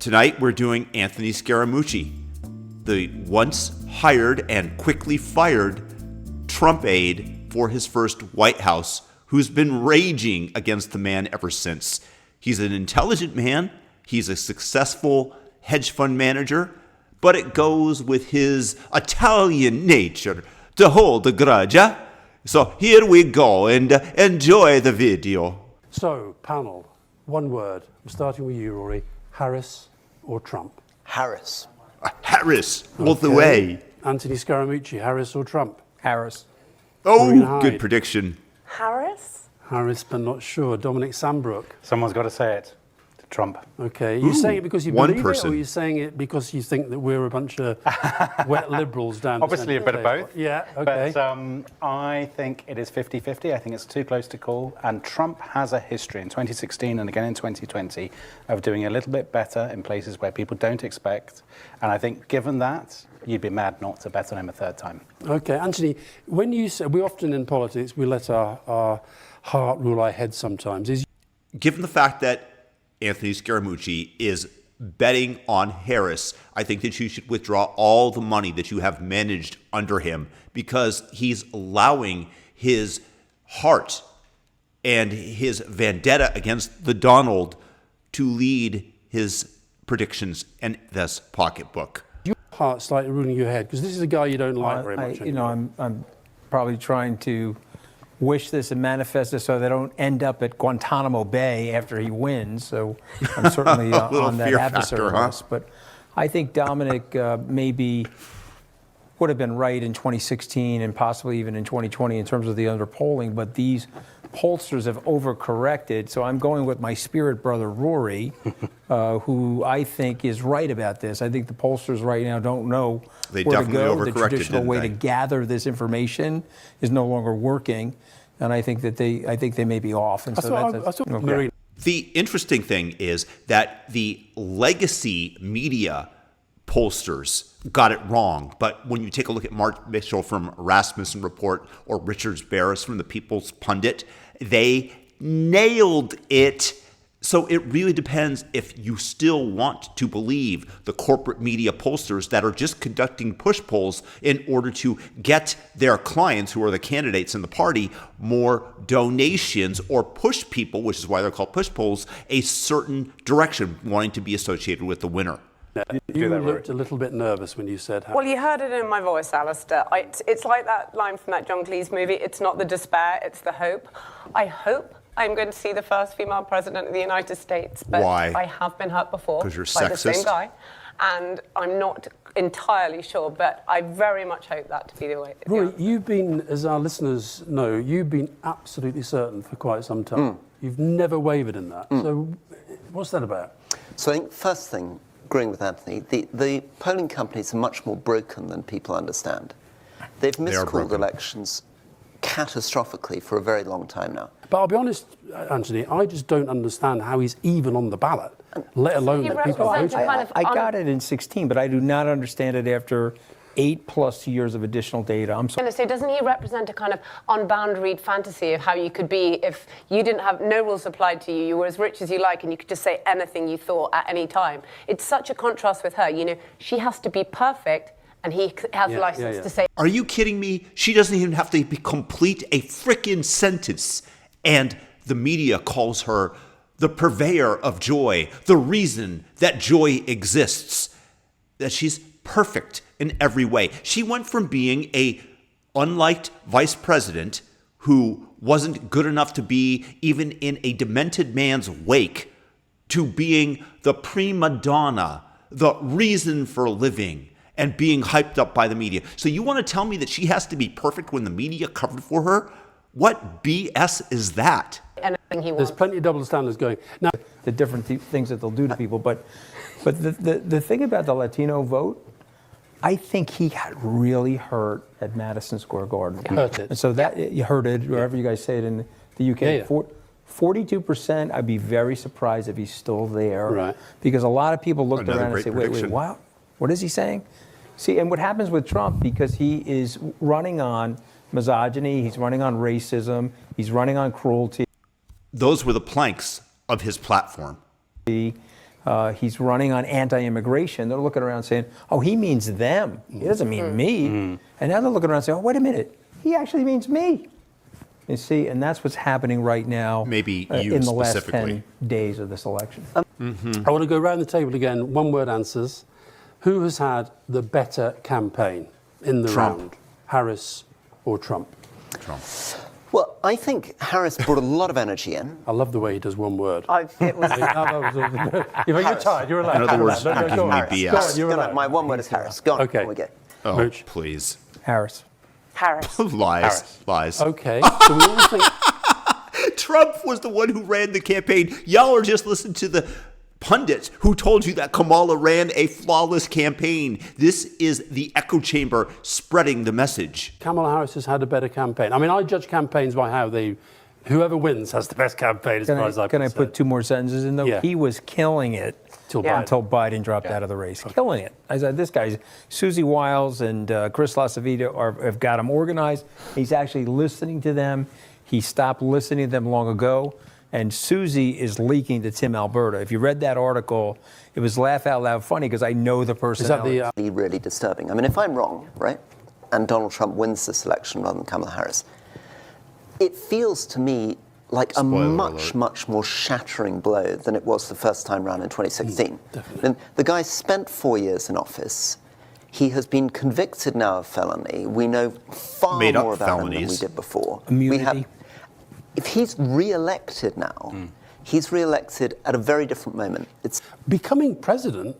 Tonight, we're doing Anthony Scaramucci, the once hired and quickly fired Trump aide for his first White House, who's been raging against the man ever since. He's an intelligent man. He's a successful hedge fund manager, but it goes with his Italian nature to hold a grudge. So here we go, and enjoy the video. So, panel, one word. I'm starting with you, Rory. Harris or Trump? Harris. Harris, all the way. Anthony Scaramucci, Harris or Trump? Harris. Oh, good prediction. Harris? Harris, but not sure. Dominic Sambrook. Someone's got to say it. Trump. Okay. Are you saying it because you one believe person. it, or are you saying it because you think that we're a bunch of wet liberals down Obviously a bit of both. Yeah, okay. But I think it is 50-50. I think it's too close to call. And Trump has a history in 2016 and again in 2020 of doing a little bit better in places where people don't expect. And I think given that, you'd be mad not to bet on him a third time. Okay. Anthony, when you say, we often in politics, we let our heart rule our head sometimes. Given the fact that Anthony Scaramucci is betting on Harris, I think that you should withdraw all the money that you have managed under him, because he's allowing his heart and his vendetta against the Donald to lead his predictions and this pocketbook. Your heart slightly ruling your head, because this is a guy you don't like very much. I'm probably trying to wish this and manifest it so they don't end up at Guantanamo Bay after he wins. So I'm certainly on that adversary list. But I think Dominic maybe would have been right in 2016 and possibly even in 2020 in terms of the underpolling. But these pollsters have overcorrected. So I'm going with my spirit brother, Rory, who I think is right about this. I think the pollsters right now don't know They where to definitely go. The overcorrected, traditional way to gather this information is no longer working. And I think that they may be off. And The interesting thing is that the legacy media pollsters got it wrong. But when you take a look at Mark Mitchell from Rasmussen Report or Richard Barris from the People's Pundit, they nailed it. So it really depends if you still want to believe the corporate media pollsters that are just conducting push polls in order to get their clients, who are the candidates in the party, more donations, or push people, which is why they're called push polls, a certain direction, wanting to be associated with the winner. You looked a little bit nervous when you said how. Well, you heard it in my voice, Alistair. It's like that line from that John Cleese movie. It's not the despair, it's the hope. I hope I'm going to see the first female president of the United States. But why? I have been hurt before. Because you're by sexist? the same guy. And I'm not entirely sure, but I very much hope that to be the way. Rory, you've been, as our listeners know, you've been absolutely certain for quite some time. You've never wavered in that. So what's that about? So I think first thing, agreeing with Anthony, the polling companies are much more broken than people understand. They've miscalled elections catastrophically for a very long time now. But I'll be honest, Anthony, I just don't understand how he's even on the ballot, let alone that people are voting. I got it in 16, but I do not understand it after 8+ years of additional data. I'm sorry. So doesn't he represent a kind of unboundaried fantasy of how you could be if you didn't have no rules applied to you, you were as rich as you like, and you could just say anything you thought at any time? It's such a contrast with her. You know, she has to be perfect, and he has license to say. Are you kidding me? She doesn't even have to complete a frickin' sentence. And the media calls her the purveyor of joy, the reason that joy exists, that she's perfect in every way. She went from being a unliked vice president who wasn't good enough to be even in a demented man's wake to being the prima donna, the reason for living, and being hyped up by the media. So you want to tell me that she has to be perfect when the media covered for her? What BS is that? Anything he wants. There's plenty of double standards going. Now, the different things that they'll do to people. But the thing about the Latino vote, I think he got really hurt at Madison Square Garden. Hurt it. And so that you heard it, wherever you guys say it in the UK. Yeah. 42%, I'd be very surprised if he's still there. Right. Because a lot of people looked Another around and great said, wait, prediction. wow, what is he saying? See, and what happens with Trump, because he is running on misogyny, he's running on racism, he's running on cruelty. Those were the planks of his platform. He's running on anti-immigration. They're looking around saying, oh, he means them. He doesn't mean me. And now they're looking around saying, oh, wait a minute. He actually means me. You see, and that's what's happening right now. Maybe you in the last specifically. 10 days of this election. I want to go around the table again, one-word answers. Who has had the better campaign in the Trump. round? Harris or Trump? Trump. Well, I think Harris brought a lot of energy in. I love the way he does one word. It was You're tired, you're allowed. In other words, Go on, you're go giving me on. BS. Go on, you're allowed. My one word is Harris. Go on. Okay. We go. Oh, Mooch. please. Harris. Harris. Lies. Harris. Lies. Okay, so we all think... Trump was the one who ran the campaign. Y'all are just listening to the pundits who told you that Kamala ran a flawless campaign. This is the echo chamber spreading the message. Kamala Harris has had a better campaign. I mean, I judge campaigns by how they... Whoever wins has the best campaign as far as I'm Can I concerned. put two more sentences in, though? Yeah. He was killing it until Biden dropped out of the race. Killing it. I said, this guy's, Susie Wiles and Chris LaCivita have got him organized. He's actually listening to them. He stopped listening to them long ago. And Susie is leaking to Tim Alberta. If you read that article, it was laugh out loud funny because I know the personality. Is that the... Really disturbing. I mean, if I'm wrong, right, and Donald Trump wins this election rather than Kamala Harris, it feels to me like a much more shattering blow than it was the first time round in 2016. Definitely. And the guy spent 4 years in office. He has been convicted now of felony. We know far Made up more about him than we felonies. did before. Immunity. If he's re-elected now, he's re-elected at a very different moment. It's Becoming president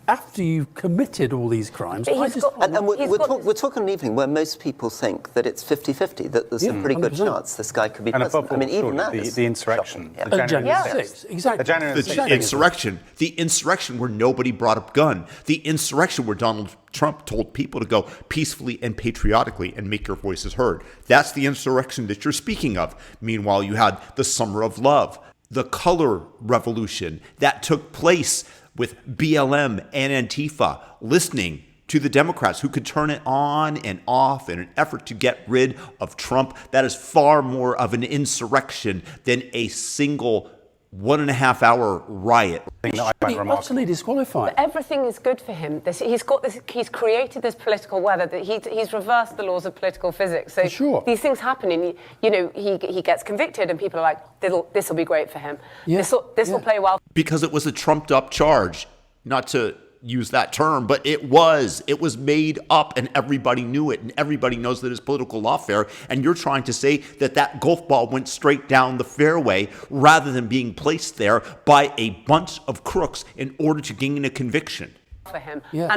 after you've committed all these crimes... But I he's just- got- And He's got we're talking an evening where most people think that it's 50-50, that there's a pretty good 100%. chance this guy could be And president. above I mean, all, even that surely is the insurrection, shocking. the January Yeah. 6th, exactly. The January The 6th. insurrection where nobody brought up gun. The insurrection where Donald Trump told people to go peacefully and patriotically and make your voices heard. That's the insurrection that you're speaking of. Meanwhile, you had the Summer of Love, the color revolution that took place with BLM and Antifa listening to the Democrats who could turn it on and off in an effort to get rid of Trump. That is far more of an insurrection than a single 1.5 hour riot. Pretty utterly disqualified. Everything is good for him. He's got this. He's created this political weather that he's reversed the laws of political physics. So For sure. these things happen, and he gets convicted, and people are like, "This will be great for him. Yeah. This will play well." Because it was a trumped up charge. Not to use that term, but it was made up and everybody knew it and everybody knows that it's political lawfare, and you're trying to say that golf ball went straight down the fairway rather than being placed there by a bunch of crooks in order to gain a conviction. For him, Yeah.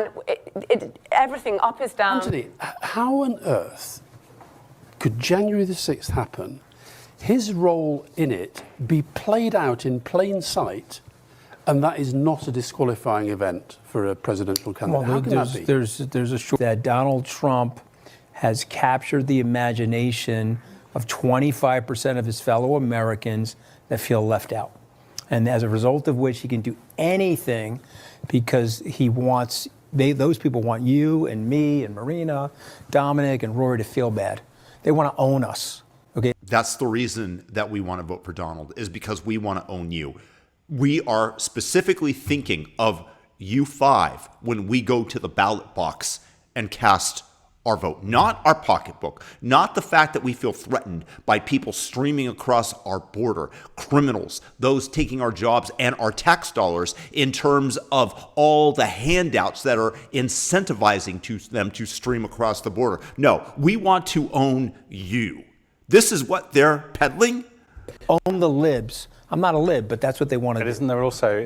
and everything up is down. Anthony, how on earth could January the 6th happen, his role in it be played out in plain sight, and that is not a disqualifying event for a presidential candidate? How can that be? There's a short that Donald Trump has captured the imagination of 25% of his fellow Americans that feel left out. And as a result of which he can do anything because he wants, those people want you and me and Marina, Dominic and Rory to feel bad. They want to own us. Okay. That's the reason that we want to vote for Donald, is because we want to own you. We are specifically thinking of you five when we go to the ballot box and cast our vote. Not our pocketbook, not the fact that we feel threatened by people streaming across our border, criminals, those taking our jobs and our tax dollars in terms of all the handouts that are incentivizing them to stream across the border. No, we want to own you. This is what they're peddling. Own the libs. I'm not a lib, but that's what they want to But do. isn't there also...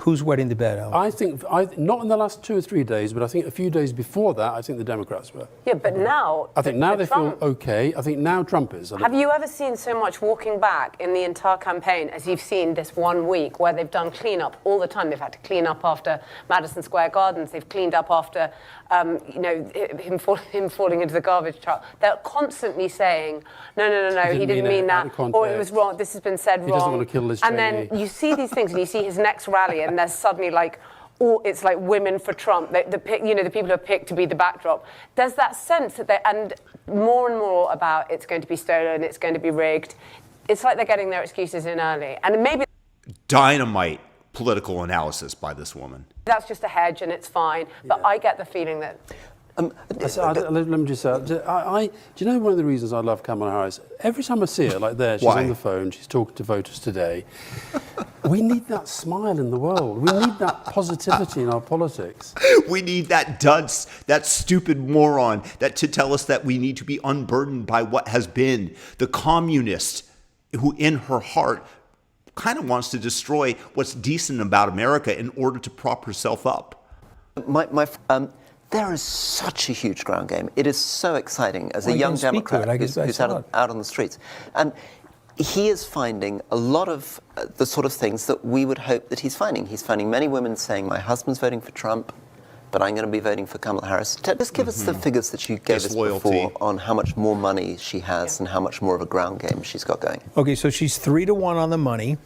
Who's wetting the bed, Alan? I think, not in the last 2 or 3 days, but I think a few days before that, I think the Democrats were. Yeah, but now I think now they Trump, feel okay. I think now Trump is. Have you ever seen so much walking back in the entire campaign as you've seen this 1 week where they've done clean-up all the time? They've had to clean up after Madison Square Gardens. They've cleaned up after, him falling into the garbage truck. They're constantly saying, no, he didn't mean that. Or it was wrong, this has been said wrong. He doesn't want to kill Liz And Cheney. then you see these things and you see his next rally and there's suddenly it's like women for Trump, the people who are picked to be the backdrop. There's that sense that and more and more about it's going to be stolen, it's going to be rigged. It's like they're getting their excuses in early. And maybe... Dynamite political analysis by this woman. That's just a hedge and it's fine. But I get the feeling that... Let me just say, do you know one of the reasons I love Kamala Harris? Every time I see her, like there, she's Why? on the phone, she's talking to voters today. We need that smile in the world. We need that positivity in our politics. We need that dunce, that stupid moron, that to tell us that we need to be unburdened by what has been. The communist who in her heart kind of wants to destroy what's decent about America in order to prop herself up. There is such a huge ground game. It is so exciting as a young Democrat who's out on the streets. And he is finding a lot of the sort of things that we would hope that he's finding. He's finding many women saying, my husband's voting for Trump, but I'm going to be voting for Kamala Harris. Just give us the figures that you gave us before on how much more money she has and how much more of a ground game she's got going. Okay, so she's 3-1 on the money.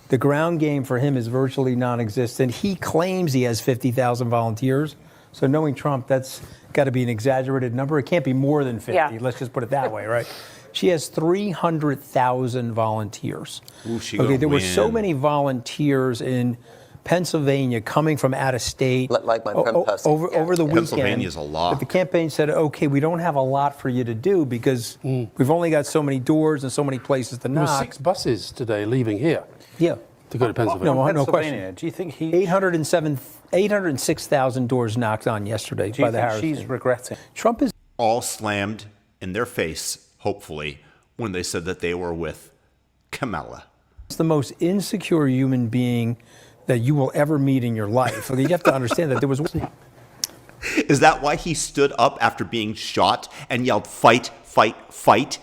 The ground game for him is virtually non-existent. He claims he has 50,000 volunteers. So knowing Trump, that's got to be an exaggerated number. It can't be more than 50. Yeah. Let's just put it that way, right? She has 300,000 volunteers. Ooh, there were so many volunteers in Pennsylvania coming from out of state. Like my friend Percy. Over the weekend. Pennsylvania's a lot. But the campaign said, okay, we don't have a lot for you to do because we've only got so many doors and so many places to knock. There were 6 buses today leaving here. Yeah. To go to Pennsylvania. No question. Do you think he... 806,000 doors knocked on yesterday by the Harris. Do you think she's regretting? Trump is all slammed in their face, hopefully, when they said that they were with Kamala. It's the most insecure human being that you will ever meet in your life. Okay, you have to understand that there was... Is that why he stood up after being shot and yelled, fight, fight, fight?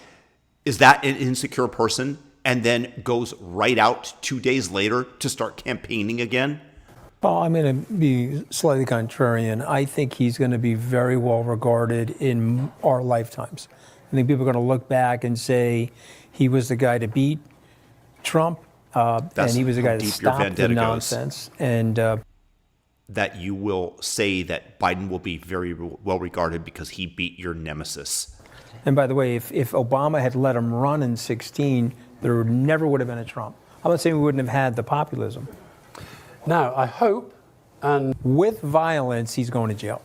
Is that an insecure person and then goes right out 2 days later to start campaigning again? Well, I'm going to be slightly contrarian. I think he's going to be very well regarded in our lifetimes. I think people are going to look back and say he was the guy to beat Trump, and he was the guy to stop the nonsense. And that you will say that Biden will be very well regarded because he beat your nemesis. And by the way, if Obama had let him run in 2016, there never would have been a Trump. I'm not saying we wouldn't have had the populism. Now, I hope, and with violence, he's going to jail.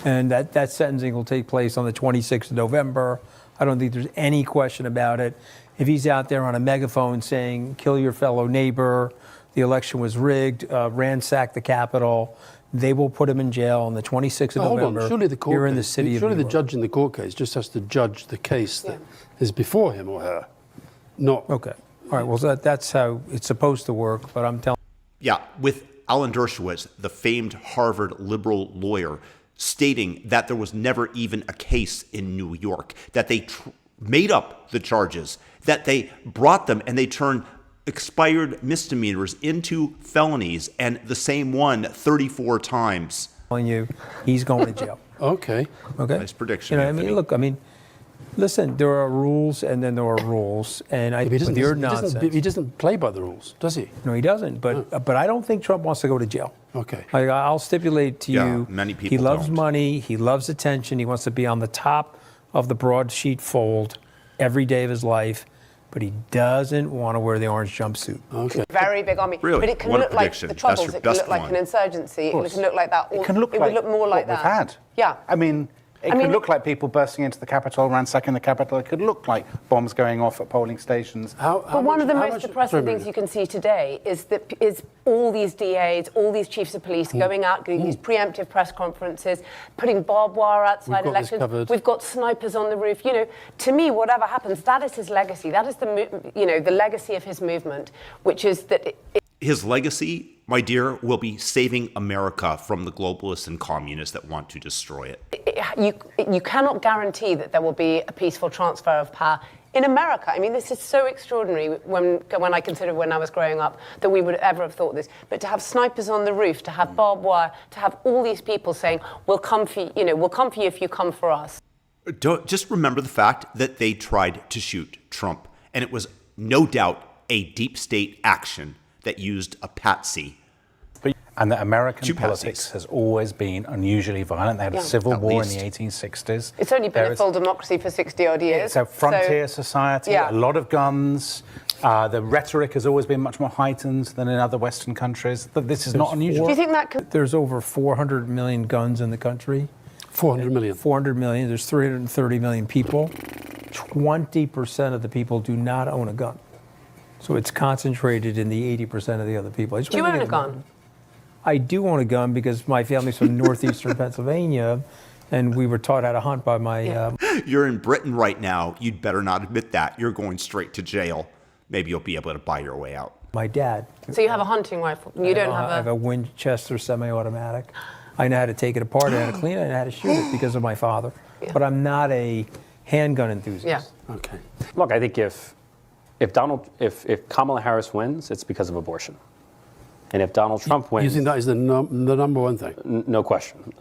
And that sentencing will take place on the 26th of November. I don't think there's any question about it. If he's out there on a megaphone saying, kill your fellow neighbor, the election was rigged, ransack the Capitol, they will put him in jail on the 26th of November. Hold on, surely the court here in the city of New York. Surely the judge in the court case just has to judge the case that is before him or her, not... Okay. All right, well, that's how it's supposed to work, but I'm telling... Yeah, with Alan Dershowitz, the famed Harvard liberal lawyer, stating that there was never even a case in New York, that they made up the charges, that they brought them and they turned expired misdemeanors into felonies, and the same one 34 times. I'm telling you, he's going to jail. Okay. Nice prediction. You know, Anthony. I mean, listen, there are rules and then there are rules, and he doesn't play by the rules, does he? No, he doesn't. But I don't think Trump wants to go to jail. Okay. I'll stipulate to you. Many people He loves don't. money. He loves attention. He wants to be on the top of the broadsheet fold every day of his life. But he doesn't want to wear the orange jumpsuit. Okay. Very big army. Really? But it can What a look like prediction. the Troubles. That's your It can look best like one. an insurgency. It can look like that. It can look it like would look more like what that. we've had. Yeah. I mean, it could look like people bursting into the Capitol, ransacking the Capitol. It could look like bombs going off at polling stations. But one of the most depressing things you can see today is all these DAs, all these chiefs of police going out, doing these preemptive press conferences, putting barbed wire outside elections. We've got snipers on the roof. You know, to me, whatever happens, that is his legacy. That is the legacy of his movement, which is that His legacy, my dear, will be saving America from the globalists and communists that want to destroy it. You cannot guarantee that there will be a peaceful transfer of power in America. I mean, this is so extraordinary when I consider when I was growing up that we would ever have thought this. But to have snipers on the roof, to have barbed wire, to have all these people saying, we'll come for you, we'll come for you if you come for us. Just remember the fact that they tried to shoot Trump, and it was no doubt a deep state action that used a patsy. And that American politics has always been unusually violent. They had a civil war in the 1860s. It's only been a full democracy for 60-odd years. It's a frontier society, a lot of guns, The rhetoric has always been much more heightened than in other Western countries. But this is not unusual. Do you think that could... There's over 400 million guns in the country. 400 million. 400 million. There's 330 million people. 20% of the people do not own a gun. So it's concentrated in the 80% of the other people. Do you own a gun? I do own a gun because my family's from northeastern Pennsylvania, and we were taught how to hunt by my... You're in Britain right now. You'd better not admit that. You're going straight to jail. Maybe you'll be able to buy your way out. My dad. So you have a hunting rifle? You don't have a... I have a Winchester semi-automatic. I know how to take it apart, I know how to clean it, I know how to shoot it because of my father. Yeah. But I'm not a handgun enthusiast. Yeah. Okay. Look, I think if Kamala Harris wins, it's because of abortion. And if Donald Trump wins... You think that is the number one thing? No question.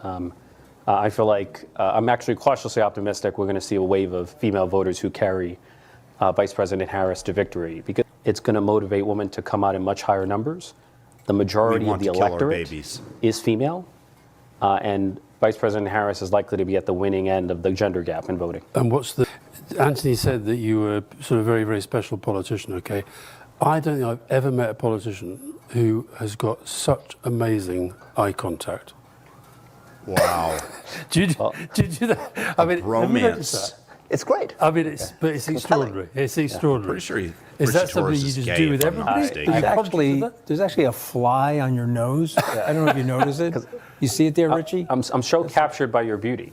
I feel like I'm actually cautiously optimistic we're going to see a wave of female voters who carry Vice President Harris to victory, because it's going to motivate women to come out in much higher numbers. The majority of the electorate is female, and Vice President Harris is likely to be at the winning end of the gender gap in voting. And Anthony said that you were sort of a very, very special politician, okay? I don't think I've ever met a politician who has got such amazing eye contact. Wow. Do you do that? I mean, romance. It's great. I mean, it's extraordinary. It's extraordinary. Pretty sure Is that something you just do with everybody? There's actually a fly on your nose. I don't know if you notice it. You see it there, Richie? I'm so captured by your beauty.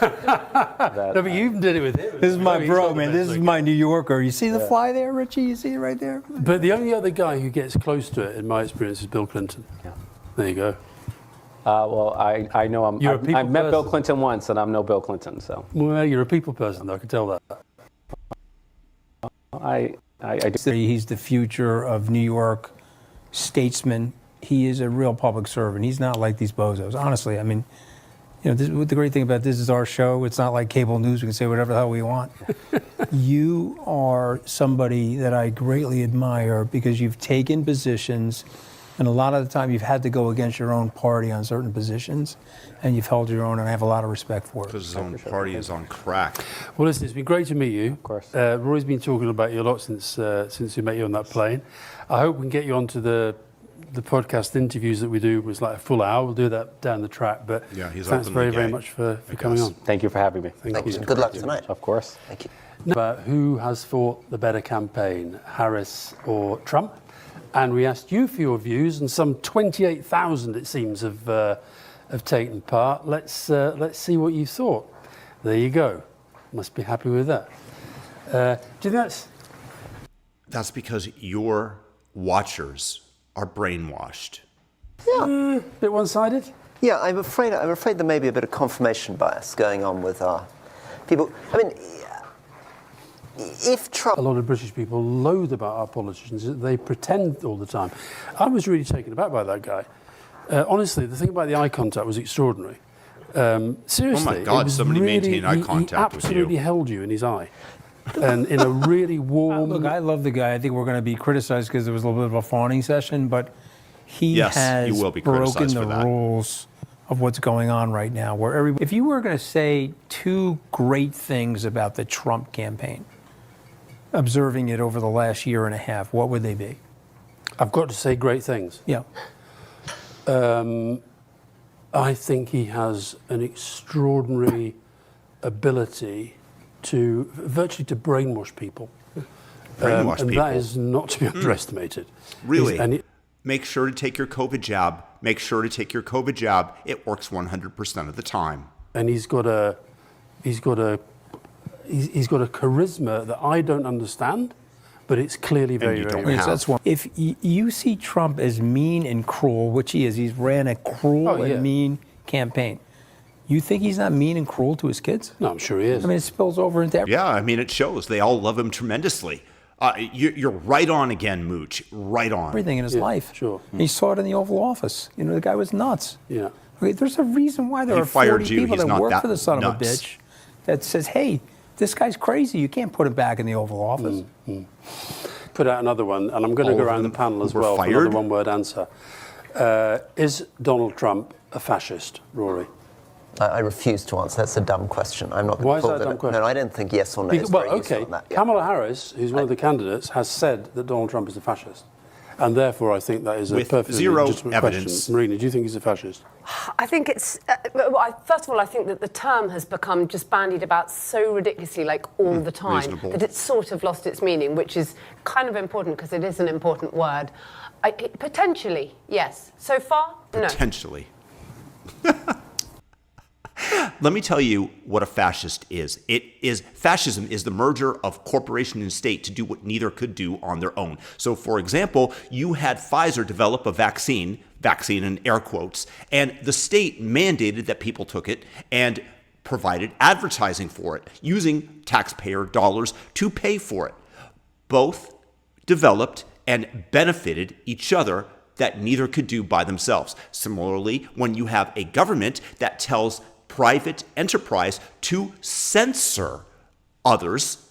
No, but you even did it with him. This is my bro, man. This is my New Yorker. You see the fly there, Richie? You see it right there? But the only other guy who gets close to it, in my experience, is Bill Clinton. Yeah. There you go. Well, I know I've met Bill Clinton once, and I'm no Bill Clinton, so. Well, you're a people person, though. I can tell that. I do. He's the future of New York statesman. He is a real public servant. He's not like these bozos. Honestly, I mean, you know, the great thing about this is our show. It's not like cable news. We can say whatever the hell we want. You are somebody that I greatly admire because you've taken positions, and a lot of the time you've had to go against your own party on certain positions, and you've held your own, and I have a lot of respect for it. Because his own party is on crack. Well, listen, it's been great to meet you. Of course. Roy's been talking about you a lot since we met you on that plane. I hope we can get you onto the podcast interviews that we do. It was like a full hour. We'll do that down the track. But yeah, he's thanks very, very much for coming on. Thank you for having me. Thank you. Good luck tonight. Of course. Thank you. About who has fought the better campaign, Harris or Trump? And we asked you for your views, and some 28,000, it seems, have taken part. Let's see what you thought. There you go. Must be happy with that. Do you think that's... That's because your watchers are brainwashed. Yeah. Bit one-sided? Yeah, I'm afraid there may be a bit of confirmation bias going on with our people. I mean, if Trump... A lot of British people loathe about our politicians. They pretend all the time. I was really taken aback by that guy. Honestly, the thing about the eye contact was extraordinary. Seriously. Oh my God, somebody maintained eye contact with you. He absolutely held you in his eye. And in a really warm... Look, I love the guy. I think we're going to be criticized because there was a little bit of a fawning session, but he has broken the rules of what's going on right now. If you were going to say two great things about the Trump campaign, observing it over the last year and a half, what would they be? I've got to say great things. Yeah. I think he has an extraordinary ability to virtually to brainwash people. Brainwash and people. that is not to be underestimated. Really? Make sure to take your COVID jab. Make sure to take your COVID jab. It works 100% of the time. And he's got a charisma that I don't understand, but it's clearly very, very don't have. That's one. If you see Trump as mean and cruel, which he is, he's ran a cruel and mean campaign. You think he's not mean and cruel to his kids? No, I'm sure he is. I mean, it spills over into everything. Yeah, I mean, it shows. They all love him tremendously. You're right on again, Mooch. Right on. Everything in his life. Sure. He saw it in the Oval Office. You know, the guy was nuts. Yeah. Okay, there's a reason why there He are 40 fired you. people He's that not work that for the son of a nuts. bitch that says, hey, this guy's crazy. You can't put him back in the Oval Office. Put out another one, and I'm going to go around the panel as well for another one-word answer. Is Donald Trump a fascist, Rory? I refuse to answer. That's a dumb question. I'm not. Why is that a dumb question? No, I don't think yes or no. Well, okay. Kamala Harris, who's one of the candidates, has said that Donald Trump is a fascist. And therefore, I think that is a perfectly zero legitimate evidence. question. Marina, do you think he's a fascist? I think it's, first of all, I think that the term has become just bandied about so ridiculously, like all the time, reasonable. that it's sort of lost its meaning, which is kind of important because it is an important word. Potentially, yes. So far, no. Potentially. Let me tell you what a fascist is. Fascism is the merger of corporation and state to do what neither could do on their own. So, for example, you had Pfizer develop a vaccine in air quotes, and the state mandated that people took it and provided advertising for it, using taxpayer dollars to pay for it. Both developed and benefited each other that neither could do by themselves. Similarly, when you have a government that tells private enterprise to censor others,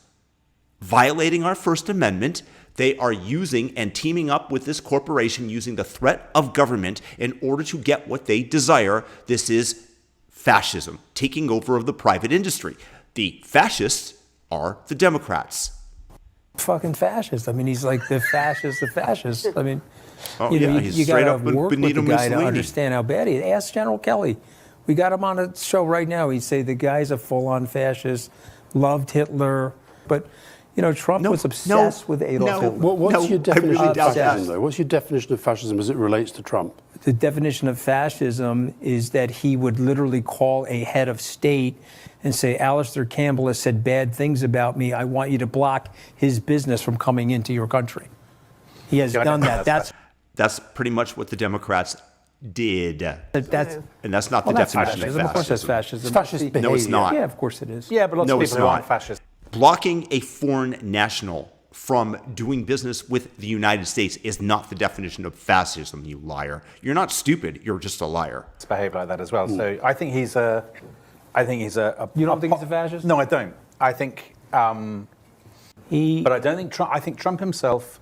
violating our First Amendment, they are using and teaming up with this corporation using the threat of government in order to get what they desire. This is fascism, taking over of the private industry. The fascists are the Democrats. Fucking fascist. I mean, he's like the fascist of fascists. I mean, he's you straight got up to work with the Benito guy to Mussolini. understand how bad he is. Ask General Kelly. We got him on a show right now. He'd say the guy's a full-on fascist, loved Hitler. But, Trump was obsessed with Adolf Hitler. What's your definition of doubt fascism, that. though? What's your definition of fascism as it relates to Trump? The definition of fascism is that he would literally call a head of state and say, Alistair Campbell has said bad things about me. I want you to block his business from coming into your country. He has done that. That's pretty much what the Democrats did. And that's not the definition of fascism. Of course that's fascism. It's fascist behavior. No, it's not. Yeah, of course it is. Yeah, but lots of it's people who not. aren't fascist. Blocking a foreign national from doing business with the United States is not the definition of fascism, you liar. You're not stupid. You're just a liar. It's behaved like that as well. So I think he's a. You don't think he's a fascist? No, I don't. I think. But I don't think Trump. I think Trump himself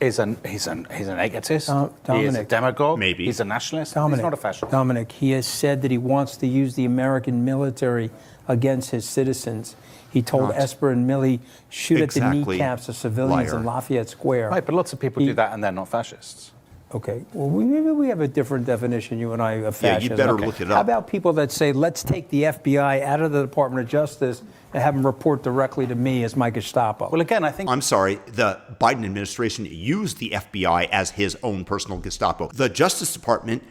is he's an egotist. He is a demagogue. Maybe. He's a nationalist. Dominic, He's not a fascist. Dominic, he has said that he wants to use the American military against his citizens. He told Esper and Milley, shoot at the kneecaps of civilians in Lafayette Square. Right, but lots of people do that and they're not fascists. Okay, well, maybe we have a different definition, you and I, of fascism. Yeah, you better look it up. How about people that say, let's take the FBI out of the Department of Justice and have them report directly to me as my Gestapo? Well, again, I think... I'm sorry, the Biden administration used the FBI as his own personal Gestapo. The Justice Department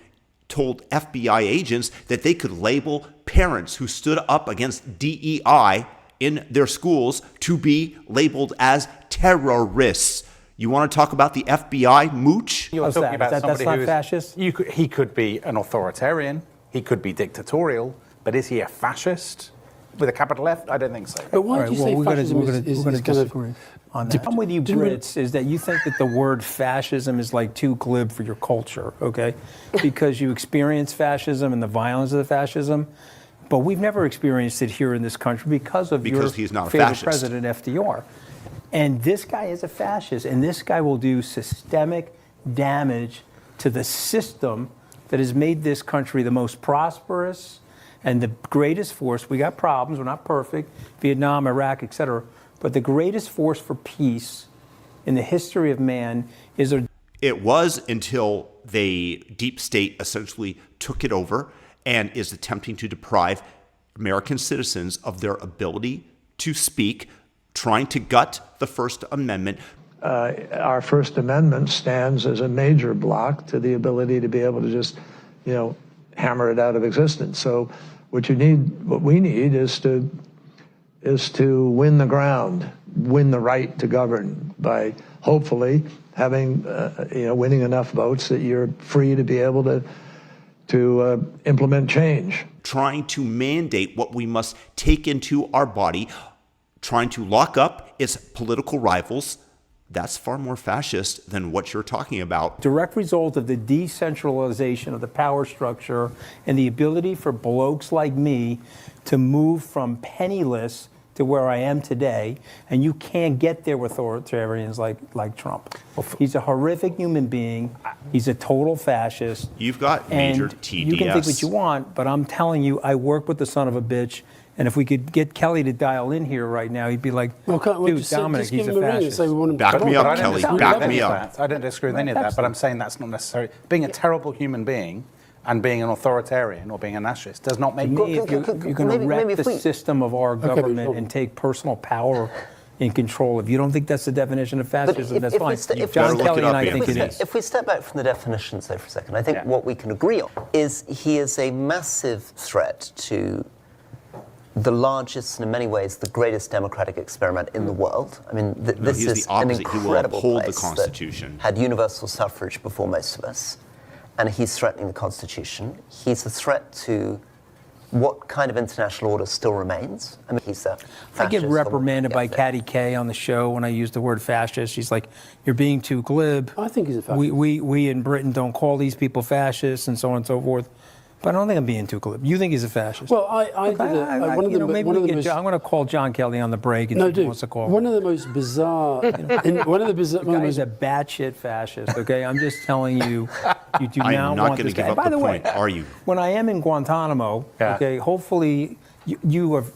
told FBI agents that they could label parents who stood up against DEI in their schools to be labeled as terrorists. You want to talk about the FBI, Mooch? You're talking about somebody that's not who is, fascist? He could be an authoritarian. He could be dictatorial. But is he a fascist with a capital F? I don't think so. But why do you say fascism we're going to kind of disagree on that. The problem with you Brits is that you think that the word fascism is like too glib for your culture, okay? Because you experience fascism and the violence of the fascism, but we've never experienced it here in this country because he's not a favorite fascist. President FDR. And this guy is a fascist, and this guy will do systemic damage to the system that has made this country the most prosperous and the greatest force. We got problems, we're not perfect, Vietnam, Iraq, etc. But the greatest force for peace in the history of man is a... It was until the deep state essentially took it over and is attempting to deprive American citizens of their ability to speak, trying to gut the First Amendment. Our First Amendment stands as a major block to the ability to be able to just, hammer it out of existence. So what we need is to win the ground, win the right to govern by hopefully having, winning enough votes that you're free to be able to implement change. Trying to mandate what we must take into our body, trying to lock up its political rivals. That's far more fascist than what you're talking about. Direct result of the decentralization of the power structure and the ability for blokes like me to move from penniless to where I am today, and you can't get there with authoritarians like Trump. He's a horrific human being. He's a total fascist. You've got and major TDS. You can think what you want, but I'm telling you, I work with the son of a bitch. And if we could get Kelly to dial in here right now, he'd be like, dude, Dominic, he's a fascist. Back me up, Kelly. Back me up. I don't disagree with any of that, but I'm saying that's not necessary. Being a terrible human being and being an authoritarian or being a nationalist does not make me. If you're going to wreck the system of our government and take personal power in control, if you don't think that's the definition of fascism, that's fine. John Kelly and I think it is. If we step back from the definitions, though, for a second, I think what we can agree on is he is a massive threat to the largest and in many ways the greatest democratic experiment in the world. I mean, this is an incredible place that had universal suffrage before most of us, and he's threatening the Constitution. He's a threat to what kind of international order still remains. I mean, he's a fascist. I get reprimanded by Katty Kay on the show when I use the word fascist. She's like, "You're being too glib." I think he's a fascist. We in Britain don't call these people fascists and so on and so forth. But I don't think I'm being too glib. You think he's a fascist? Well, I'm going to call John Kelly on the break and he wants to call. One of the most bizarre. Guy's a batshit fascist. Okay, I'm just telling you, you do not want this guy. By the way, are you? When I am in Guantanamo, okay, hopefully you have.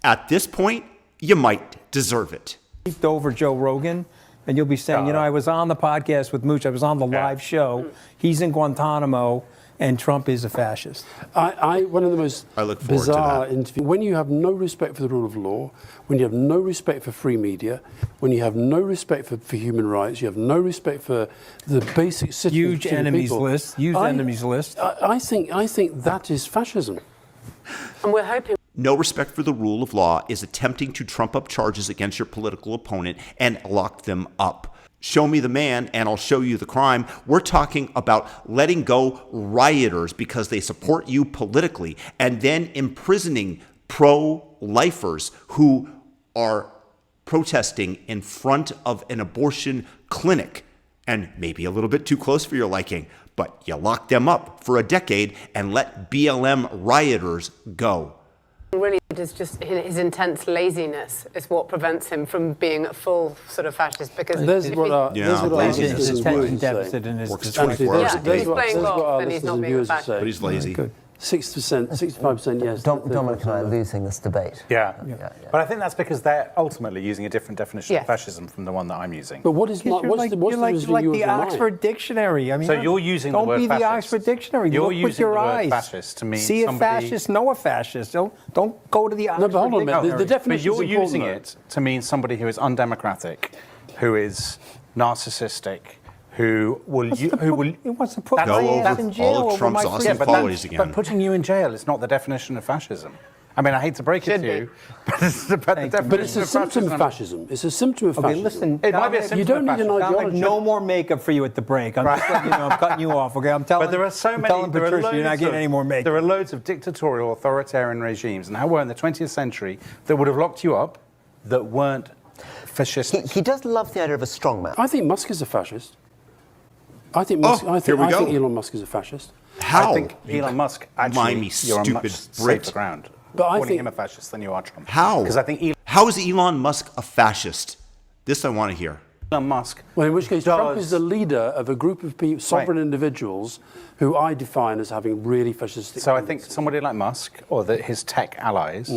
At this point, you might deserve it. Leaped over Joe Rogan. And you'll be saying, I was on the podcast with Mooch. I was on the live show. He's in Guantanamo. And Trump is a fascist. One of the most bizarre interviews. When you have no respect for the rule of law, when you have no respect for free media, when you have no respect for human rights, you have no respect for the basic citizens. Huge enemies list. I think that is fascism. And we're hoping. No respect for the rule of law is attempting to trump up charges against your political opponent and lock them up. Show me the man and I'll show you the crime. We're talking about letting go rioters because they support you politically and then imprisoning pro-lifers who are protesting in front of an abortion clinic. And maybe a little bit too close for your liking, but you lock them up for a decade and let BLM rioters go. Really, it is just his intense laziness is what prevents him from being a full sort of fascist. Because there's what our attention deficit in his he's playing golf and he's not being a fascist. But he's lazy. 60%, 65% yes. Dominic and I are losing this debate. Yeah. But I think that's because they're ultimately using a different definition of fascism from the one that I'm using. But what's the Oxford Dictionary? I mean, so you're using the word fascist. Don't be the Oxford Dictionary. You're look using with your the word eyes. fascist to mean see somebody... a fascist, know a fascist. Don't go to the Oxford Dictionary. No, but hold on a minute. The definition but you're using it to mean somebody who is undemocratic, who is narcissistic, who will he wants to put my ass in jail all of Trump's awesome qualities again. But putting you in jail is not the definition of fascism. I mean, I hate to break it to you, but it's a symptom of fascism. It's a symptom of fascism. Okay, listen, it might be a symptom you don't need an ideology. No more makeup for you at the break. I'm just letting you know, I'm cutting you off. Okay, I'm telling. But there are so many. Patricia, you're not getting any more makeup. There are loads of dictatorial, authoritarian regimes, and how were in the 20th century that would have locked you up, that weren't fascist. He does love the idea of a strongman. I think Musk is a fascist. I think Elon Musk is a fascist. How? I think Elon Musk actually you're on much safer ground. But I think him a fascist than you are Trump. How? Because I think how is Elon Musk a fascist? This I want to hear. Elon Musk. Well, in which case, Trump is the leader of a group of people, sovereign individuals, who I define as having really fascistic. So I think somebody like Musk or his tech allies.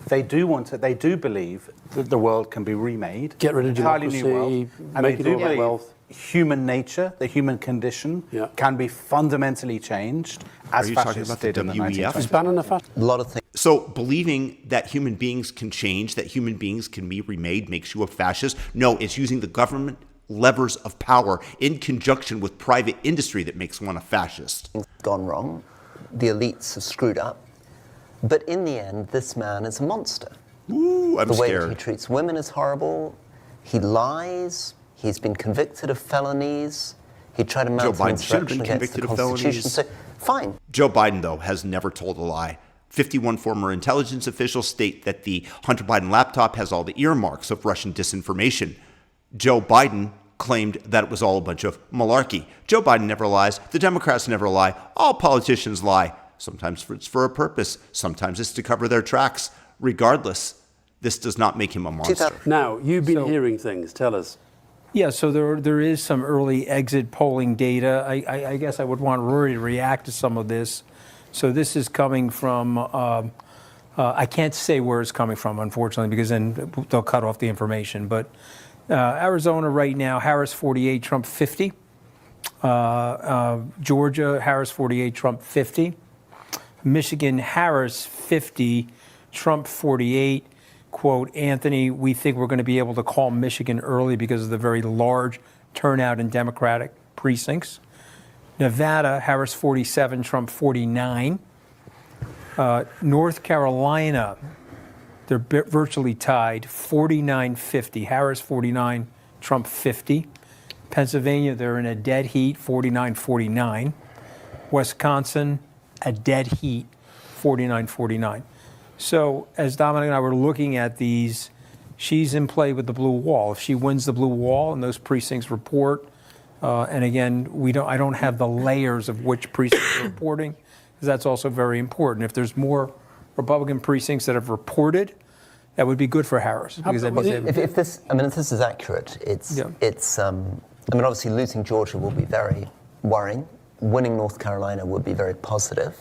They do believe that the world can be remade. Get rid of democracy, and make it all about wealth. Human nature, the human condition, can be fundamentally changed as fascists did in the 1920s. A lot of things. So believing that human beings can change, that human beings can be remade makes you a fascist? No, it's using the government levers of power in conjunction with private industry that makes one a fascist. Gone wrong. The elites have screwed up. But in the end, this man is a monster. Ooh, I'm scared. The way scared. that he treats women is horrible. He lies. He's been convicted of felonies. He tried to mount an insurrection against the Constitution. So, fine. Joe Biden, though, has never told a lie. 51 former intelligence officials state that the Hunter Biden laptop has all the earmarks of Russian disinformation. Joe Biden claimed that it was all a bunch of malarkey. Joe Biden never lies. The Democrats never lie. All politicians lie. Sometimes it's for a purpose. Sometimes it's to cover their tracks. Regardless, this does not make him a monster. Now, you've been hearing things. Tell us. Yeah, so there is some early exit polling data. I guess I would want Rory to react to some of this. So this is coming from, I can't say where it's coming from, unfortunately, because then they'll cut off the information. But Arizona right now, Harris 48, Trump 50. Georgia, Harris 48, Trump 50. Michigan, Harris 50, Trump 48. Quote, Anthony, we think we're going to be able to call Michigan early because of the very large turnout in Democratic precincts. Nevada, Harris 47, Trump 49. North Carolina, they're virtually tied, 49-50. Harris 49, Trump 50. Pennsylvania, they're in a dead heat, 49-49. Wisconsin, a dead heat, 49-49. So as Dominic and I were looking at these, she's in play with the blue wall. If she wins the blue wall and those precincts report, and again, I don't have the layers of which precincts are reporting, because that's also very important. If there's more Republican precincts that have reported, that would be good for Harris. Because that means if this is accurate, it's obviously losing Georgia will be very worrying. Winning North Carolina would be very positive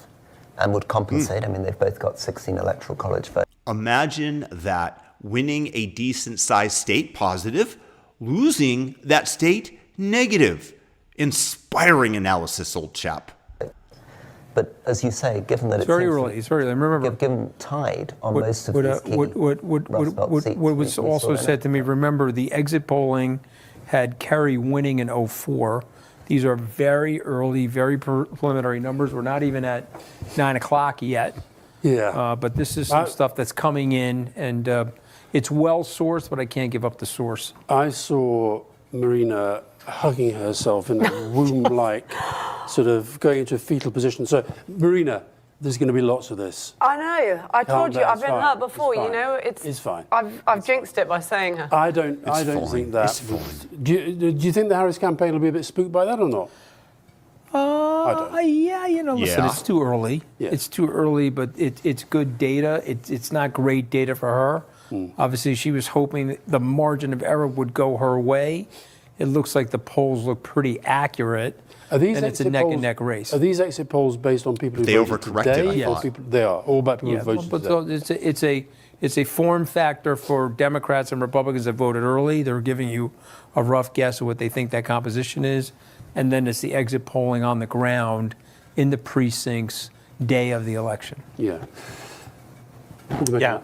and would compensate. I mean, they've both got 16 electoral college votes. Imagine that winning a decent-sized state positive, losing that state negative. Inspiring analysis, old chap. But as you say, given that it's very early, remember, given tied on most of these key what was also said to me, remember the exit polling had Kerry winning in 2004. These are very early, very preliminary numbers. We're not even at 9 o'clock yet. Yeah. But this is some stuff that's coming in, and it's well sourced, but I can't give up the source. I saw Marina hugging herself in a womb-like, sort of going into a fetal position. So, Marina, there's going to be lots of this. I know. I told you. I've been hurt before. You know, it's fine. I've jinxed it by saying her. I don't think that. Do you think the Harris campaign will be a bit spooked by that or not? I don't. Yeah, listen, it's too early. Yeah. It's too early, but it's good data. It's not great data for her. Obviously, she was hoping that the margin of error would go her way. It looks like the polls look pretty accurate. And it's a neck-and-neck race. Are these exit polls based on people who voted today? Yes. They are, all about people who voted today. It's a form factor for Democrats and Republicans that voted early. They're giving you a rough guess of what they think that composition is. And then it's the exit polling on the ground in the precincts day of the election. Yeah. Yeah.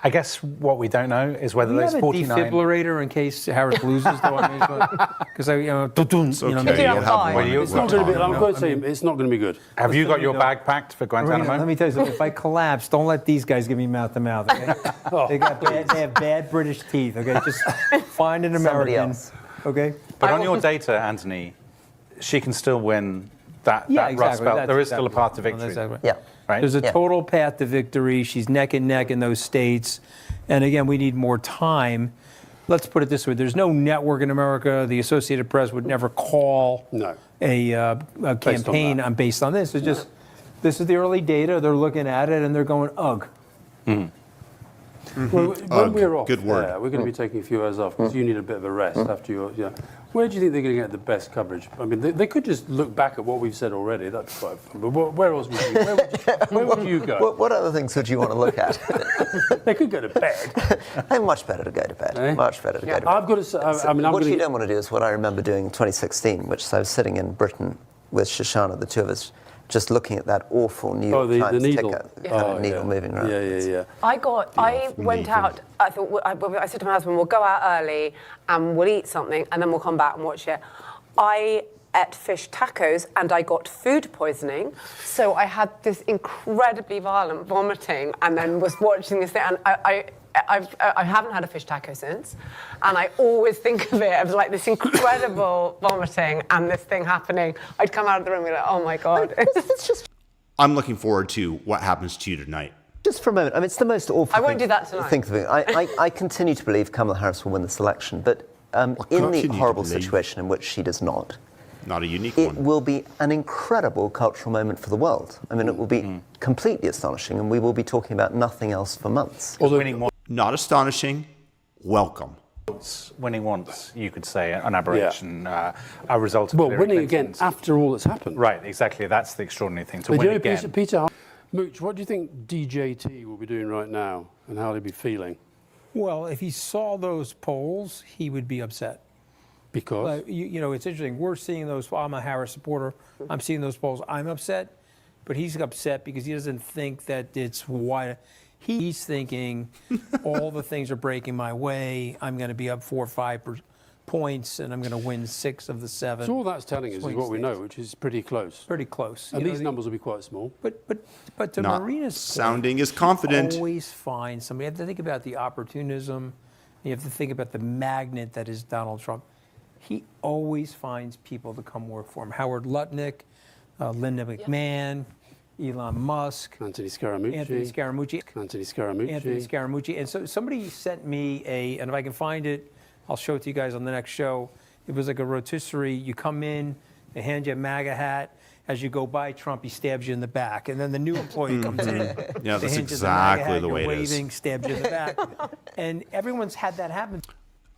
I guess what we don't know is whether those 49. Do you have a defibrillator in case Harris loses, though? Because it's not going to be. I'm going to say it's not going to be good. Have you got your bag packed for Guantanamo? Let me tell you something. If I collapse, don't let these guys give me mouth to mouth. Okay? They have bad British teeth. Okay, just find an American. Okay. But on your data, Anthony, she can still win that rough spell. There is still a path to victory. Yeah. Right? There's a total path to victory. She's neck and neck in those states. And again, we need more time. Let's put it this way. There's no network in America. The Associated Press would never call a campaign based on this. It's just, this is the early data. They're looking at it and they're going, ugh. Well, when we're off, good word. we're going to be taking a few hours off because you need a bit of a rest after your. Yeah. Where do you think they're going to get the best coverage? I mean, they could just look back at what we've said already. That'd be quite fun. But where else would you? Where would you go? What other things would you want to look at? They could go to bed. Much better to go to bed. Much better to go to bed. I've got to say, what you don't want to do is what I remember doing in 2016, which is I was sitting in Britain with Shoshana, the two of us, just looking at that awful New York Times ticker, needle moving around. Yeah. I went out. I thought I said to my husband, "We'll go out early and we'll eat something, and then we'll come back and watch it." I ate fish tacos and I got food poisoning, so I had this incredibly violent vomiting, and then was watching this thing, and I haven't had a fish taco since, and I always think of it as like this incredible vomiting and this thing happening. I'd come out of the room and be like, oh my God. I'm looking forward to what happens to you tonight. Just for a moment, I mean, it's the most awful I won't do that tonight. Think of it. I continue to believe Kamala Harris will win this election, but in the horrible situation in which she does not, Not a unique it one. will be an incredible cultural moment for the world. I mean, it will be completely astonishing, and we will be talking about nothing else for months. Although winning once, Not astonishing. Welcome. you could say, an aberration, a result of Well, Hillary winning again Clinton's- after all that's happened. Right, exactly. That's the extraordinary thing, to But win you know, again. Peter, Mooch, what do you think DJT will be doing right now, and how will he be feeling? Well, if he saw those polls, he would be upset. Because You know, it's interesting. We're seeing those. I'm a Harris supporter. I'm seeing those polls. I'm upset, but he's upset because he doesn't think that it's why. He's thinking all the things are breaking my way. I'm going to be up 4 or 5 points, and I'm going to win 6 of the 7. so all that's telling us is swing what we know, states. which is pretty close. Pretty close. And You know, these numbers will be quite small. But to Not Marina's sounding point, as confident. You always find somebody. You have to think about the opportunism. You have to think about the magnet that is Donald Trump. He always finds people to come work for him. Howard Lutnick, Linda McMahon, Elon Musk, Anthony Scaramucci. Anthony Scaramucci. And so somebody sent me and if I can find it, I'll show it to you guys on the next show. It was like a rotisserie. You come in, they hand you a MAGA hat. As you go by Trump, he stabs you in the back. And then the new employee comes in. Yeah, they that's hand you the MAGA exactly hat, the way you're it is. waving, stabs you in the back. And everyone's had that happen.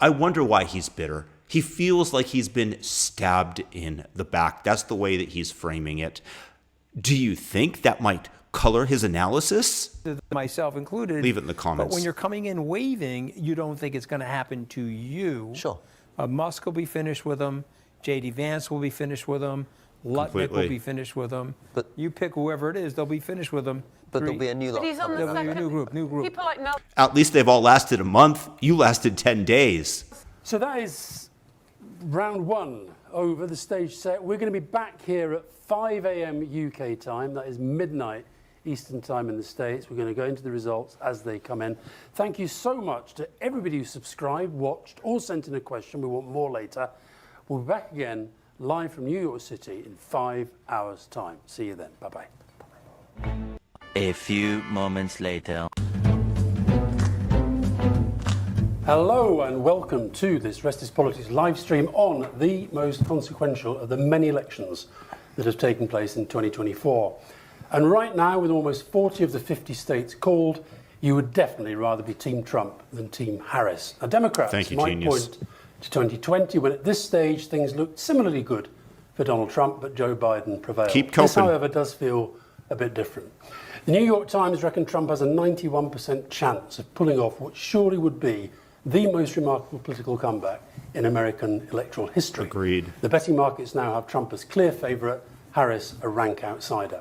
I wonder why he's bitter. He feels like he's been stabbed in the back. That's the way that he's framing it. Do you think that might color his analysis? Myself included. Leave it in the comments. But when you're coming in waving, you don't think it's going to happen to you. Sure. Musk will be finished with him. J.D. Vance will be finished with him. Lutnick Completely. will be finished with him. But- you pick whoever it is, they'll be finished with him. But there'll be a new lot. But he's on the There'll be a second. new group. People like Mel. At least they've all lasted a month. You lasted 10 days. So that is round 1 over, the stage set. We're going to be back here at 5 a.m. UK time. That is midnight Eastern time in the States. We're going to go into the results as they come in. Thank you so much to everybody who subscribed, watched, or sent in a question. We want more later. We'll be back again live from New York City in 5 hours' time. See you then. Bye-bye. A few moments later. Hello and welcome to this Rest is Politics live stream on the most consequential of the many elections that have taken place in 2024. And right now, with almost 40 of the 50 states called, you would definitely rather be Team Trump than Team Harris. Now, Democrats Thank you, might genius. point to 2020 when at this stage things looked similarly good for Donald Trump, but Joe Biden prevailed. Keep This, coping. however, does feel a bit different. The New York Times reckon Trump has a 91% chance of pulling off what surely would be the most remarkable political comeback in American electoral history. Agreed. The betting markets now have Trump as clear favourite, Harris a rank outsider.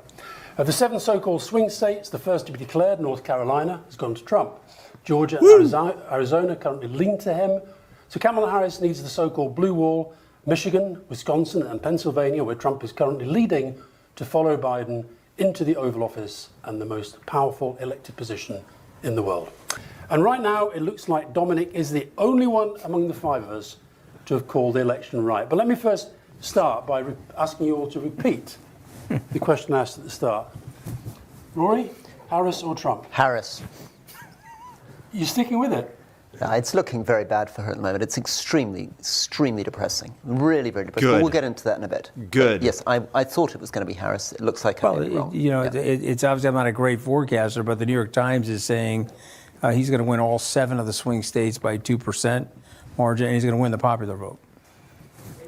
Of the 7 so-called swing states, the first to be declared, North Carolina, has gone to Trump. Georgia and Arizona currently lean to him. So Kamala Harris needs the so-called blue wall, Michigan, Wisconsin and Pennsylvania, where Trump is currently leading, to follow Biden into the Oval Office and the most powerful elected position in the world. And right now, it looks like Dominic is the only one among the 5 of us to have called the election right. But let me first start by asking you all to repeat the question asked at the start. Rory, Harris or Trump? Harris. You're sticking with it? It's looking very bad for her at the moment. It's extremely, extremely depressing. Really, very depressing. Good. But we'll get into that in a bit. Good. Yes, I thought it was going to be Harris. It looks like I may be wrong. It's obviously I'm not a great forecaster, but the New York Times is saying he's going to win all 7 of the swing states by 2% margin, and he's going to win the popular vote.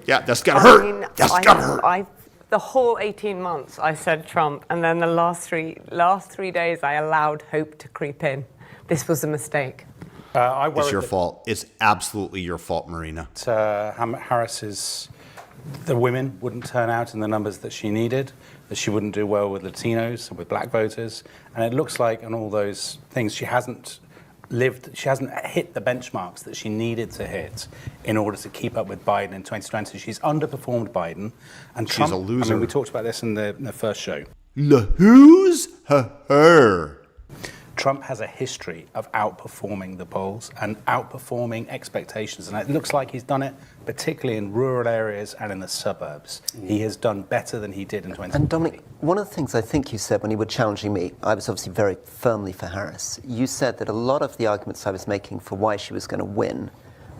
Yeah, that's gotta hurt. That's gotta hurt. The whole 18 months I said Trump, and then the last three days I allowed hope to creep in. This was a mistake. I worry It's your that fault. It's absolutely your fault, Marina. Harris's, the women wouldn't turn out in the numbers that she needed, that she wouldn't do well with Latinos and with black voters. And it looks like on all those things, she hasn't hit the benchmarks that she needed to hit in order to keep up with Biden in 2020. She's underperformed Biden. And She's Trump, a loser. I mean, we talked about this in the first show. Who's her? Trump has a history of outperforming the polls and outperforming expectations. And it looks like he's done it, particularly in rural areas and in the suburbs. He has done better than he did in 2020. And Dominic, one of the things I think you said when you were challenging me, I was obviously very firmly for Harris. You said that a lot of the arguments I was making for why she was going to win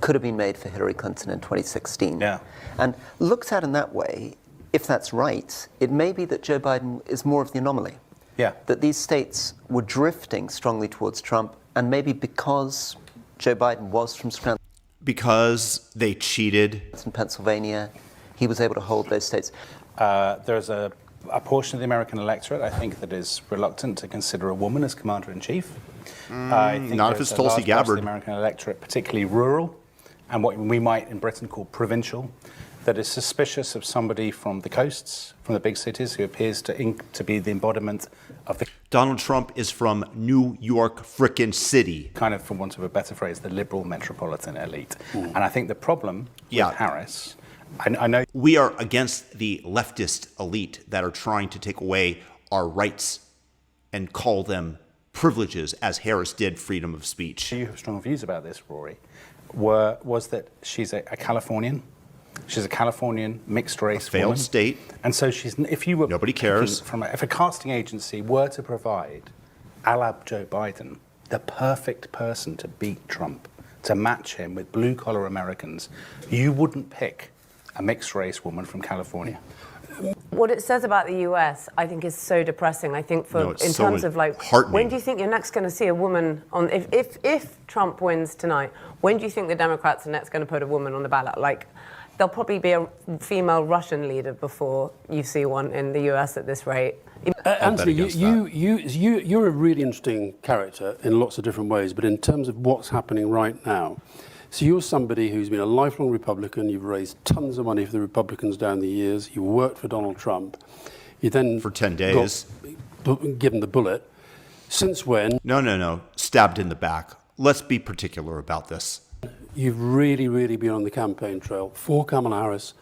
could have been made for Hillary Clinton in 2016. Yeah. And looked at in that way, if that's right, it may be that Joe Biden is more of the anomaly. Yeah. That these states were drifting strongly towards Trump, and maybe because Joe Biden was from Scranton, Because they cheated. in Pennsylvania, he was able to hold those states. There's a portion of the American electorate, I think, that is reluctant to consider a woman as commander-in-chief. I think not if there's it's a large Tulsi portion of Gabbard. the American electorate, particularly rural, and what we might in Britain call provincial, that is suspicious of somebody from the coasts, from the big cities, who appears to be the embodiment of the Donald Trump is from New York frickin' City. kind of, for want of a better phrase, the liberal metropolitan elite. And I think the problem Yeah. with Harris, I know We are against the leftist elite that are trying to take away our rights and call them privileges, as Harris did freedom of speech. you have strong views about this, Rory, was that she's a Californian. She's a Californian mixed race failed woman. state. And so she's, if you were Nobody cares. picking if a casting agency were to provide, a la Joe Biden, the perfect person to beat Trump, to match him with blue collar Americans, you wouldn't pick a mixed race woman from California. What it says about the US, I think, is so depressing. I think No, it's in so terms of like, heartening. when do you think you're next going to see a woman on? If Trump wins tonight, when do you think the Democrats are next going to put a woman on the ballot? Like, there'll probably be a female Russian leader before you see one in the US at this rate. Anthony, against you're a really interesting character in lots of different ways, but in terms of what's happening right now, so you're somebody who's been a lifelong Republican, you've raised tons of money for the Republicans down the years, you worked for Donald Trump, you then For 10 days. got given the bullet. Since when? No. Stabbed in the back. Let's be particular about this. You've really, really been on the campaign trail for Kamala Harris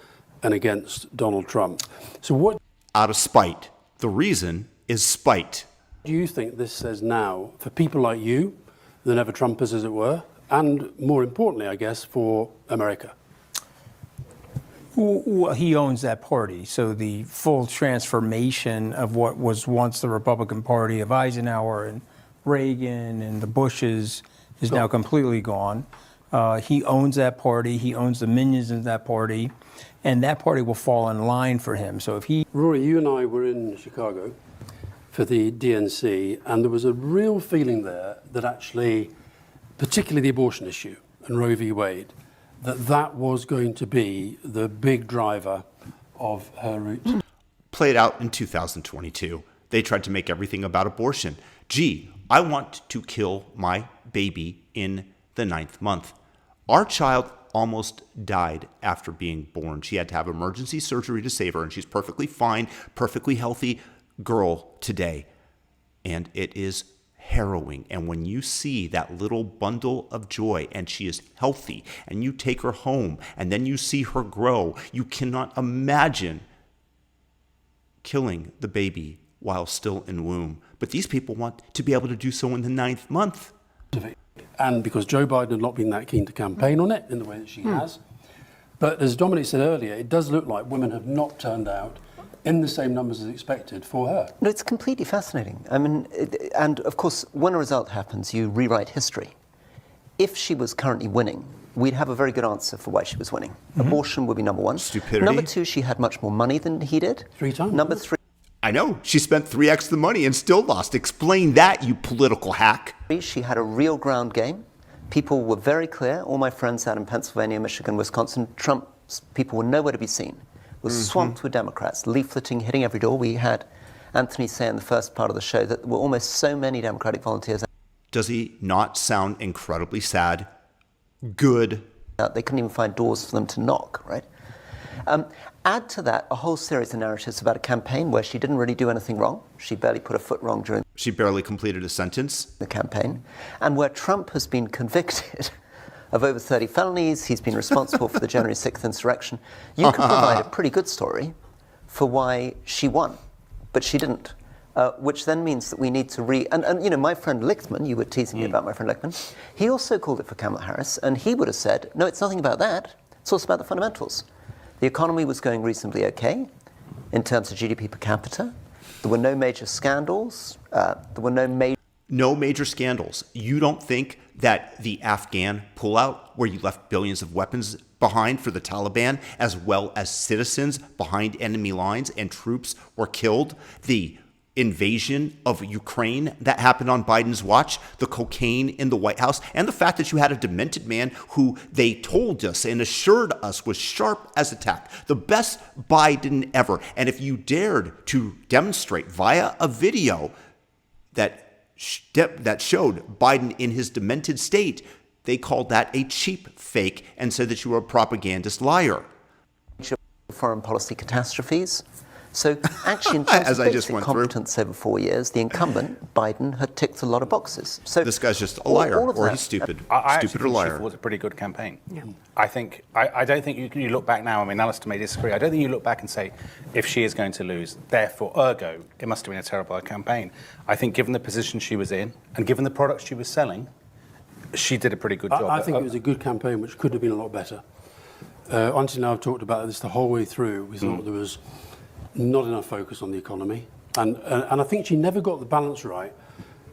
and against Donald Trump. So what Out of spite. The reason is spite. do you think this says now for people like you, the never Trumpers as it were, and more importantly, I guess, for America? Well, he owns that party, so the full transformation of what was once the Republican Party of Eisenhower and Reagan and the Bushes is now completely gone. He owns that party, he owns the minions of that party, and that party will fall in line for him. So if he... Rory, you and I were in Chicago for the DNC, and there was a real feeling there that actually, particularly the abortion issue and Roe v. Wade, that was going to be the big driver of her route. Played out in 2022. They tried to make everything about abortion. Gee, I want to kill my baby in the 9th month. Our child almost died after being born. She had to have emergency surgery to save her, and she's perfectly fine, perfectly healthy girl today. And it is harrowing. And when you see that little bundle of joy and she is healthy and you take her home and then you see her grow, you cannot imagine killing the baby while still in womb. But these people want to be able to do so in the 9th month. And because Joe Biden had not been that keen to campaign on it in the way that she has. But as Dominic said earlier, it does look like women have not turned out in the same numbers as expected for her. No, it's completely fascinating. I mean, and of course, when a result happens, you rewrite history. If she was currently winning, we'd have a very good answer for why she was winning. Abortion would be number one. Stupidity. Number two, she had much more money than he did. 3 times. Number three, I know, she spent 3x the money and still lost. Explain that, you political hack. she had a real ground game. People were very clear. All my friends out in Pennsylvania, Michigan, Wisconsin, Trump's people were nowhere to be seen. Was swamped with Democrats, leafleting, hitting every door. We had Anthony say in the first part of the show that there were almost so many Democratic volunteers Does he not sound incredibly sad? Good. out, they couldn't even find doors for them to knock, right? Add to that a whole series of narratives about a campaign where she didn't really do anything wrong. She barely put a foot wrong during She barely completed a sentence. the campaign. And where Trump has been convicted of over 30 felonies, he's been responsible for the January 6th insurrection. You can provide a pretty good story for why she won, but she didn't. Which then means that we need to and you know, my friend Lichtman, you were teasing me about my friend Lichtman, he also called it for Kamala Harris, and he would have said, no, it's nothing about that. It's also about the fundamentals. The economy was going reasonably okay in terms of GDP per capita. There were no major scandals. There were no major... No major scandals. You don't think that the Afghan pullout, where you left billions of weapons behind for the Taliban, as well as citizens behind enemy lines and troops were killed, the invasion of Ukraine that happened on Biden's watch, the cocaine in the White House, and the fact that you had a demented man who they told us and assured us was sharp as a tack, the best Biden ever. And if you dared to demonstrate via a video that showed Biden in his demented state, they called that a cheap fake and said that you were a propagandist liar. Foreign policy catastrophes. So actually, in terms of basic competence over 4 years, the incumbent, Biden, had ticked a lot of boxes. So this guy's just a liar, or he's stupid. Stupid or liar. It was a pretty good campaign. Yeah. I don't think you look back now. I mean, Alistair may disagree. I don't think you look back and say, if she is going to lose, therefore, ergo, it must have been a terrible campaign. I think given the position she was in, and given the products she was selling, she did a pretty good job. I think it was a good campaign, which could have been a lot better. Honestly, now I've talked about this the whole way through. We thought there was not enough focus on the economy, and I think she never got the balance right.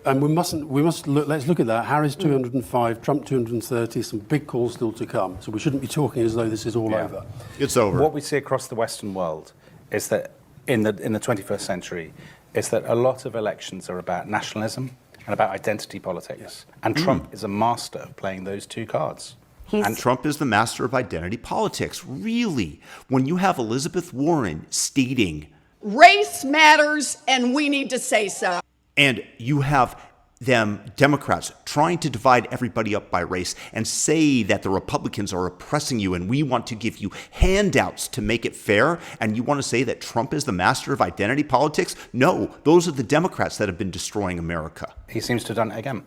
And we must look. Let's look at that. Harris 205, Trump 230. Some big calls still to come. So we shouldn't be talking as though this is all over. It's over. What we see across the Western world is that in the 21st century, is that a lot of elections are about nationalism and about identity politics. Yes. And Trump is a master of playing those two cards. And Trump is the master of identity politics. Really, when you have Elizabeth Warren stating, race matters and we need to say so. And you have them, Democrats, trying to divide everybody up by race and say that the Republicans are oppressing you and we want to give you handouts to make it fair, and you want to say that Trump is the master of identity politics? No, those are the Democrats that have been destroying America. He seems to have done it again.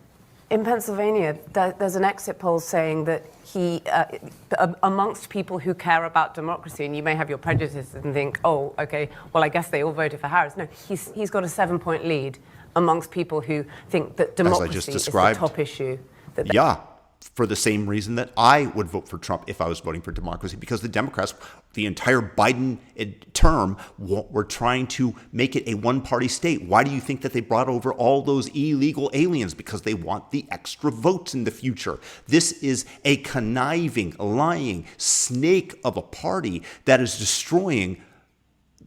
In Pennsylvania, there's an exit poll saying that he, amongst people who care about democracy, and you may have your prejudices and think, oh, okay, well, I guess they all voted for Harris. No, he's got a 7-point lead amongst people who think that democracy is the top issue. Yeah, for the same reason that I would vote for Trump if I was voting for democracy, because the Democrats, the entire Biden term, were trying to make it a one-party state. Why do you think that they brought over all those illegal aliens? Because they want the extra votes in the future. This is a conniving, lying snake of a party that is destroying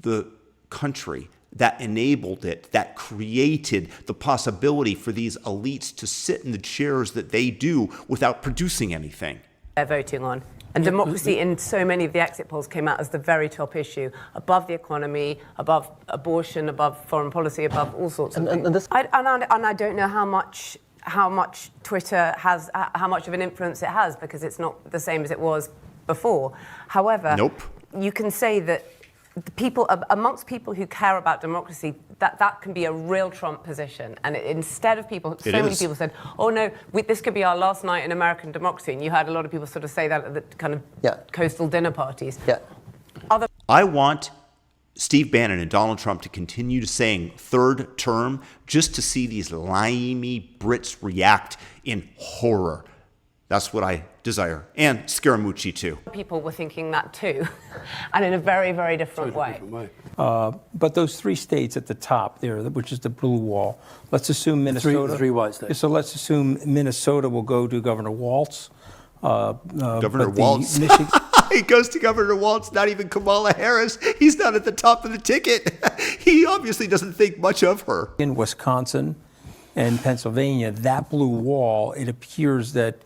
the country, that enabled it, that created the possibility for these elites to sit in the chairs that they do without producing anything. They're voting on. And democracy in so many of the exit polls came out as the very top issue, above the economy, above abortion, above foreign policy, above all sorts of things. And I don't know how much Twitter has, how much of an influence it has, because it's not the same as it was before. However, you can say that the people, amongst people who care about democracy, that can be a real Trump position. And instead of people, many people said, oh no, this could be our last night in American democracy. And you heard a lot of people sort of say that at the kind of coastal dinner parties. Yeah. I want Steve Bannon and Donald Trump to continue to saying third term just to see these limey Brits react in horror. That's what I desire. And Scaramucci, too. People were thinking that, too, and in a very, very different way. But those 3 states at the top there, which is the blue wall, let's assume Minnesota. Three white states. So let's assume Minnesota will go to Governor Walz. Governor Walz? He goes to Governor Walz, not even Kamala Harris. He's not at the top of the ticket. He obviously doesn't think much of her. In Wisconsin and Pennsylvania, that blue wall, it appears that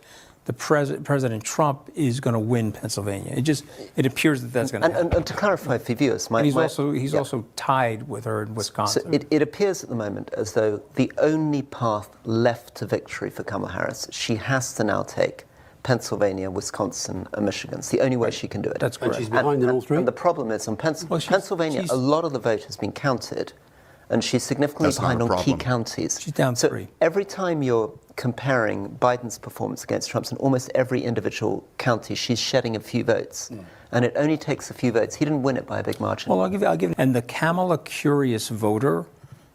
President Trump is going to win Pennsylvania. It appears that that's going to happen. And to clarify for viewers, he's also tied with her in Wisconsin. So it appears at the moment as though the only path left to victory for Kamala Harris, she has to now take Pennsylvania, Wisconsin, and Michigan. It's the only way she can do it. That's correct. And she's behind in all 3? And the problem is on Pennsylvania, a lot of the vote has been counted, and she's significantly behind on key counties. She's down 3. So every time you're comparing Biden's performance against Trump's in almost every individual county, she's shedding a few votes. And it only takes a few votes. He didn't win it by a big margin. Well, I'll give you. And the Kamala curious voter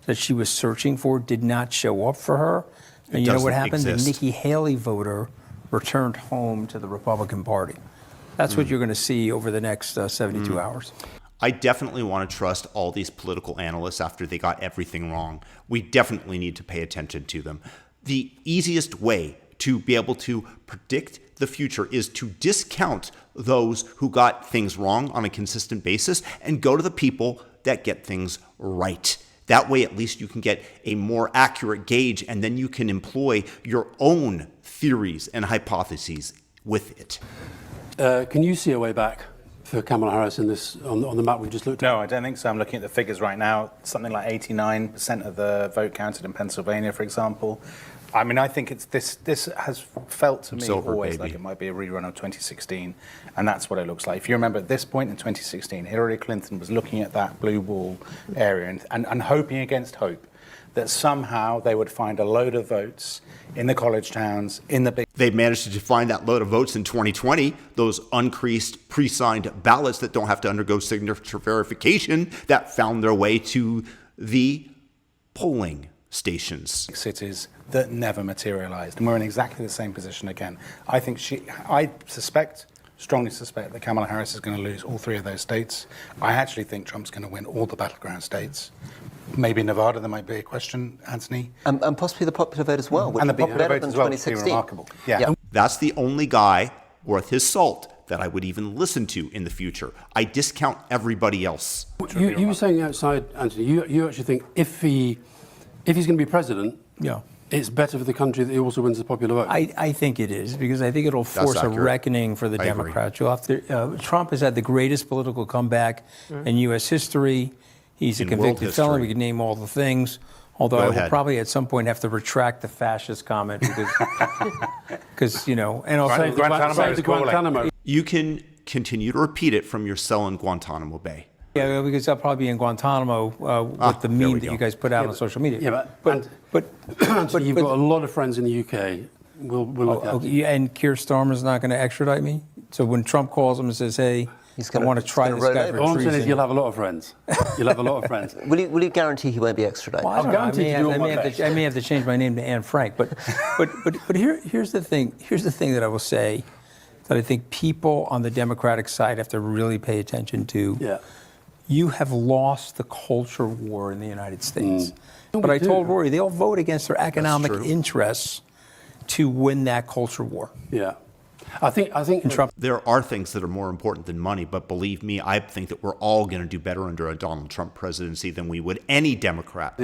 that she was searching for did not show up for her. And you know what happened? The Nikki Haley voter returned home to the Republican Party. That's what you're going to see over the next 72 hours. I definitely want to trust all these political analysts after they got everything wrong. We definitely need to pay attention to them. The easiest way to be able to predict the future is to discount those who got things wrong on a consistent basis and go to the people that get things right. That way, at least you can get a more accurate gauge, and then you can employ your own theories and hypotheses with it. Can you see a way back for Kamala Harris in this on the map we just looked at? No, I don't think so. I'm looking at the figures right now. Something like 89% of the vote counted in Pennsylvania, for example. I mean, I think it's this has felt to me always like it might be a rerun of 2016, and that's what it looks like. If you remember, at this point in 2016, Hillary Clinton was looking at that blue wall area and hoping against hope that somehow they would find a load of votes in the college towns, in the big... They managed to find that load of votes in 2020, those uncreased, pre-signed ballots that don't have to undergo signature verification that found their way to the polling stations. Cities that never materialized. And we're in exactly the same position again. I strongly suspect that Kamala Harris is going to lose all three of those states. I actually think Trump's going to win all the battleground states. Maybe Nevada, there might be a question, Anthony. And possibly the popular vote as well, which and the would be popular better vote than as well, 2016. would be remarkable. Yeah. That's the only guy worth his salt that I would even listen to in the future. I discount everybody else. You were saying outside, Anthony, you actually think if he's going to be president, it's better for the country that he also wins the popular vote? I think it is, because I think it'll force a reckoning for the Democrats. Trump has had the greatest political comeback in U.S. history. He's a convicted felon. We can name all the things. Although I will probably at some point have to retract the fascist comment because and also Guantanamo. You can continue to repeat it from your cell in Guantanamo Bay. Yeah, because I'll probably be in Guantanamo with the meme that you guys put out on social media. Yeah, but you've got a lot of friends in the UK. We'll look at it. And Keir Starmer's not going to extradite me? So when Trump calls him and says, hey, I want to try this guy for All I'm saying treason. is you'll have a lot of friends. You'll have a lot of friends. Will you guarantee he won't be extradited? Well, I may have to change my name to Anne Frank. But here's the thing. Here's the thing that I will say that I think people on the Democratic side have to really pay attention to. Yeah. You have lost the culture war in the United States. But I told Rory, they'll vote against their economic interests to win that culture war. Yeah. I think Trump. There are things that are more important than money, but believe me, I think that we're all going to do better under a Donald Trump presidency than we would any Democrat.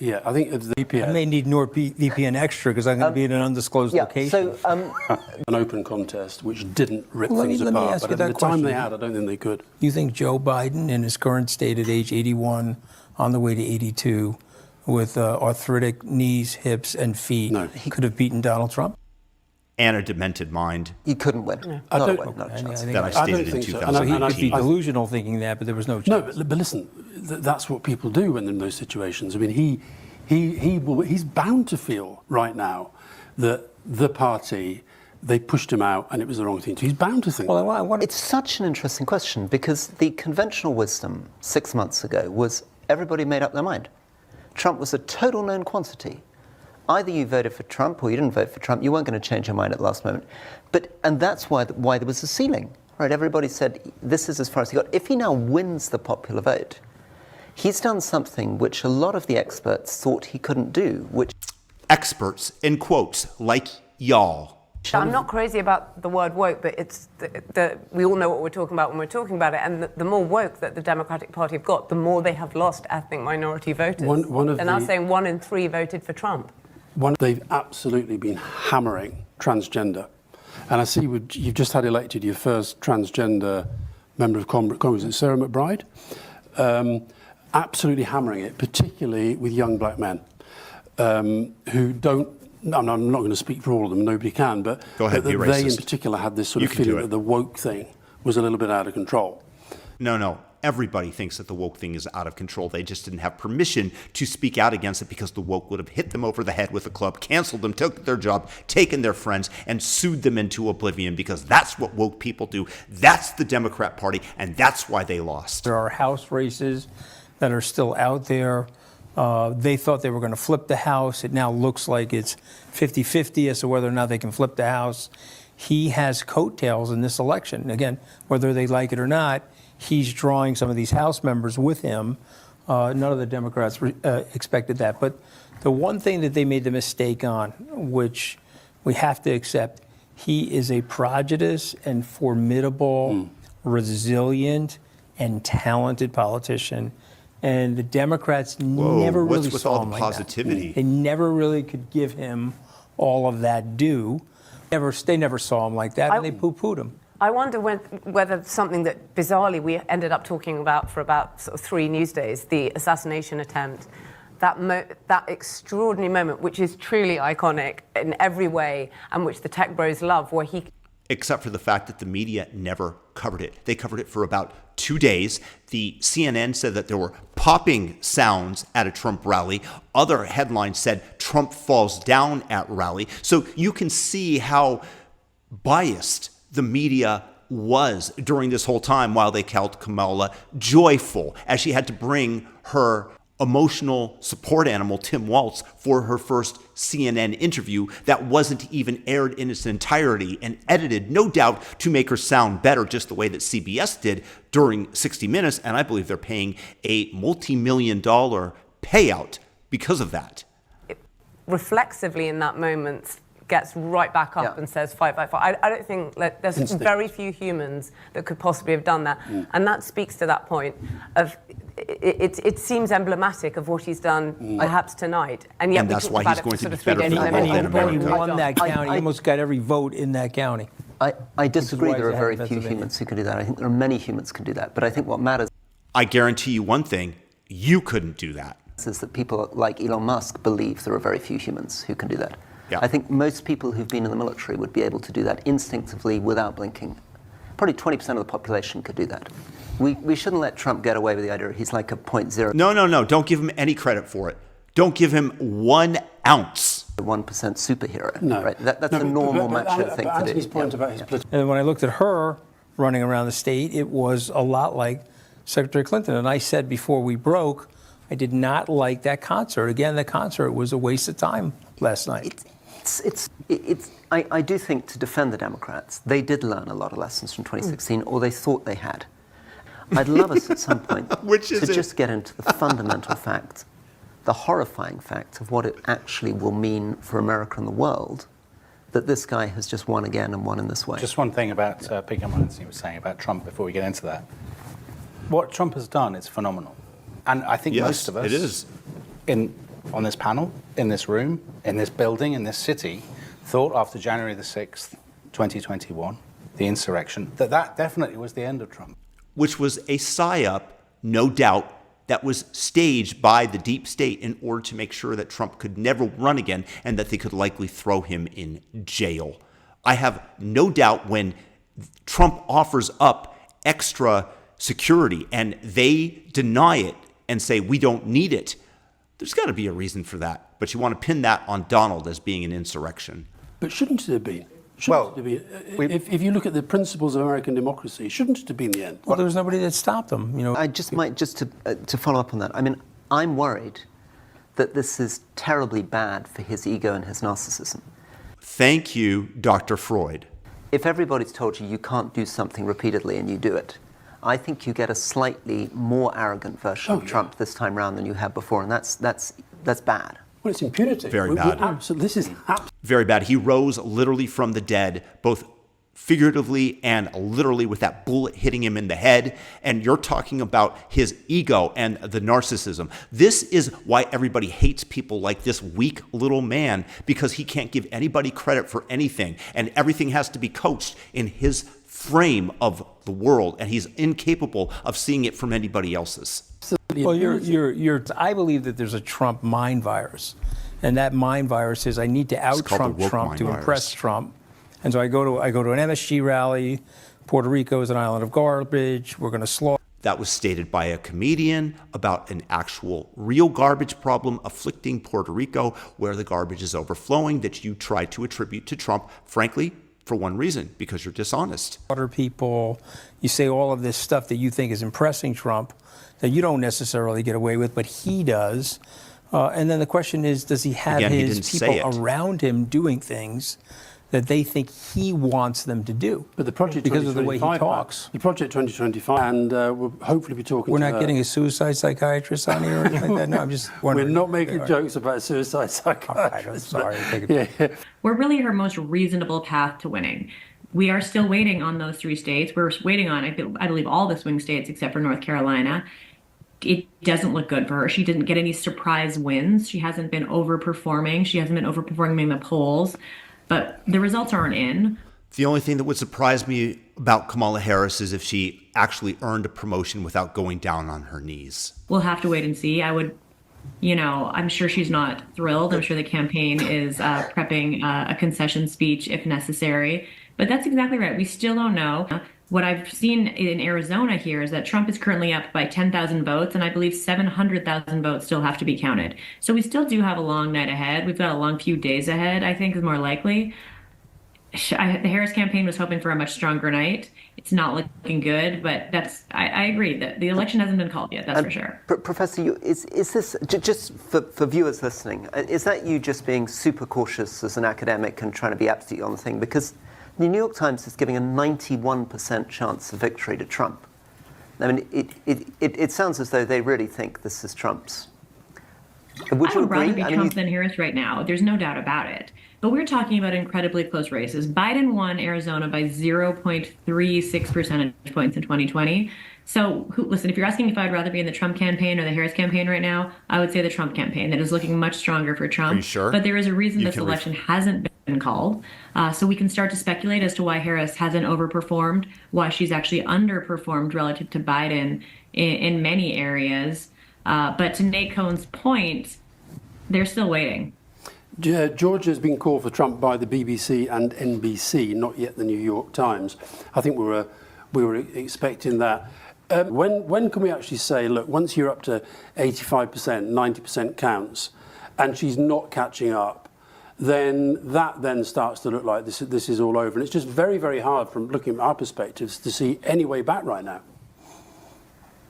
Yeah, I think the VPN. I may need NordVPN extra because I'm going to be in an undisclosed location. So, an open contest which didn't rip things apart, but at the time they had, I don't think they could. You think Joe Biden, in his current state at age 81, on the way to 82, with arthritic knees, hips, and feet, could have beaten Donald Trump? And a demented mind. He couldn't win. No. Not a win, not a chance. That I stated in 2018. So he could be delusional thinking that, but there was no chance. No, but listen, that's what people do when they're in those situations. I mean, he's bound to feel right now that the party, they pushed him out and it was the wrong thing to do. He's bound to think It's such an interesting question because the conventional wisdom 6 months ago was everybody made up their mind. Trump was a total known quantity. Either you voted for Trump or you didn't vote for Trump. You weren't going to change your mind at the last moment. And that's why there was a ceiling. Right? Everybody said, this is as far as he got. If he now wins the popular vote, he's done something which a lot of the experts thought he couldn't do, which... Experts, in quotes, like y'all. I'm not crazy about the word woke, but it's we all know what we're talking about when we're talking about it. And the more woke that the Democratic Party have got, the more they have lost ethnic minority voters. They're now saying 1 in 3 voted for Trump. They've absolutely been hammering transgender. And I see you've just had elected your first transgender member of Congress, is it Sarah McBride? Absolutely hammering it, particularly with young black men who don't. I'm not going to speak for all of them, nobody can, but Go ahead, be they in racist. particular had this sort of feeling that the woke thing was a little bit out of control. No. Everybody thinks that the woke thing is out of control. They just didn't have permission to speak out against it because the woke would have hit them over the head with a club, canceled them, took their job, taken their friends, and sued them into oblivion because that's what woke people do. That's the Democrat Party, and that's why they lost. There are House races that are still out there. They thought they were going to flip the House. It now looks like it's 50-50 as to whether or not they can flip the House. He has coattails in this election. Again, whether they like it or not, he's drawing some of these House members with him. None of the Democrats expected that. But the one thing that they made the mistake on, which we have to accept, he is a prodigious and formidable, resilient, and talented politician. And the Democrats never really what's with saw all him the like positivity? that. They never really could give him all of that due. They never saw him like that, and they poo-pooed him. I wonder whether something that bizarrely we ended up talking about for about sort of 3 news days, the assassination attempt, that extraordinary moment, which is truly iconic in every way, and which the tech bros love, where he... Except for the fact that the media never covered it. They covered it for about 2 days. The CNN said that there were popping sounds at a Trump rally. Other headlines said Trump falls down at rally. So you can see how biased the media was during this whole time, while they called Kamala joyful, as she had to bring her emotional support animal, Tim Waltz, for her first CNN interview that wasn't even aired in its entirety and edited, no doubt, to make her sound better, just the way that CBS did during 60 Minutes. And I believe they're paying a multi-million-dollar payout because of that. Reflexively in that moment gets right back up and says fight, fight, fight. I don't think there's very few humans that could possibly have done that. And that speaks to that point of it seems emblematic of what he's done perhaps tonight. And yet that's why he's going to be And better he won that county. He almost got every vote in that county. I disagree. There are very few humans who can do that. I think there are many humans who can do that. But I think what matters... I guarantee you one thing, you couldn't do that. ...is that people like Elon Musk believe there are very few humans who can do that. Yeah. I think most people who've been in the military would be able to do that instinctively without blinking. Probably 20% of the population could do that. We shouldn't let Trump get away with the idea he's like a 0.0... No. Don't give him any credit for it. Don't give him 1 ounce. 1% superhero. No. Right? That's a normal macho thing to do. Anthony's point about his political... And when I looked at her running around the state, it was a lot like Secretary Clinton. And I said before we broke, I did not like that concert. Again, the concert was a waste of time last night. I do think, to defend the Democrats, they did learn a lot of lessons from 2016, or they thought they had. I'd love us at some point to just get into the fundamental fact, the horrifying fact of what it actually will mean for America and the world, that this guy has just won again and won in this way. Just one thing about picking up on what Anthony was saying about Trump before we get into that. What Trump has done is phenomenal. And I think most of us it is. On this panel, in this room, in this building, in this city, thought after January the 6th, 2021, the insurrection, that definitely was the end of Trump. Which was a psyop, no doubt, that was staged by the deep state in order to make sure that Trump could never run again and that they could likely throw him in jail. I have no doubt when Trump offers up extra security and they deny it and say, we don't need it, there's got to be a reason for that. But you want to pin that on Donald as being an insurrection. But shouldn't it have been? If you look at the principles of American democracy, shouldn't it have been the end? Well, there was nobody that stopped them. I just to follow up on that. I mean, I'm worried that this is terribly bad for his ego and his narcissism. Thank you, Dr. Freud. If everybody's told you can't do something repeatedly and you do it, I think you get a slightly more arrogant version of Trump this time round than you had before, and that's bad. Well, it's impunity. Very bad. This is very bad. He rose literally from the dead, both figuratively and literally, with that bullet hitting him in the head. And you're talking about his ego and the narcissism. This is why everybody hates people like this weak little man, because he can't give anybody credit for anything, and everything has to be coached in his frame of the world, and he's incapable of seeing it from anybody else's. Well, I believe that there's a Trump mind virus, and that mind virus is I need to out-Trump Trump to impress Trump. And so I go to an MSG rally. Puerto Rico is an island of garbage. We're going to slaughter. That was stated by a comedian about an actual real garbage problem afflicting Puerto Rico, where the garbage is overflowing, that you try to attribute to Trump, frankly, for one reason, because you're dishonest. Other people, you say all of this stuff that you think is impressing Trump that you don't necessarily get away with, but he does. And then the question is, does he have his people around him doing things that they think he wants them to do. But the Project because of the way he 2025 talks. The Project 2025, and we'll hopefully be talking We're to not her. getting a suicide psychiatrist on here or anything like that? No, I'm just wondering. We're not making jokes about suicide psychiatrists. I'm sorry. We're really her most reasonable path to winning. We are still waiting on those 3 states. We're waiting on, I believe, all the swing states except for North Carolina. It doesn't look good for her. She didn't get any surprise wins. She hasn't been overperforming. She hasn't been overperforming in the polls. But the results aren't in. The only thing that would surprise me about Kamala Harris is if she actually earned a promotion without going down on her knees. We'll have to wait and see. I'm sure she's not thrilled. I'm sure the campaign is prepping a concession speech if necessary. But that's exactly right. We still don't know. What I've seen in Arizona here is that Trump is currently up by 10,000 votes, and I believe 700,000 votes still have to be counted. So we still do have a long night ahead. We've got a long few days ahead, I think, is more likely. The Harris campaign was hoping for a much stronger night. It's not looking good, but I agree that the election hasn't been called yet, that's for sure. Professor, is this, just for viewers listening, is that you just being super cautious as an academic and trying to be absolutely on the thing? Because the New York Times is giving a 91% chance of victory to Trump. I mean, it sounds as though they really think this is Trump's. Would I you would agree? rather be Trump than Harris right now. There's no doubt about it. But we're talking about incredibly close races. Biden won Arizona by 0.36 percentage points in 2020. So, listen, if you're asking if I'd rather be in the Trump campaign or the Harris campaign right now, I would say the Trump campaign. That is looking much stronger for Trump. Are you sure? But there is a reason this election hasn't been called. So we can start to speculate as to why Harris hasn't overperformed, why she's actually underperformed relative to Biden in many areas. But to Nate Cohn's point, they're still waiting. Georgia's been called for Trump by the BBC and NBC, not yet the New York Times. I think we were expecting that. When can we actually say, look, once you're up to 85%, 90% counts, and she's not catching up, then that then starts to look like this is all over. And it's just very, very hard from looking at our perspectives to see any way back right now.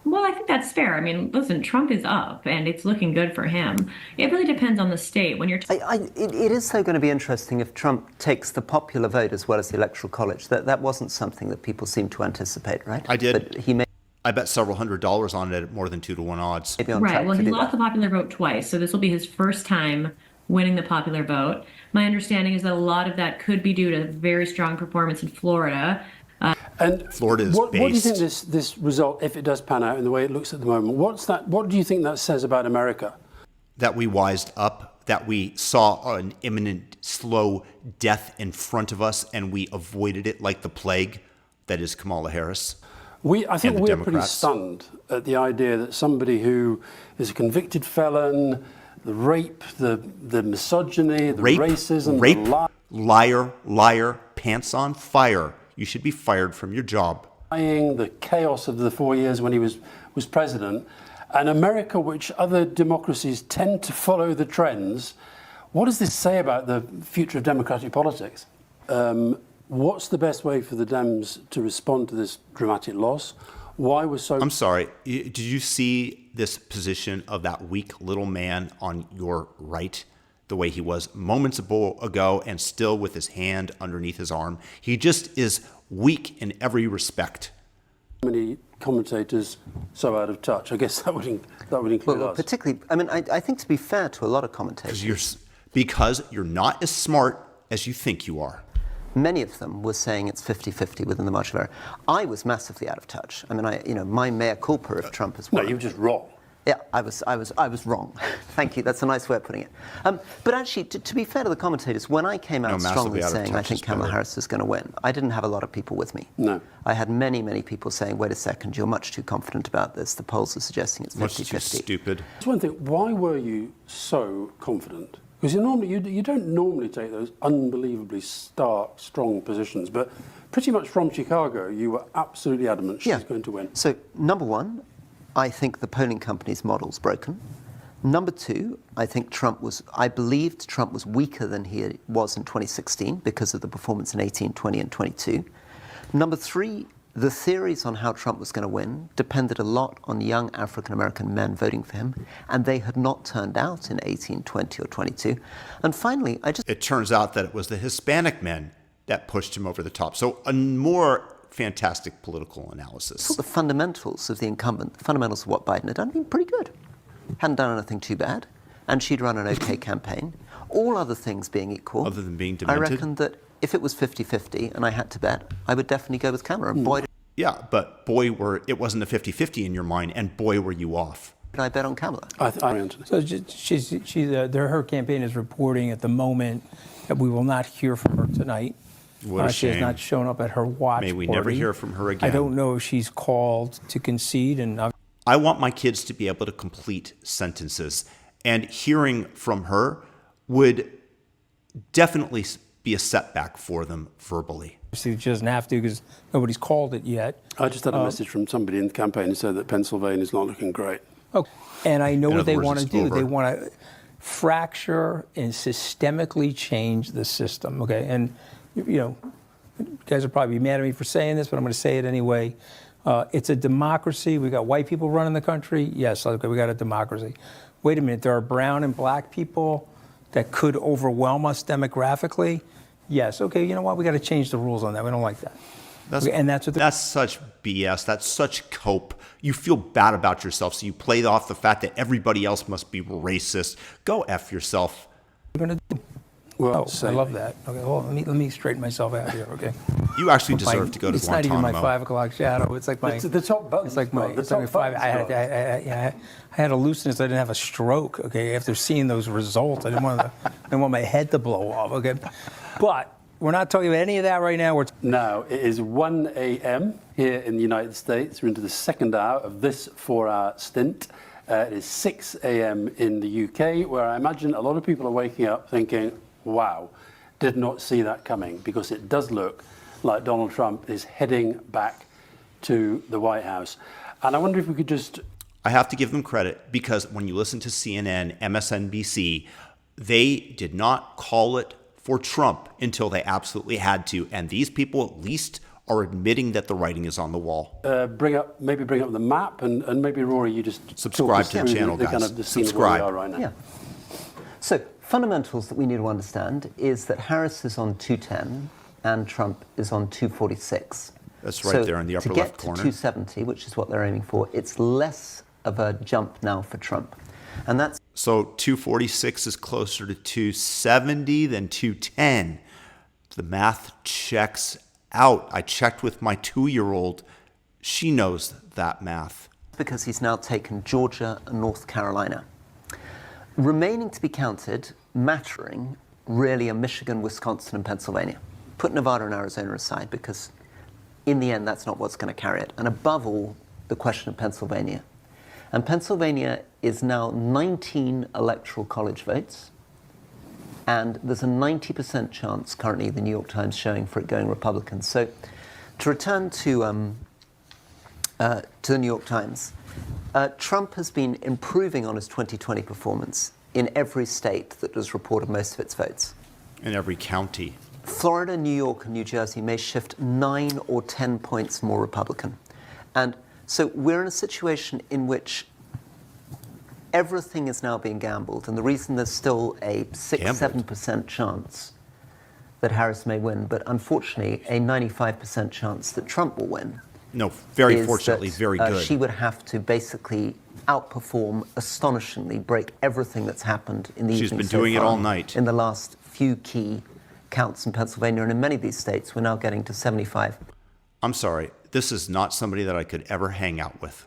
Well, I think that's fair. I mean, listen, Trump is up, and it's looking good for him. It really depends on the state. When you're it is so going to be interesting if Trump takes the popular vote as well as the Electoral College. That wasn't something that people seemed to anticipate, right? I did. But he may. I bet several $100s on it at more than 2-to-1 odds. Right. Well, he lost the popular vote twice, so this will be his first time winning the popular vote. My understanding is that a lot of that could be due to very strong performance in Florida. And Florida is what do you think based. this result, if it does pan out in the way it looks at the moment, what do you think that says about America? That we wised up, that we saw an imminent, slow death in front of us, and we avoided it like the plague that is Kamala Harris. I think we're pretty Democrats. stunned at the idea that somebody who is a convicted felon, the rape, the misogyny, the racism, the liar, pants on fire. You should be fired from your job. lying, the chaos of the 4 years when he was president, and America, which other democracies tend to follow the trends. What does this say about the future of democratic politics? What's the best way for the Dems to respond to this dramatic loss? Why was so... I'm sorry, did you see this position of that weak little man on your right? The way he was moments ago and still with his hand underneath his arm. He just is weak in every respect. Many commentators so out of touch. I guess that would include us. Particularly, I mean, I think to be fair to a lot of commentators... Because you're not as smart as you think you are. Many of them were saying it's 50-50 within the margin of error. I was massively out of touch. I mean, my mea culpa if Trump is won. No, you were just wrong. Yeah, I was wrong. Thank you. That's a nice way of putting it. But actually, to be fair to the commentators, when I came out strongly saying I think Kamala Harris is going to win, I didn't have a lot of people with me. No. I had many, many people saying, wait a second, you're much too confident about this. The polls are suggesting it's 50-50. Much too stupid. That's one thing. Why were you so confident? Because you don't normally take those unbelievably stark, strong positions, but pretty much from Chicago, you were absolutely adamant she's going to win. So, number one, I think the polling company's model's broken. Number two, I believed Trump was weaker than he was in 2016 because of the performance in 18, 20, and 22. Number three, the theories on how Trump was going to win depended a lot on young African-American men voting for him, and they had not turned out in 18, 20, or 22. And finally, It turns out that it was the Hispanic men that pushed him over the top. So a more fantastic political analysis. thought the fundamentals of the incumbent, the fundamentals of what Biden had done, had been pretty good. Hadn't done anything too bad, and she'd run an okay campaign. All other things being equal, Other than being I demented? reckon that if it was 50-50 and I had to bet, I would definitely go with Kamala. And boy, Yeah, but it wasn't a 50-50 in your mind, and boy, were you off. did I bet on Kamala. So her campaign is reporting at the moment that we will not hear from her tonight. What a She has shame. not shown up at her watch May we party. never hear from her again. I don't know if she's called to concede, and I want my kids to be able to complete sentences, and hearing from her would definitely be a setback for them verbally. she doesn't have to because nobody's called it yet. I just had a message from somebody in the campaign who said that Pennsylvania's not looking great. Okay. And I know In what other they words, want to it's do. over. They want to fracture and systemically change the system. Okay, and you guys will probably be mad at me for saying this, but I'm going to say it anyway. It's a democracy. We got white people running the country. Yes, okay, we got a democracy. Wait a minute, there are brown and black people that could overwhelm us demographically. Yes, okay, you know what? We got to change the rules on that. We don't like that. That's such BS. That's such cope. You feel bad about yourself, so you play off the fact that everybody else must be racist. Go F yourself. We're going to do. Well, I love that. Okay, well, let me straighten myself out here. Okay. You actually deserve to go to It's Guantanamo. not even my 5 o'clock shadow. It's like my. The top button. It's like my. The It's like top my 5. button's I had a hallucination. I didn't have a stroke. Okay, after seeing those results, I didn't want my head to blow off. Okay, but we're not talking about any of that right now. Now, it is 1 a.m. here in the United States. We're into the second hour of this 4-hour stint. It is 6 a.m. in the UK, where I imagine a lot of people are waking up thinking, wow, did not see that coming, because it does look like Donald Trump is heading back to the White House. And I wonder if we could just... I have to give them credit, because when you listen to CNN, MSNBC, they did not call it for Trump until they absolutely had to. And these people at least are admitting that the writing is on the wall. bring up the map, and maybe, Rory, you just Subscribe to the channel, guys. Kind of the scene of where we are right now. Yeah. So fundamentals that we need to understand is that Harris is on 210 and Trump is on 246. That's right there in the upper left corner. To get to 270, which is what they're aiming for, it's less of a jump now for Trump. And that's So 246 is closer to 270 than 210. The math checks out. I checked with my 2-year-old. She knows that math. because he's now taken Georgia and North Carolina. Remaining to be counted, mattering, really are Michigan, Wisconsin, and Pennsylvania. Put Nevada and Arizona aside, because in the end, that's not what's going to carry it. And above all, the question of Pennsylvania. And Pennsylvania is now 19 electoral college votes. And there's a 90% chance currently, the New York Times showing, for it going Republican. So to return to the New York Times, Trump has been improving on his 2020 performance in every state that has reported most of its votes. In every county. Florida, New York, and New Jersey may shift 9 or 10 points more Republican. And so we're in a situation in which everything is now being gambled. And the reason there's still a 6-7% chance that Harris may win, but unfortunately a 95% chance that Trump will win. No, very is fortunately, that, very good. She would have to basically outperform, astonishingly, break everything that's happened in the She's evening been so doing it far all night. in the last few key counts in Pennsylvania, and in many of these states, we're now getting to 75. I'm sorry, this is not somebody that I could ever hang out with.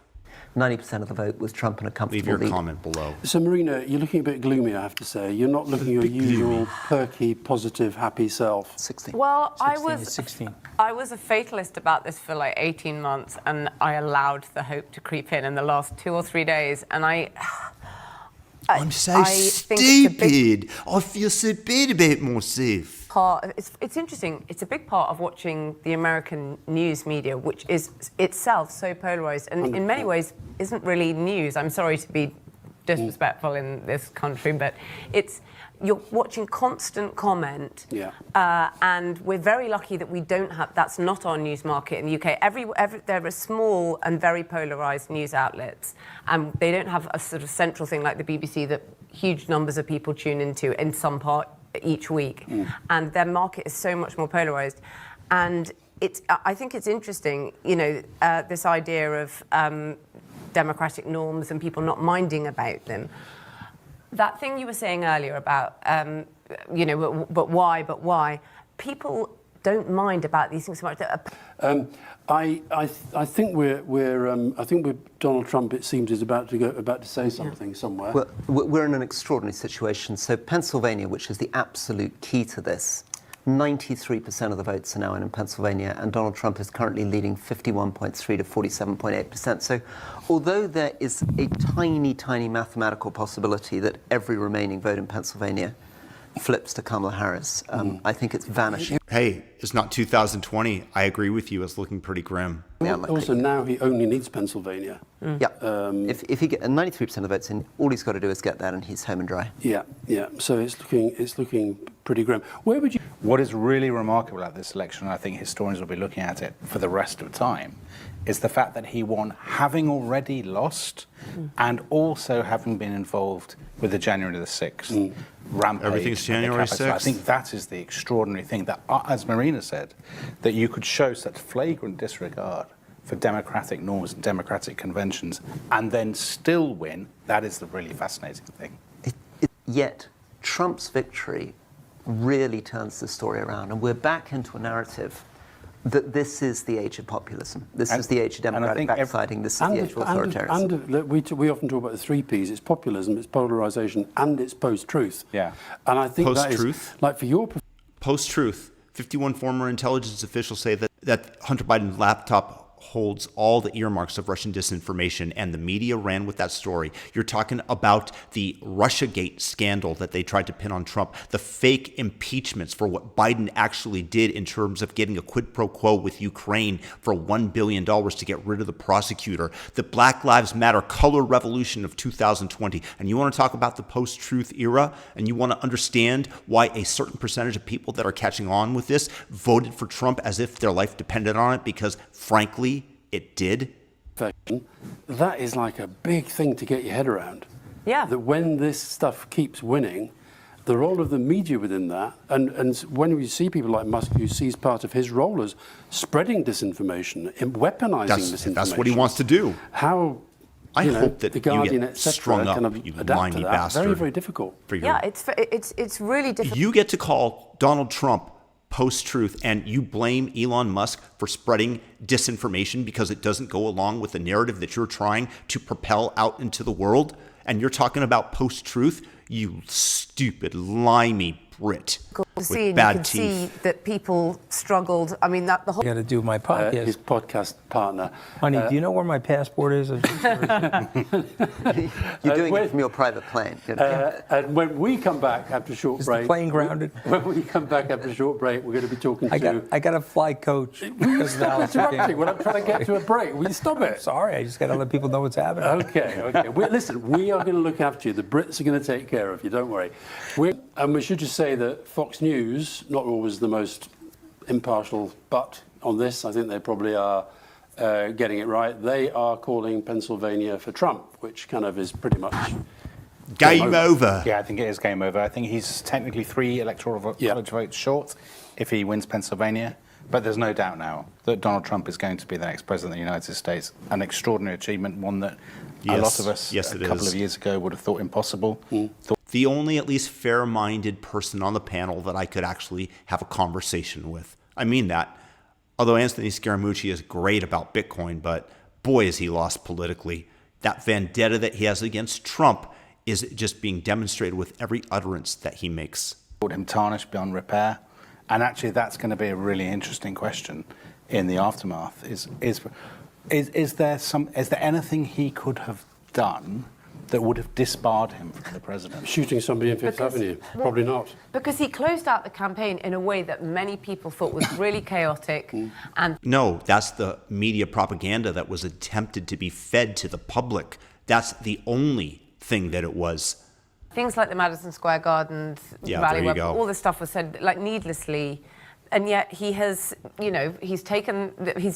90% of the vote was Trump in a comfortable Leave your lead. comment below. So, Marina, you're looking a bit gloomy, I have to say. You're not looking your usual perky, positive, happy self. 16. Well, 16. I was a fatalist about this for like 18 months, and I allowed the hope to creep in the last 2 or 3 days, and I'm so I think it's a big stupid. I feel so bad about myself. it's interesting. It's a big part of watching the American news media, which is itself so polarized, and in many ways isn't really news. I'm sorry to be disrespectful in this country, but you're watching constant comment, and we're very lucky that we don't have. That's not our news market in the UK. There are small and very polarised news outlets, and they don't have a sort of central thing like the BBC that huge numbers of people tune into in some part each week, and their market is so much more polarised, and I think it's interesting, this idea of democratic norms and people not minding about them. That thing you were saying earlier about, but why? People don't mind about these things so much. I think we're Donald Trump. It seems is about to say something somewhere. Well, we're in an extraordinary situation. So Pennsylvania, which is the absolute key to this, 93% of the votes are now in Pennsylvania, and Donald Trump is currently leading 51.3 to 47.8%. So although there is a tiny, tiny mathematical possibility that every remaining vote in Pennsylvania flips to Kamala Harris, I think it's vanishing. Hey, it's not 2020. I agree with you. It's looking pretty grim. Also, now he only needs Pennsylvania. Yeah. If he gets 93% of the votes in, all he's got to do is get that, and he's home and dry. Yeah. So it's looking pretty grim. Where would you? What is really remarkable about this election, and I think historians will be looking at it for the rest of time, is the fact that he won having already lost and also having been involved with the January the 6th rampage. Everything's January 6th. I think that is the extraordinary thing that, as Marina said, that you could show such flagrant disregard for democratic norms and democratic conventions and then still win. That is the really fascinating thing. Yet Trump's victory really turns the story around, and we're back into a narrative that this is the age of populism. This is the age of democratic backsliding. This is the age of authoritarianism. And we often talk about the three Ps. It's populism, it's polarisation, and it's post-truth. Yeah. And I think post-truth? That is, like for your... Post-truth. 51 former intelligence officials say that Hunter Biden's laptop holds all the earmarks of Russian disinformation, and the media ran with that story. You're talking about the Russiagate scandal that they tried to pin on Trump, the fake impeachments for what Biden actually did in terms of getting a quid pro quo with Ukraine for $1 billion to get rid of the prosecutor, the Black Lives Matter color revolution of 2020. And you want to talk about the post-truth era, and you want to understand why a certain percentage of people that are catching on with this voted for Trump as if their life depended on it, because frankly, it did. That is like a big thing to get your head around. Yeah. That when this stuff keeps winning, the role of the media within that, and when we see people like Musk who sees part of his role as spreading disinformation, weaponizing disinformation. That's what he wants to do. How I hope that the Guardian, you get strung up, you limey bastard. Very, very difficult. Yeah, it's really difficult. You get to call Donald Trump post-truth, and you blame Elon Musk for spreading disinformation because it doesn't go along with the narrative that you're trying to propel out into the world, and you're talking about post-truth, you stupid, limey Brit with bad teeth. You could see that people struggled. I mean, that the whole... I got to do my podcast. His podcast partner. Honey, do you know where my passport is? You're doing it from your private plane. And when we come back after a short break... Is the plane grounded? When we come back after a short break, we're going to be talking to... I got to fly coach. Because of Alistair Campbell. When I'm trying to get to a break, will you stop it? Sorry, I just got to let people know what's happening. Okay. Listen, we are going to look after you. The Brits are going to take care of you. Don't worry. And we should just say that Fox News, not always the most impartial, but on this, I think they probably are getting it right. They are calling Pennsylvania for Trump, which kind of is pretty much game over. Yeah, I think it is game over. I think he's technically 3 electoral college votes short if he wins Pennsylvania. But there's no doubt now that Donald Trump is going to be the next president of the United States. An extraordinary achievement, one that a lot of us a couple of years ago would have thought impossible. The only at least fair-minded person on the panel that I could actually have a conversation with. I mean that. Although Anthony Scaramucci is great about Bitcoin, but boy, is he lost politically. That vendetta that he has against Trump is just being demonstrated with every utterance that he makes. Called him tarnished beyond repair. And actually, that's going to be a really interesting question in the aftermath. Is there anything he could have done that would have disbarred him from the presidency? Shooting somebody in Fifth Avenue? Probably not. Because he closed out the campaign in a way that many people thought was really chaotic. And no, that's the media propaganda that was attempted to be fed to the public. That's the only thing that it was. Things like the Madison Square Garden rally, where all this stuff was said like needlessly, and yet he has, he's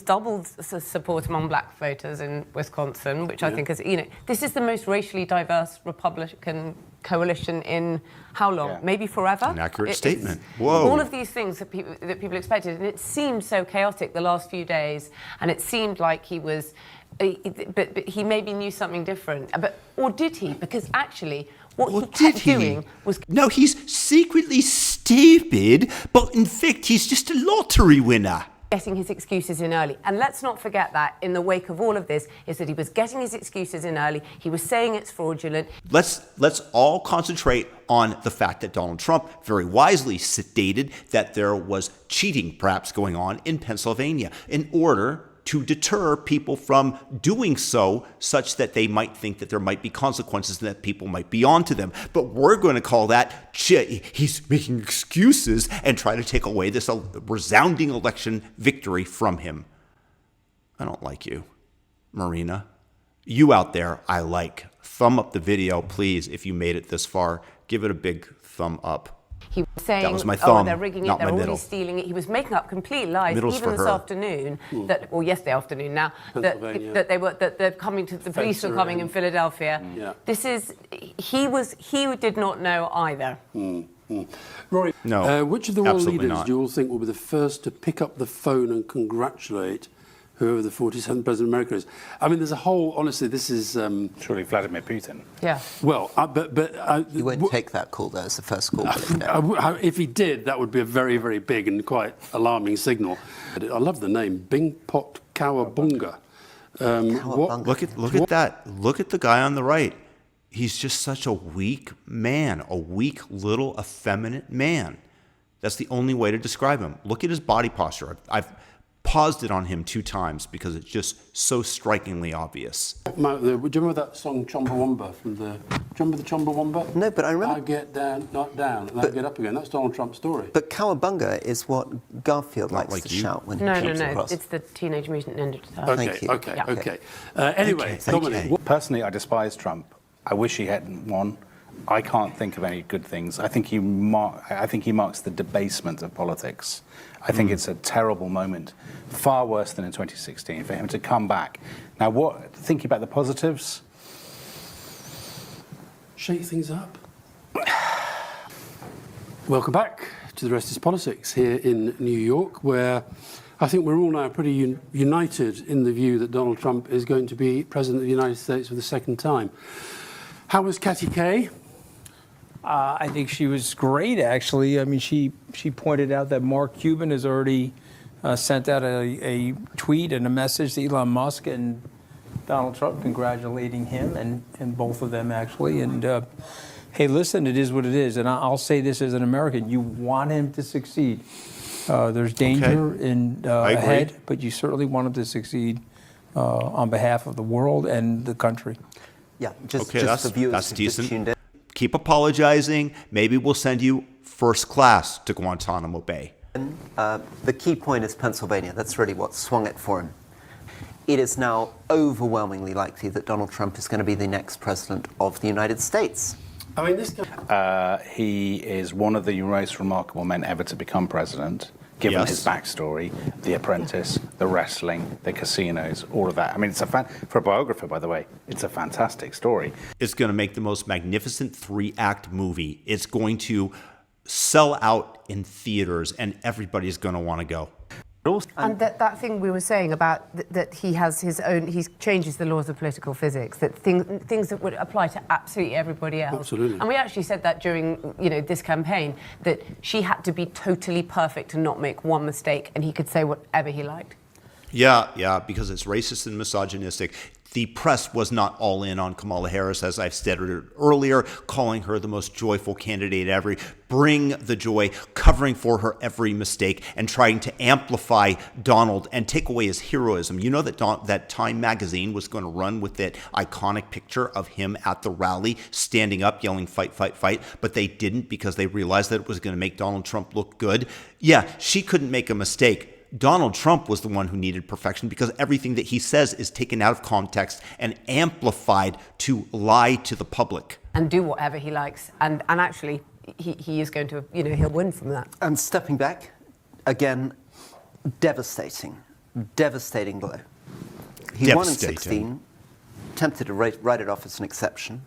doubled support among black voters in Wisconsin, which I think is, this is the most racially diverse Republican coalition in how long? Yeah. Maybe forever? An accurate statement. Whoa. All of these things that people expected, and it seemed so chaotic the last few days, and it seemed like he was, but he maybe knew something different. Or did he? Because actually, what he kept doing was... No, he's secretly stupid, but in fact, he's just a lottery winner. Getting his excuses in early. And let's not forget that in the wake of all of this is that he was getting his excuses in early. He was saying it's fraudulent. Let's all concentrate on the fact that Donald Trump very wisely stated that there was cheating perhaps going on in Pennsylvania in order to deter people from doing so, such that they might think that there might be consequences and that people might be onto them. But we're going to call that he's making excuses and try to take away this resounding election victory from him. I don't like you, Marina. You out there, I like. Thumb up the video, please, if you made it this far. Give it a big thumb up. He was saying, that was my thumb, they're rigging it, they're already stealing it. He was making up complete lies, Middle's even this afternoon, or yesterday afternoon now, that they're coming to, the police were coming in Philadelphia. This is, he did not know either. Rory, no, which of the world leaders not. do you all think will be the first to pick up the phone and congratulate whoever the 47th president of America is? I mean, there's a whole, honestly, this is... surely Vladimir Putin. Yeah. Well, he won't take that call, though, as the first call. If he did, that would be a very, very big and quite alarming signal. I love the name, Bing Pot Cowabunga. Look at that. Look at the guy on the right. He's just such a weak man, a weak, little, effeminate man. That's the only way to describe him. Look at his body posture. I've paused it on him 2 times because it's just so strikingly obvious. Do you remember that song Chumbawamba from the... Do you remember the Chumbawamba? No, but I remember... I get down, not down, and I get up again. That's Donald Trump's story. But Cowabunga is what Garfield likes to shout when he comes across. It's the Teenage Mutant Ninja Turtles. Okay. Anyway, Dominic. Personally, I despise Trump. I wish he hadn't won. I can't think of any good things. I think he marks the debasement of politics. I think it's a terrible moment, far worse than in 2016, for him to come back. Now, thinking about the positives? Shake things up. Welcome back to The Rest is Politics here in New York, where I think we're all now pretty united in the view that Donald Trump is going to be President of the United States for the second time. How was Katty Kay? I think she was great, actually. I mean, she pointed out that Mark Cuban has already sent out a tweet and a message to Elon Musk and Donald Trump congratulating him and both of them, actually. And, hey, listen, it is what it is. And I'll say this as an American. You want him to succeed. There's danger ahead, but you certainly want him to succeed on behalf of the world and the country. Yeah, just the viewers that's decent. Just tuned in. Keep apologizing. Maybe we'll send you first class to Guantanamo Bay. The key point is Pennsylvania. That's really what swung it for him. It is now overwhelmingly likely that Donald Trump is going to be the next president of the United States. I mean, this guy... he is one of the most remarkable men ever to become president, given his backstory, The Apprentice, the wrestling, the casinos, all of that. I mean, it's for a biographer, by the way, it's a fantastic story. It's going to make the most magnificent 3-act movie. It's going to sell out in theaters, and everybody's going to want to go. And that thing we were saying about that he has his own, he changes the laws of political physics, that things that would apply to absolutely everybody else. Absolutely. And we actually said that during, this campaign, that she had to be totally perfect and not make one mistake, and he could say whatever he liked. Yeah, because it's racist and misogynistic. The press was not all in on Kamala Harris, as I've said earlier, calling her the most joyful candidate ever. Bring the joy, covering for her every mistake, and trying to amplify Donald and take away his heroism. You know that Time magazine was going to run with that iconic picture of him at the rally, standing up, yelling, "Fight, fight, fight," but they didn't because they realized that it was going to make Donald Trump look good. Yeah, she couldn't make a mistake. Donald Trump was the one who needed perfection because everything that he says is taken out of context and amplified to lie to the public. And do whatever he likes. And actually, he is going to, he'll win from that. And stepping back, again, devastating blow. He won in 16, tempted to write it off as an exception.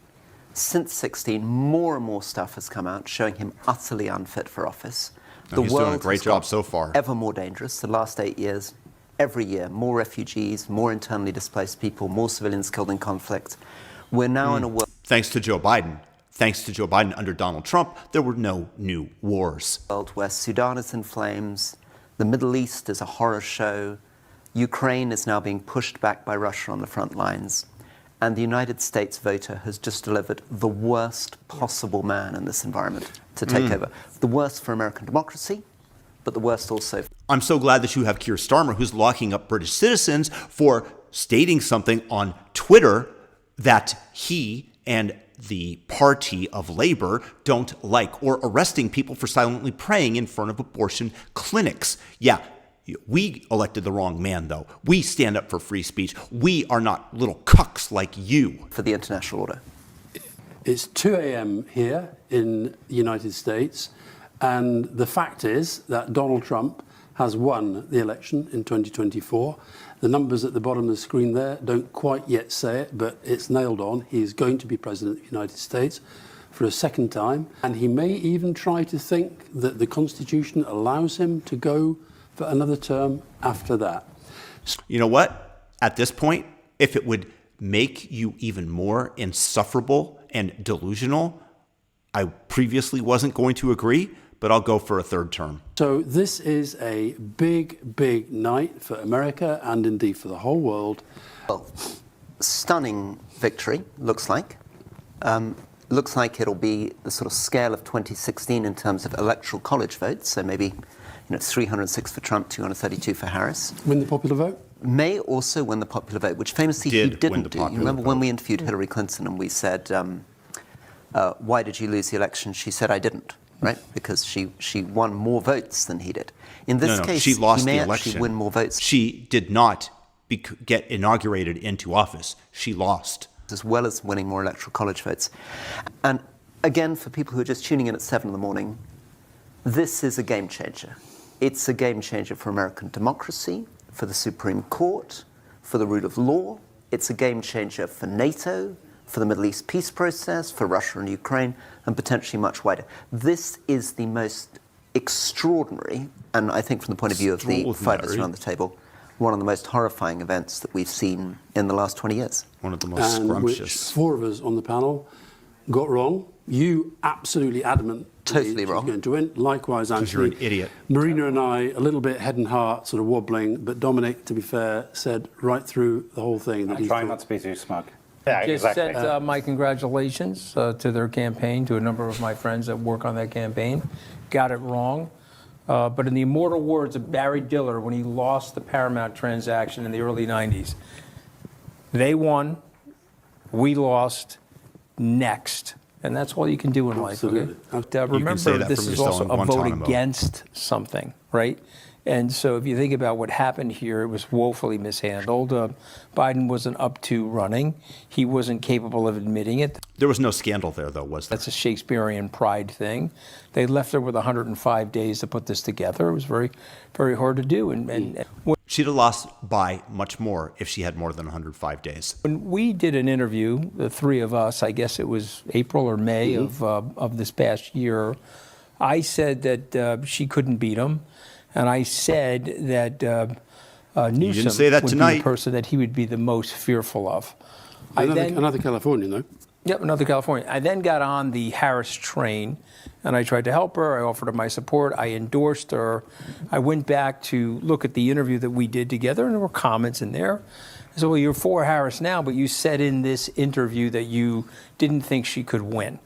Since 16, more and more stuff has come out showing him utterly unfit for office. He's doing a great job so far. Ever more dangerous. The last 8 years, every year, more refugees, more internally displaced people, more civilians killed in conflict. We're now in a world... Thanks to Joe Biden. Thanks to Joe Biden under Donald Trump, there were no new wars. Where Sudan is in flames, the Middle East is a horror show, Ukraine is now being pushed back by Russia on the front lines, and the United States voter has just delivered the worst possible man in this environment to take over. The worst for American democracy, but the worst also. I'm so glad that you have Keir Starmer, who's locking up British citizens for stating something on Twitter that he and the party of Labour don't like, or arresting people for silently praying in front of abortion clinics. Yeah, we elected the wrong man, though. We stand up for free speech. We are not little cucks like you. For the international order. It's 2 a.m. here in the United States, and the fact is that Donald Trump has won the election in 2024. The numbers at the bottom of the screen there don't quite yet say it, but it's nailed on. He is going to be president of the United States for a second time, and he may even try to think that the Constitution allows him to go for another term after that. You know what? At this point, if it would make you even more insufferable and delusional, I previously wasn't going to agree, but I'll go for a third term. So this is a big, big night for America and indeed for the whole world. Well, stunning victory, looks like. Looks like it'll be the sort of scale of 2016 in terms of electoral college votes, so maybe 306 for Trump, 232 for Harris. Win the popular vote? May also win the popular vote, which famously he didn't do. You remember when we interviewed Hillary Clinton and we said, why did you lose the election? She said, I didn't, right? Because she won more votes than he did. In this case, she lost he may the election. actually win more votes. She did not get inaugurated into office. She lost. As well as winning more electoral college votes. And again, for people who are just tuning in at 7 in the morning, this is a game changer. It's a game changer for American democracy, for the Supreme Court, for the rule of law. It's a game changer for NATO, for the Middle East peace process, for Russia and Ukraine, and potentially much wider. This is the most extraordinary, and I think from the point of view of the fighters around the table, one of the most horrifying events that we've seen in the last 20 years. One of the most scrumptious. Which 4 of us on the panel got wrong. You absolutely adamant. Totally wrong. Going to win. Likewise, Anthony. Because you're an idiot. Marina and I, a little bit head and heart, sort of wobbling, but Dominic, to be fair, said right through the whole thing that I'm trying not to be too smug. Yeah, Just sent my congratulations to their campaign, to a number of my friends that work on that campaign. Got it wrong. But in the immortal words of Barry Diller, when he lost the Paramount transaction in the early 90s, they won, we lost, next. And that's all you can do in life. Okay? Remember, this is also a vote against something, right? And so if you think about what happened here, it was woefully mishandled. Biden wasn't up to running. He wasn't capable of admitting it. There was no scandal there, though, was there? That's a Shakespearean pride thing. They left her with 105 days to put this together. It was very, very hard to do. She'd have lost by much more if she had more than 105 days. When we did an interview, the three of us, I guess it was April or May of this past year, I said that she couldn't beat him. And I said that Newsom would be the person that he would be the most fearful of. Another Californian, though. Yep, another Californian. I then got on the Harris train, and I tried to help her. I offered her my support. I endorsed her. I went back to look at the interview that we did together, and there were comments in there. I said, well, you're for Harris now, but you said in this interview that you didn't think she could win.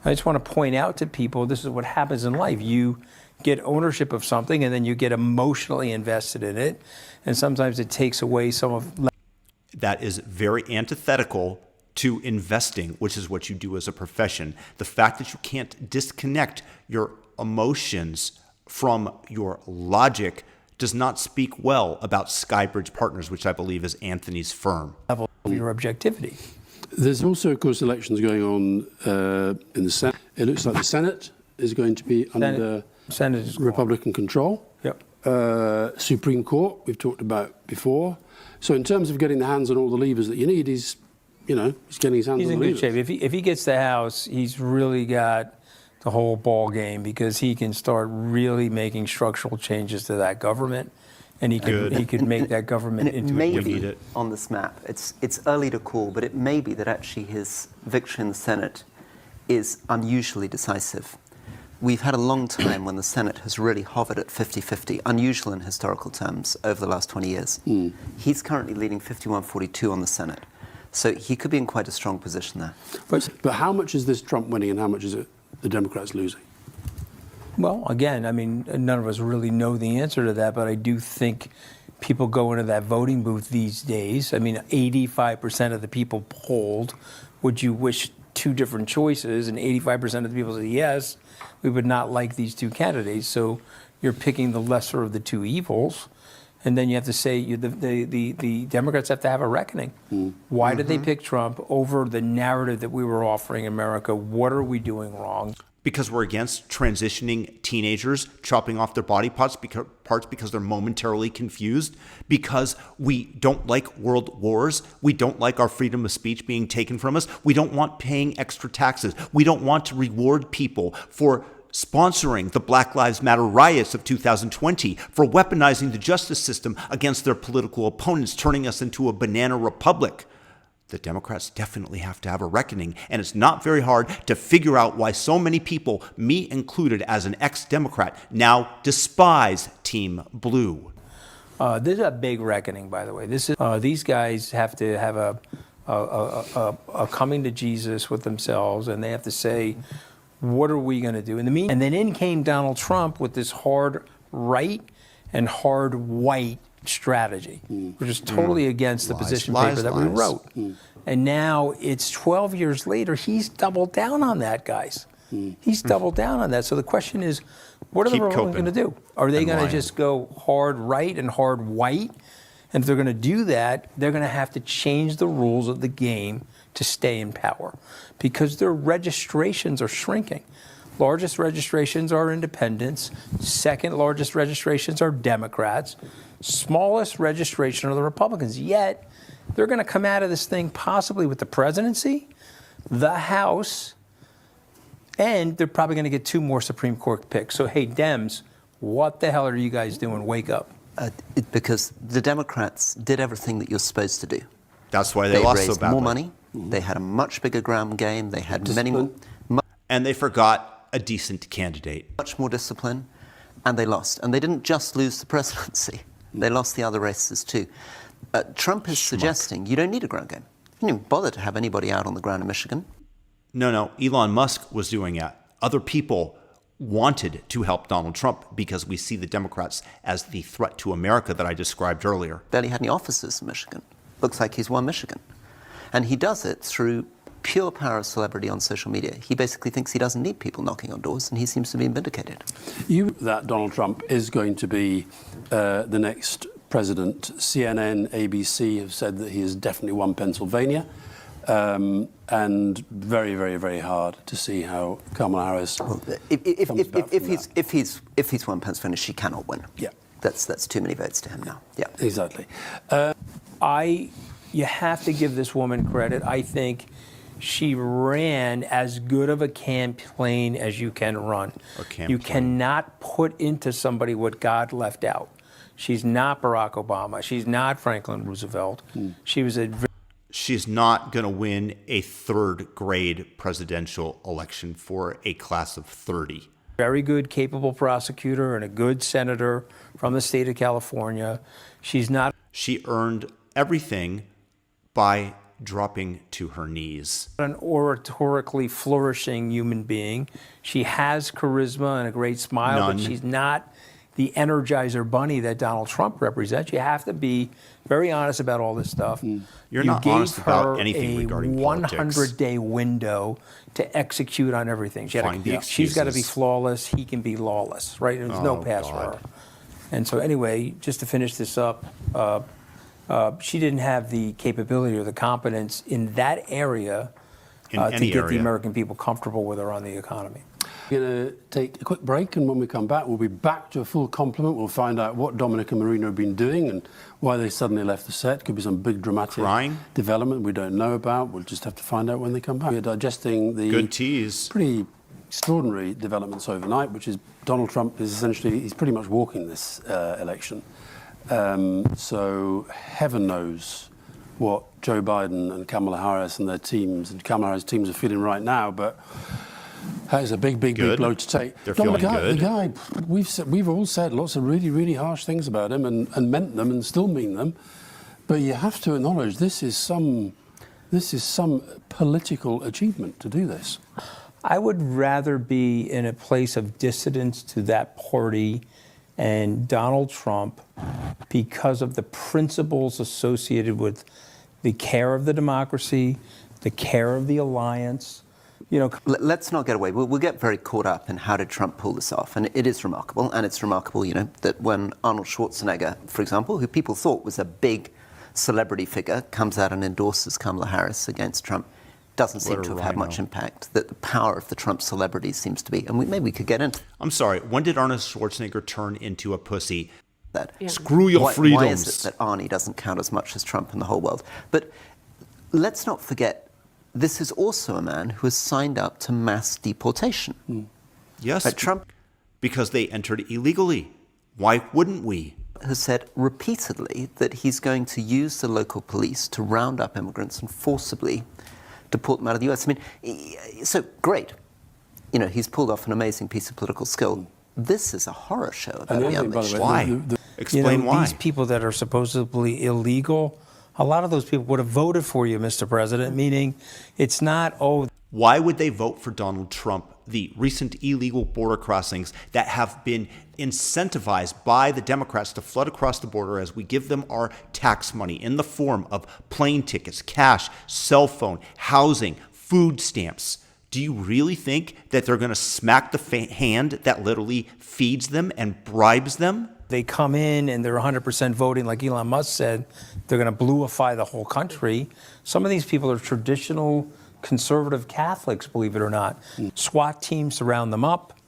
I just want to point out to people, this is what happens in life. You get ownership of something, and then you get emotionally invested in it, and sometimes it takes away some of... That is very antithetical to investing, which is what you do as a profession. The fact that you can't disconnect your emotions from your logic does not speak well about Skybridge Partners, which I believe is Anthony's firm. Level of your objectivity. There's also, of course, elections going on in the Senate. It looks like the Senate is going to be under Senate Republican control. Yep. Supreme Court, we've talked about before. So in terms of getting the hands on all the levers that you need, he's getting his hands on the levers. He's in good shape. If he gets the House, he's really got the whole ball game, because he can start really making structural changes to that government, and he could make that government into a unit. On this map, it's early to call, but it may be that actually his victory in the Senate is unusually decisive. We've had a long time when the Senate has really hovered at 50-50, unusual in historical terms, over the last 20 years. He's currently leading 51-42 on the Senate. So he could be in quite a strong position there. But how much is this Trump winning and how much is it the Democrats losing? Well, again, I mean, none of us really know the answer to that, but I do think people go into that voting booth these days. I mean, 85% of the people polled, would you wish two different choices? And 85% of the people say, yes, we would not like these two candidates. So you're picking the lesser of the two evils. And then you have to say the Democrats have to have a reckoning. Why did they pick Trump over the narrative that we were offering America? What are we doing wrong? Because we're against transitioning teenagers, chopping off their body parts because they're momentarily confused, because we don't like world wars, we don't like our freedom of speech being taken from us, we don't want paying extra taxes, we don't want to reward people for sponsoring the Black Lives Matter riots of 2020, for weaponizing the justice system against their political opponents, turning us into a banana republic. The Democrats definitely have to have a reckoning, and it's not very hard to figure out why so many people, me included as an ex-Democrat, now despise Team Blue. This is a big reckoning, by the way. This is these guys have to have a coming to Jesus with themselves, and they have to say, what are we going to do? And then in came Donald Trump with this hard right and hard white strategy, which is totally against the position paper that we wrote. And now it's 12 years later, he's doubled down on that, guys. He's doubled down on that. So the question is, what are the Republicans going to do? Are they going to just go hard right and hard white? And if they're going to do that, they're going to have to change the rules of the game to stay in power, because their registrations are shrinking. Largest registrations are independents. Second largest registrations are Democrats. Smallest registration are the Republicans. Yet, they're going to come out of this thing possibly with the presidency, the House, and they're probably going to get 2 more Supreme Court picks. So, hey, Dems, what the hell are you guys doing? Wake up. Because the Democrats did everything that you're supposed to do. That's why they lost so badly. They raised more money. They had a much bigger ground game. They had many more. And they forgot a decent candidate. Much more discipline, and they lost. And they didn't just lose the presidency. They lost the other races too. Trump is suggesting you don't need a ground game. You didn't even bother to have anybody out on the ground in Michigan. No. Elon Musk was doing it. Other people wanted to help Donald Trump because we see the Democrats as the threat to America that I described earlier. Barely had any officers in Michigan. Looks like he's won Michigan. And he does it through pure power of celebrity on social media. He basically thinks he doesn't need people knocking on doors, and he seems to be vindicated. That Donald Trump is going to be the next president. CNN, ABC have said that he has definitely won Pennsylvania. And very, very, very hard to see how Kamala Harris if he's won Pennsylvania, she cannot win. Yeah. That's too many votes to him now. Yeah. Exactly. You have to give this woman credit. I think she ran as good of a campaign as you can run. You cannot put into somebody what God left out. She's not Barack Obama. She's not Franklin Roosevelt. She's not going to win a third-grade presidential election for a class of 30. Very good, capable prosecutor and a good senator from the state of California. She earned everything by dropping to her knees. An oratorically flourishing human being. She has charisma and a great smile, but she's not the Energizer Bunny that Donald Trump represents. You have to be very honest about all this stuff. You're not honest about anything regarding politics. 100-day window to execute on everything. She's got to be flawless. He can be lawless, right? There's no pass for her. And so anyway, just to finish this up, she didn't have the capability or the competence in that area to get the American people comfortable with her on the economy. We're going to take a quick break, and when we come back, we'll be back to a full complement. We'll find out what Dominic and Marina have been doing and why they suddenly left the set. Could be some big dramatic development we don't know about. We'll just have to find out when they come back. We're digesting the pretty extraordinary developments overnight, which is Donald Trump is essentially, he's pretty much walking this election. So heaven knows what Joe Biden and Kamala Harris and their teams and Kamala Harris' teams are feeling right now, but that is a big blow to take. They're feeling good. The guy, we've all said lots of really, really harsh things about him and meant them and still mean them, but you have to acknowledge this is some political achievement to do this. I would rather be in a place of dissidence to that party and Donald Trump because of the principles associated with the care of the democracy, the care of the alliance. You know, let's not get away. We'll get very caught up in how did Trump pull this off, and it is remarkable. And it's remarkable, you know, that when Arnold Schwarzenegger, for example, who people thought was a big celebrity figure, comes out and endorses Kamala Harris against Trump, doesn't seem to have had much impact. That the power of the Trump celebrity seems to be, and maybe we could get into. I'm sorry. When did Arnold Schwarzenegger turn into a pussy? Screw your freedoms. Why is it that Arnie doesn't count as much as Trump in the whole world? But let's not forget, this is also a man who has signed up to mass deportation. Yes, but Trump, because they entered illegally. Why wouldn't we? Has said repeatedly that he's going to use the local police to round up immigrants and forcibly deport them out of the US. I mean, so great. You know, he's pulled off an amazing piece of political skill. This is a horror show about the unleashed. Why? Explain why. These people that are supposedly illegal, a lot of those people would have voted for you, Mr. President, meaning it's not, Why would they vote for Donald Trump? The recent illegal border crossings that have been incentivized by the Democrats to flood across the border as we give them our tax money in the form of plane tickets, cash, cell phone, housing, food stamps. Do you really think that they're going to smack the hand that literally feeds them and bribes them? They come in and they're 100% voting, like Elon Musk said, they're going to bluify the whole country. Some of these people are traditional conservative Catholics, believe it or not. SWAT teams surround them up.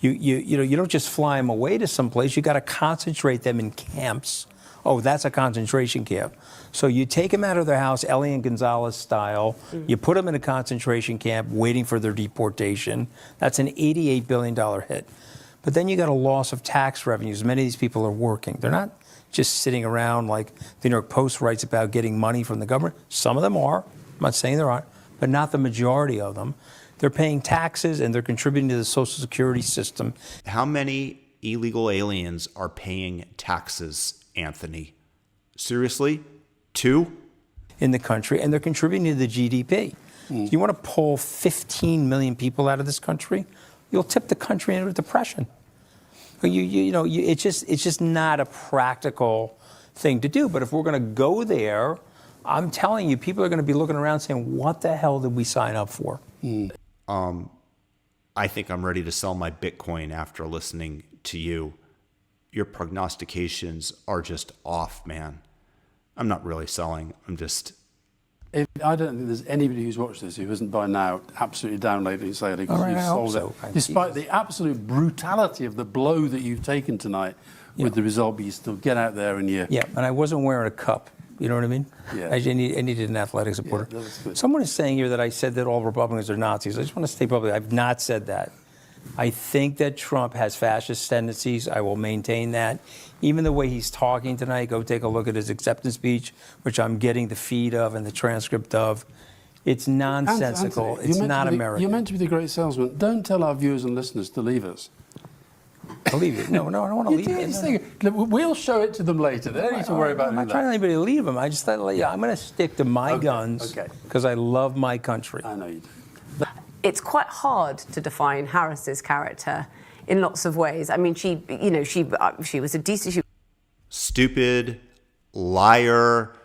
You don't just fly them away to someplace. You got to concentrate them in camps. Oh, that's a concentration camp. So you take them out of their house, Elian Gonzalez style. You put them in a concentration camp, waiting for their deportation. That's an $88 billion hit. But then you got a loss of tax revenues. Many of these people are working. They're not just sitting around like the New York Post writes about getting money from the government. Some of them are. I'm not saying there aren't, but not the majority of them. They're paying taxes and they're contributing to the Social Security system. How many illegal aliens are paying taxes, Anthony? Seriously? 2? In the country, and they're contributing to the GDP. You want to pull 15 million people out of this country? You'll tip the country into a depression. It's just not a practical thing to do. But if we're going to go there, I'm telling you, people are going to be looking around saying, what the hell did we sign up for? I think I'm ready to sell my Bitcoin after listening to you. Your prognostications are just off, man. I'm not really selling. I'm just... I don't think there's anybody who's watched this who isn't by now absolutely downloading sailing because you've sold it. Despite the absolute brutality of the blow that you've taken tonight with the result, but you still get out there and you... Yeah, and I wasn't wearing a cup. You know what I mean? Yeah. I needed an athletic supporter. Yeah, that's good. Someone is saying here that I said that all Republicans are Nazis. I just want to state publicly, I've not said that. I think that Trump has fascist tendencies. I will maintain that. Even the way he's talking tonight, go take a look at his acceptance speech, which I'm getting the feed of and the transcript of. It's nonsensical. It's not American. You're meant to be the great salesman. Don't tell our viewers and listeners to leave us. I'll leave you. No, I don't want to leave you. We'll show it to them later. They don't need to worry about I'm not trying to anybody to leave them. I just thought, I'm going to stick to my guns because I love my country. I know you do. It's quite hard to define Harris's character in lots of ways. I mean, she was a decent... Stupid, liar,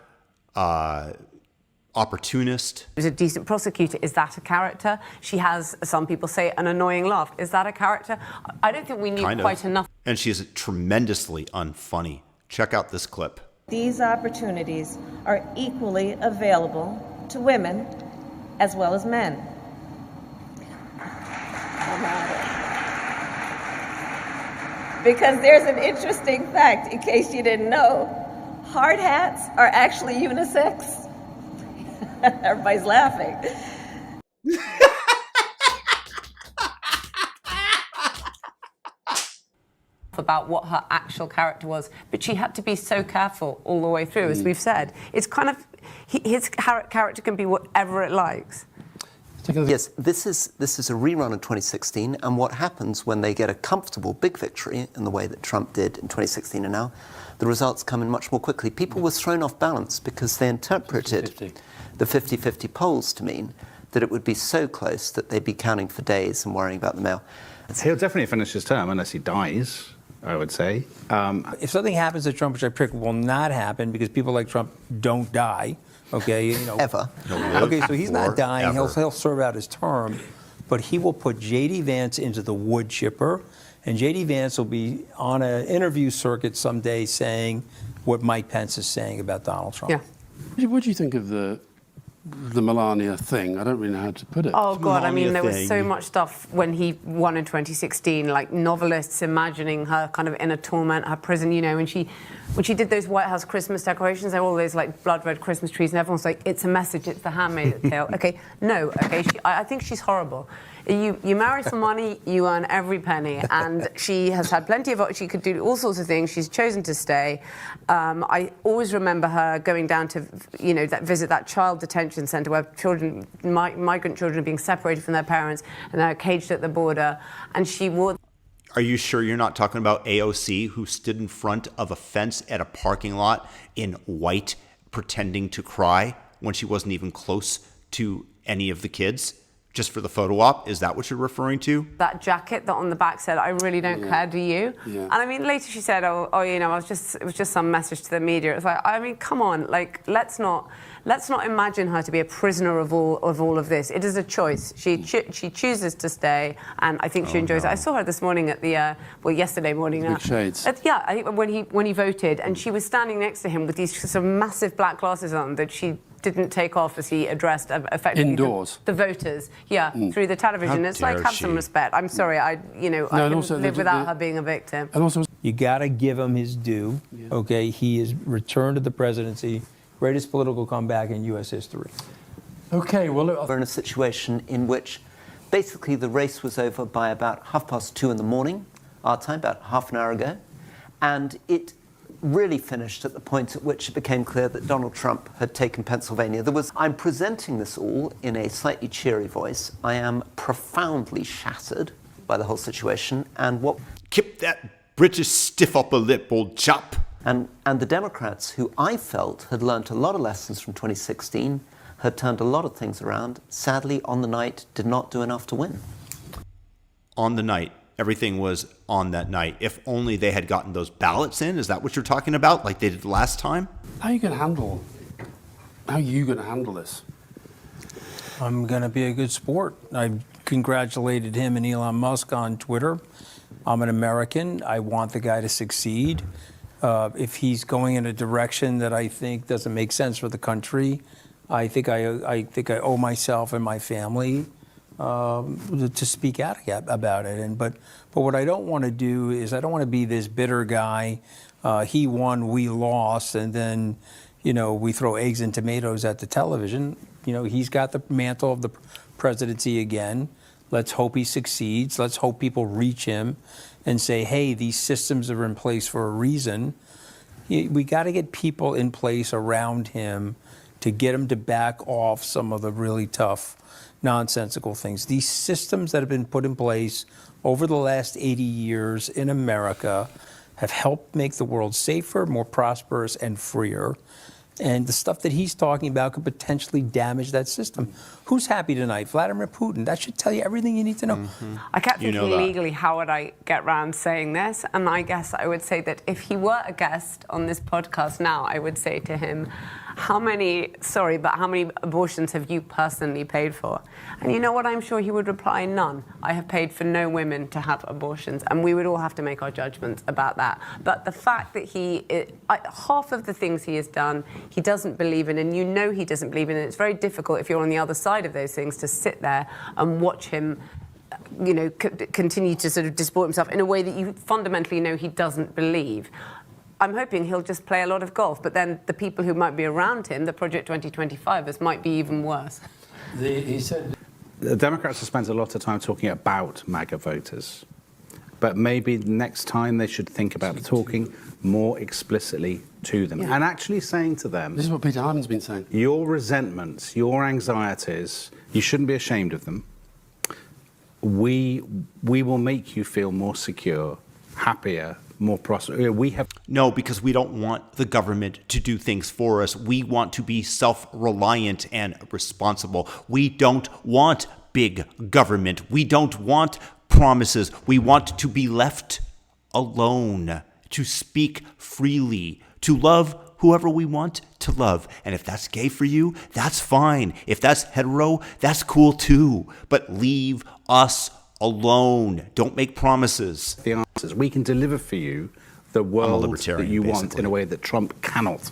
opportunist. She's a decent prosecutor. Is that a character? She has, some people say, an annoying laugh. Is that a character? I don't think we knew quite enough. And she is tremendously unfunny. Check out this clip. These opportunities are equally available to women as well as men. Because there's an interesting fact, in case you didn't know, hard hats are actually unisex. Everybody's laughing. About what her actual character was, but she had to be so careful all the way through, as we've said. It's kind of, his character can be whatever it likes. Yes, this is a rerun of 2016, and what happens when they get a comfortable big victory in the way that Trump did in 2016 and now, the results come in much more quickly. People were thrown off balance because they interpreted 50-50. the 50-50 polls to mean that it would be so close that they'd be counting for days and worrying about the mail. He'll definitely finish his term unless he dies, I would say. If something happens to Trump, which I predict will not happen because people like Trump don't die, okay, you know. Ever. Okay, so he's not dying. Ever. He'll serve out his term, but he will put J.D. Vance into the wood chipper, and J.D. Vance will be on an interview circuit someday saying what Mike Pence is saying about Donald Trump. Yeah. What do you think of the Melania thing? I don't really know how to put it. Oh, God, I mean, there was thing. so much stuff when he won in 2016, like novelists imagining her kind of in a torment, her prison, you know, when she did those White House Christmas decorations, there were all those, like, blood red Christmas trees, and everyone's like, it's a message, it's the Handmaid's Tale. Okay, no, okay, I think she's horrible. You marry for money, you earn every penny, and she has had plenty of, she could do all sorts of things. She's chosen to stay. I always remember her going down to, you know, visit that child detention centre where children, migrant children are being separated from their parents and they're caged at the border, and she wore... Are you sure you're not talking about AOC, who stood in front of a fence at a parking lot in white, pretending to cry when she wasn't even close to any of the kids? Just for the photo op? Is that what you're referring to? That jacket that on the back said, "I really don't care, do you?" Yeah. And I mean, later she said, "Oh, you know, it was just some message to the media." It's like, I mean, come on, like, let's not imagine her to be a prisoner of all of this. It is a choice. She chooses to stay, and I think she enjoys it. I saw her this morning at the yesterday morning. Big shades. Yeah, I think when he voted, and she was standing next to him with these sort of massive black glasses on that she didn't take off as he addressed effectively Indoors. the voters, through the television. How It's like, dare have some she. respect. I'm sorry, I couldn't live without her being a victim. And also, You got to give him his due, okay? He is returned to the presidency, greatest political comeback in U.S. history. okay, well, look, We're in a situation in which basically the race was over by about 2:30 in the morning, our time, about half an hour ago, and it really finished at the point at which it became clear that Donald Trump had taken Pennsylvania. I'm presenting this all in a slightly cheery voice. I am profoundly shattered by the whole situation, and Keep that British stiff upper lip, old chap. And the Democrats, who I felt had learnt a lot of lessons from 2016, had turned a lot of things around, sadly, on the night, did not do enough to win. On the night. Everything was on that night. If only they had gotten those ballots in. Is that what you're talking about, like they did last time? how are you going to handle this? I'm going to be a good sport. I congratulated him and Elon Musk on Twitter. I'm an American. I want the guy to succeed. If he's going in a direction that I think doesn't make sense for the country, I think I owe myself and my family to speak out about it. But what I don't want to do is I don't want to be this bitter guy. He won, we lost, and then we throw eggs and tomatoes at the television. He's got the mantle of the presidency again. Let's hope he succeeds. Let's hope people reach him and say, hey, these systems are in place for a reason. We got to get people in place around him to get him to back off some of the really tough, nonsensical things. These systems that have been put in place over the last 80 years in America have helped make the world safer, more prosperous, and freer. And the stuff that he's talking about could potentially damage that system. Who's happy tonight? Vladimir Putin. That should tell you everything you need to know. Mm-hmm. I kept thinking legally, how would I get around saying this? And I guess I would say that if he were a guest on this podcast now, I would say to him, how many abortions have you personally paid for? And you know what? I'm sure he would reply, none. I have paid for no women to have abortions. And we would all have to make our judgments about that. But the fact that half of the things he has done, he doesn't believe in, and you know he doesn't believe in, and it's very difficult if you're on the other side of those things to sit there and watch him continue to sort of disport himself in a way that you fundamentally know he doesn't believe. I'm hoping he'll just play a lot of golf, but then the people who might be around him, the Project 2025ers, might be even worse. He said... The Democrats have spent a lot of time talking about MAGA voters, but maybe next time they should think about talking more explicitly to them and actually saying to them... This is what Peter Hyman's been saying. Your resentments, your anxieties, you shouldn't be ashamed of them. We will make you feel more secure, happier, more prosperous. No, because we don't want the government to do things for us. We want to be self-reliant and responsible. We don't want big government. We don't want promises. We want to be left alone, to speak freely, to love whoever we want to love. And if that's gay for you, that's fine. If that's hetero, that's cool too. But leave us alone. Don't make promises. The answers. We can deliver for you the world that you want in a way that Trump cannot.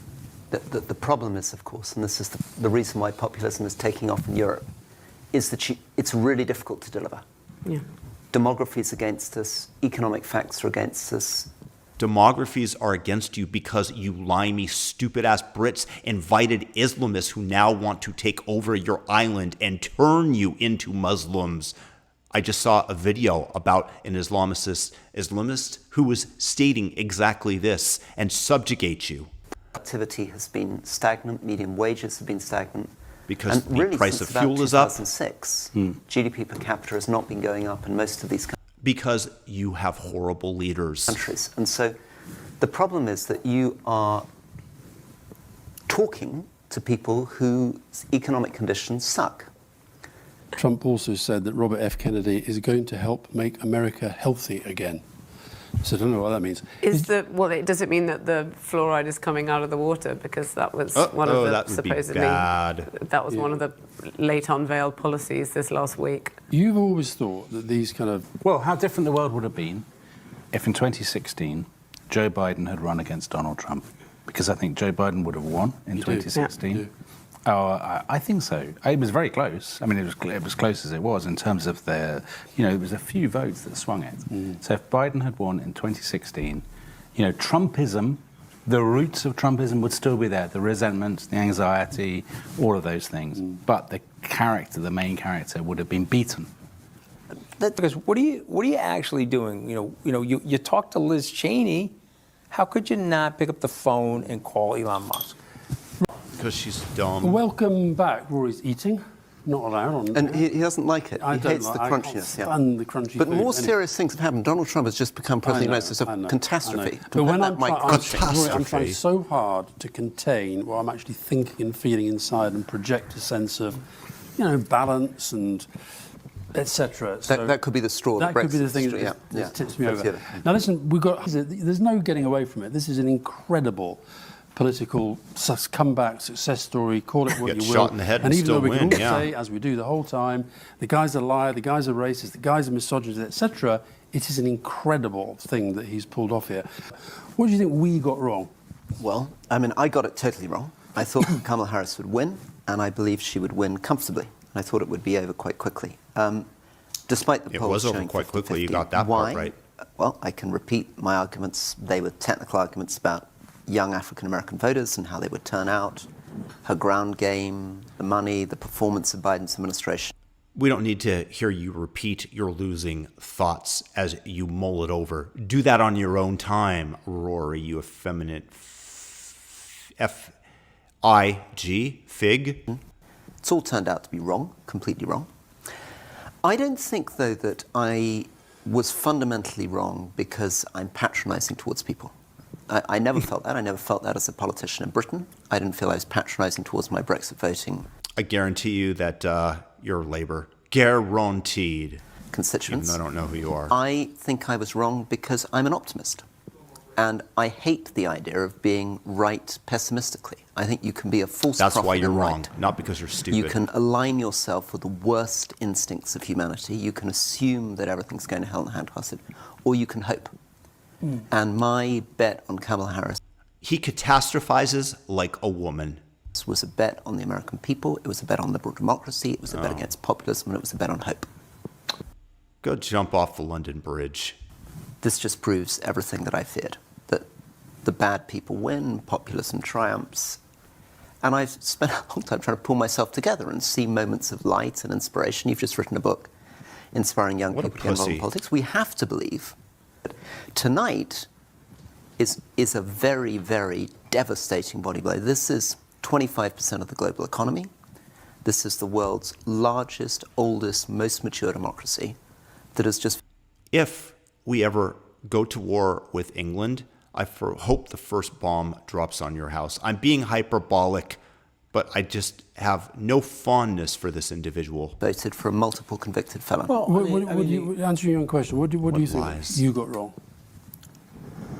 The problem is, of course, and this is the reason why populism is taking off in Europe, is that it's really difficult to deliver. Yeah. Demography is against us. Economic facts are against us. Demographies are against you because you limey, stupid-ass Brits invited Islamists who now want to take over your island and turn you into Muslims. I just saw a video about an Islamist who was stating exactly this and subjugate you. Activity has been stagnant, median wages have been stagnant. Because and really, the price of since fuel is up. 2006, GDP per capita has not been going up in most of these because you have horrible leaders. Countries. And so the problem is that you are talking to people whose economic conditions suck. Trump also said that Robert F. Kennedy is going to help make America healthy again. So I don't know what that means. Does it mean that the fluoride is coming out of the water? Because that was one of the that supposedly... That was one of the late unveiled policies this last week. You've always thought that these kind of... Well, how different the world would have been if in 2016 Joe Biden had run against Donald Trump. Because I think Joe Biden would have won in 2016. Yeah. Oh, I think so. It was very close. I mean, it was close as it was in terms of there was a few votes that swung it. So if Biden had won in 2016, Trumpism, the roots of Trumpism would still be there. The resentment, the anxiety, all of those things. But the main character would have been beaten. Because what are you actually doing? You talk to Liz Cheney. How could you not pick up the phone and call Elon Musk? Because she's dumb. Welcome back. Rory's eating. Not allowed. And he doesn't like it. He hates the crunchiness. The crunchy but food. More serious things have happened. Donald Trump has just become President of the United States. It's a catastrophe. But when I'm trying so hard to contain what I'm actually thinking and feeling inside and project a sense of, balance and etc. So that could be the straw. That could be the thing that tips me over. Now listen, there's no getting away from it. This is an incredible political comeback, success story, call it what you will. Shot in the head and even though we win, can all say, as we do the whole time, the guy's a liar, the guy's a racist, the guy's a misogynist, etc., it is an incredible thing that he's pulled off here. What do you think we got wrong? Well, I got it totally wrong. I thought Kamala Harris would win, and I believe she would win comfortably. I thought it would be over quite quickly. Despite the polls showing it was over quite quickly. 50-50. You got that part right. Well, I can repeat my arguments. They were technical arguments about young African-American voters and how they would turn out, her ground game, the money, the performance of Biden's administration. We don't need to hear you repeat your losing thoughts as you mull it over. Do that on your own time, Rory, you effeminate F-I-G, fig. It's all turned out to be wrong, completely wrong. I don't think, though, that I was fundamentally wrong because I'm patronizing towards people. I never felt that. I never felt that as a politician in Britain. I didn't feel I was patronizing towards my Brexit voting. I guarantee you that you're Labour. Guaranteed. Constituents. Even though I don't know who you are. I think I was wrong because I'm an optimist. And I hate the idea of being right pessimistically. I think you can be a false That's prophet why you're and wrong, right. not because you're stupid. You can align yourself with the worst instincts of humanity. You can assume that everything's going to hell in a handbasket, or you can hope. And my bet on Kamala Harris... He catastrophizes like a woman. ...was a bet on the American people. It was a bet on liberal democracy. It was a bet against populism. And it was a bet on hope. Go jump off the London Bridge. This just proves everything that I feared. That the bad people win, populism triumphs. And I've spent a long time trying to pull myself together and see moments of light and inspiration. You've just written a book, inspiring young people to get involved in politics. We have to believe that tonight is a very, very devastating body blow. This is 25% of the global economy. This is the world's largest, oldest, most mature democracy that is just... If we ever go to war with England, I hope the first bomb drops on your house. I'm being hyperbolic, but I just have no fondness for this individual. Voted for a multiple convicted felon. Well, answering your own question, what do you think you got wrong?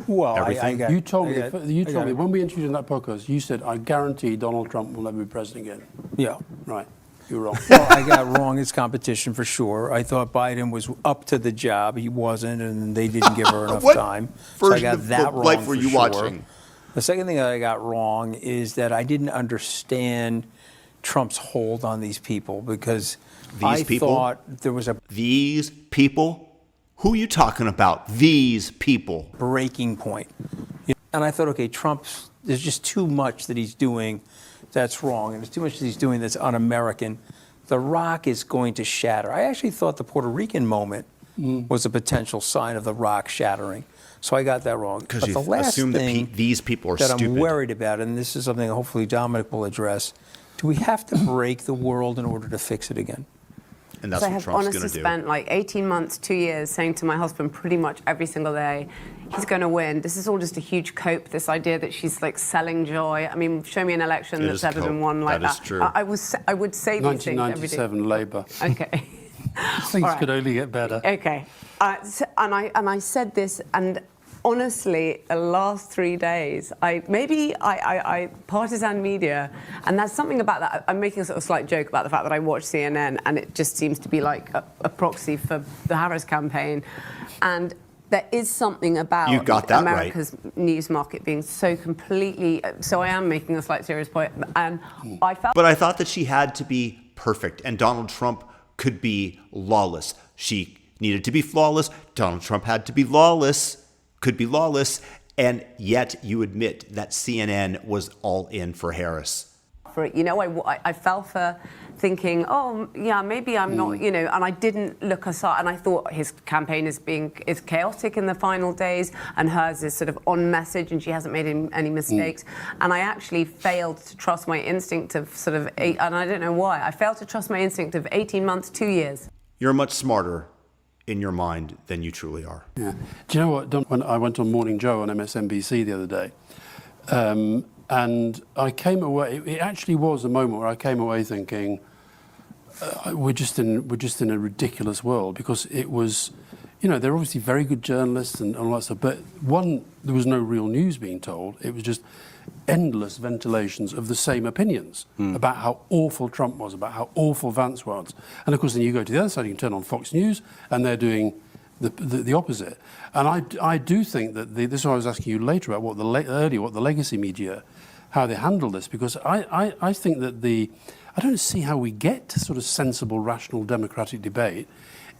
Well, you told me when we interviewed in that podcast, you said, I guarantee Donald Trump will never be president again. Yeah. Right. You're wrong. Well, I got wrong his competition for sure. I thought Biden was up to the job. He wasn't, and they didn't give her enough time. So I got that wrong life were you for sure. watching? The second thing that I got wrong is that I didn't understand Trump's hold on these people because I thought there was a... These people? Who are you talking about? These people. Breaking point. And I thought, okay, there's just too much that he's doing that's wrong, and there's too much that he's doing that's un-American. The rock is going to shatter. I actually thought the Puerto Rican moment was a potential sign of the rock shattering. So I got that wrong. Because you assume that these people are that stupid. I'm worried about, and this is something hopefully Dominic will address, do we have to break the world in order to fix it again? And that's what Trump's going to do. I have honestly spent like 18 months, 2 years saying to my husband pretty much every single day, he's going to win. This is all just a huge cope, this idea that she's like selling joy. I mean, show me an election that's ever been won like that. That is true. I would say these things every day. 1997 Labour. Okay. Things could only get better. Okay. And I said this, and honestly, the last 3 days, I partisan media, and there's something about that. I'm making a sort of slight joke about the fact that I watch CNN, and it just seems to be like a proxy for the Harris campaign. And there is something about America's news market being so completely... So I am making a slight serious point. And I felt... But I thought that she had to be perfect, and Donald Trump could be lawless. She needed to be flawless. Donald Trump had to be lawless. Could be lawless, and yet you admit that CNN was all in for Harris. For it, I fell for thinking, oh yeah, maybe I'm not, and I didn't look aside. And I thought his campaign is chaotic in the final days, and hers is sort of on message, and she hasn't made any mistakes. And I actually failed to trust my instinct of and I don't know why. I failed to trust my instinct of 18 months, 2 years. You're much smarter in your mind than you truly are. Yeah. Do you know what? When I went on Morning Joe on MSNBC the other day, and I came away. It actually was a moment where I came away thinking, we're just in a ridiculous world, because it was, they're obviously very good journalists and all that stuff, but there was no real news being told. It was just endless ventilations of the same opinions about how awful Trump was, about how awful Vance was. And of course, then you go to the other side, you can turn on Fox News, and they're doing the opposite. And I do think that this is what I was asking you later about what the legacy media, how they handle this, because I think that I don't see how we get to sort of sensible, rational, democratic debate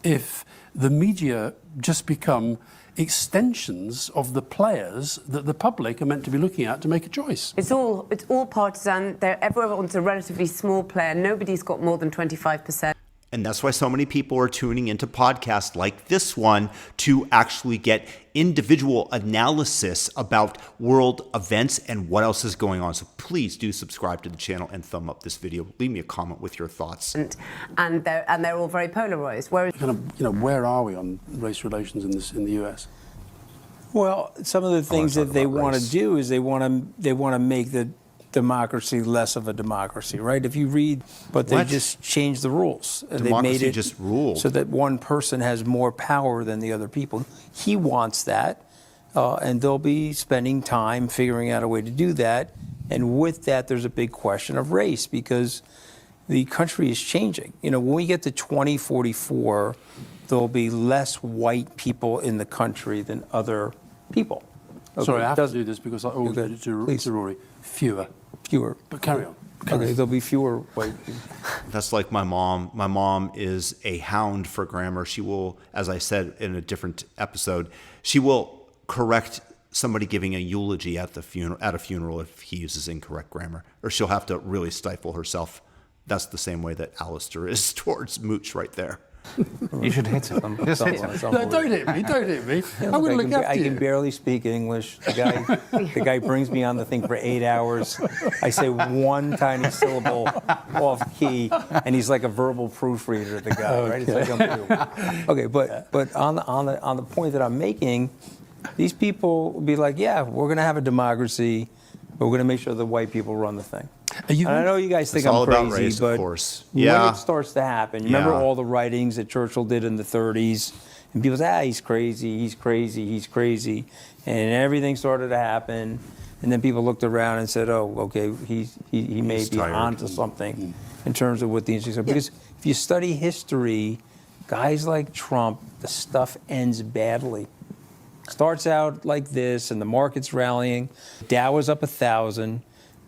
if the media just become extensions of the players that the public are meant to be looking at to make a choice. It's all partisan. Everyone's a relatively small player. Nobody's got more than 25%. And that's why so many people are tuning into podcasts like this one to actually get individual analysis about world events and what else is going on. So please do subscribe to the channel and thumb up this video. Leave me a comment with your thoughts. And they're all very polarized. Whereas, where are we on race relations in the US? Well, some of the things that they want to do is they want to make the democracy less of a democracy, right? If you read, but they just changed the rules. Democracy they made it just ruled. so that one person has more power than the other people. He wants that. and they'll be spending time figuring out a way to do that. And with that, there's a big question of race, because the country is changing. You know, when we get to 2044, there'll be less white people in the country than other people. Okay. Sorry, I have to do this because I always did it to Rory. Fewer. But carry on. Okay, there'll be fewer white people. That's like my mom. My mom is a hound for grammar. She will, as I said in a different episode, she will correct somebody giving a eulogy at a funeral if he uses incorrect grammar, or she'll have to really stifle herself. That's the same way that Alistair is towards Mooch right there. You should hit him. Just hit him. No, don't hit me. Don't hit me. Yeah, I'm going to look after you. I can barely speak English. The guy brings me on the thing for 8 hours. I say one tiny syllable off key, and he's like a verbal proofreader. The guy, right? It's like okay, but on the point that I'm making, these people will be like, yeah, we're going to have a democracy, but we're going to make sure the white people run the thing. And I know you guys think I'm crazy, race, but of course. when it starts to happen, remember all the writings that Churchill did in the 30s, and people say, he's crazy, he's crazy, he's crazy, and everything started to happen, and then people looked around and said, oh, okay, he may be onto something in terms of what the interesting stuff. Because if you study history, guys like Trump, the stuff ends badly. Starts out like this, and the market's rallying. Dow is up 1,000.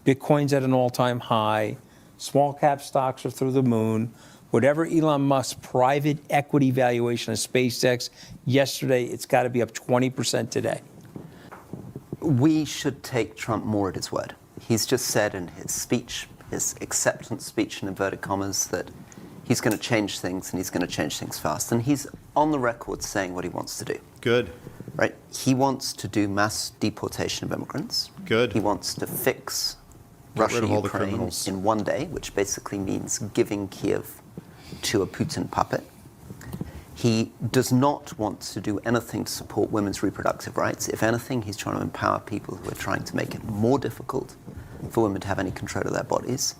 Bitcoin's at an all-time high. Small cap stocks are through the moon. Whatever Elon Musk's private equity valuation of SpaceX yesterday, it's got to be up 20% today. We should take Trump more at his word. He's just said in his speech, his acceptance speech in inverted commas, that he's going to change things and he's going to change things fast. And he's on the record saying what he wants to do. Good. Right? He wants to do mass deportation of immigrants. Good. He wants to fix Russia, Ukraine in one day, which basically means giving Kiev to a Putin puppet. He does not want to do anything to support women's reproductive rights. If anything, he's trying to empower people who are trying to make it more difficult for women to have any control of their bodies.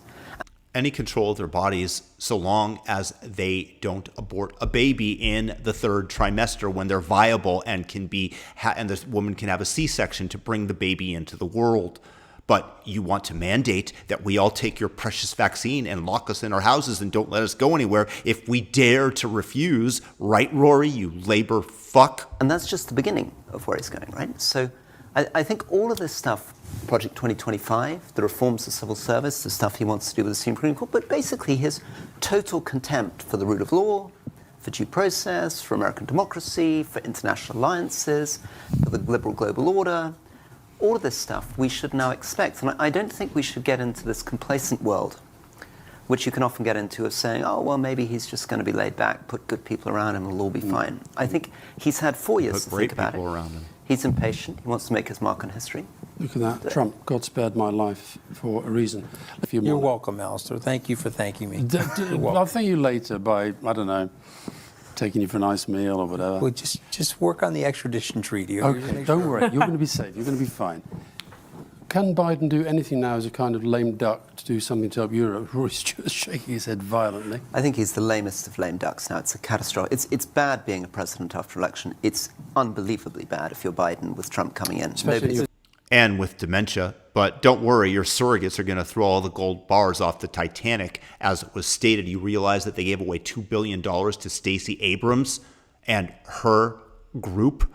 Any control of their bodies, so long as they don't abort a baby in the third trimester when they're viable and can be, and the woman can have a C-section to bring the baby into the world. But you want to mandate that we all take your precious vaccine and lock us in our houses and don't let us go anywhere if we dare to refuse. Right, Rory, you labor fuck? And that's just the beginning of where he's going, right? So I think all of this stuff, Project 2025, the reforms of civil service, the stuff he wants to do with the Supreme Court, but basically his total contempt for the rule of law, for due process, for American democracy, for international alliances, for the liberal global order, all of this stuff we should now expect. And I don't think we should get into this complacent world, which you can often get into, of saying, oh, well, maybe he's just going to be laid back, put good people around him, and it'll all be fine. I think he's had 4 years to think about it. Around him. He's impatient. He wants to make his mark on history. Look at that. Trump, God spared my life for a reason. You're welcome, Alistair. Thank you for thanking me. I'll thank you later by, I don't know, taking you for a nice meal or whatever. Well, just work on the extradition treaty. Okay, don't worry. You're going to be safe. You're going to be fine. Can Biden do anything now as a kind of lame duck to do something to help Europe? Rory's just shaking his head violently. I think he's the lamest of lame ducks now. It's a catastrophe. It's bad being a president after election. It's unbelievably bad if you're Biden with Trump coming in. And with dementia. But don't worry, your surrogates are going to throw all the gold bars off the Titanic. As it was stated, you realize that they gave away $2 billion to Stacey Abrams and her group.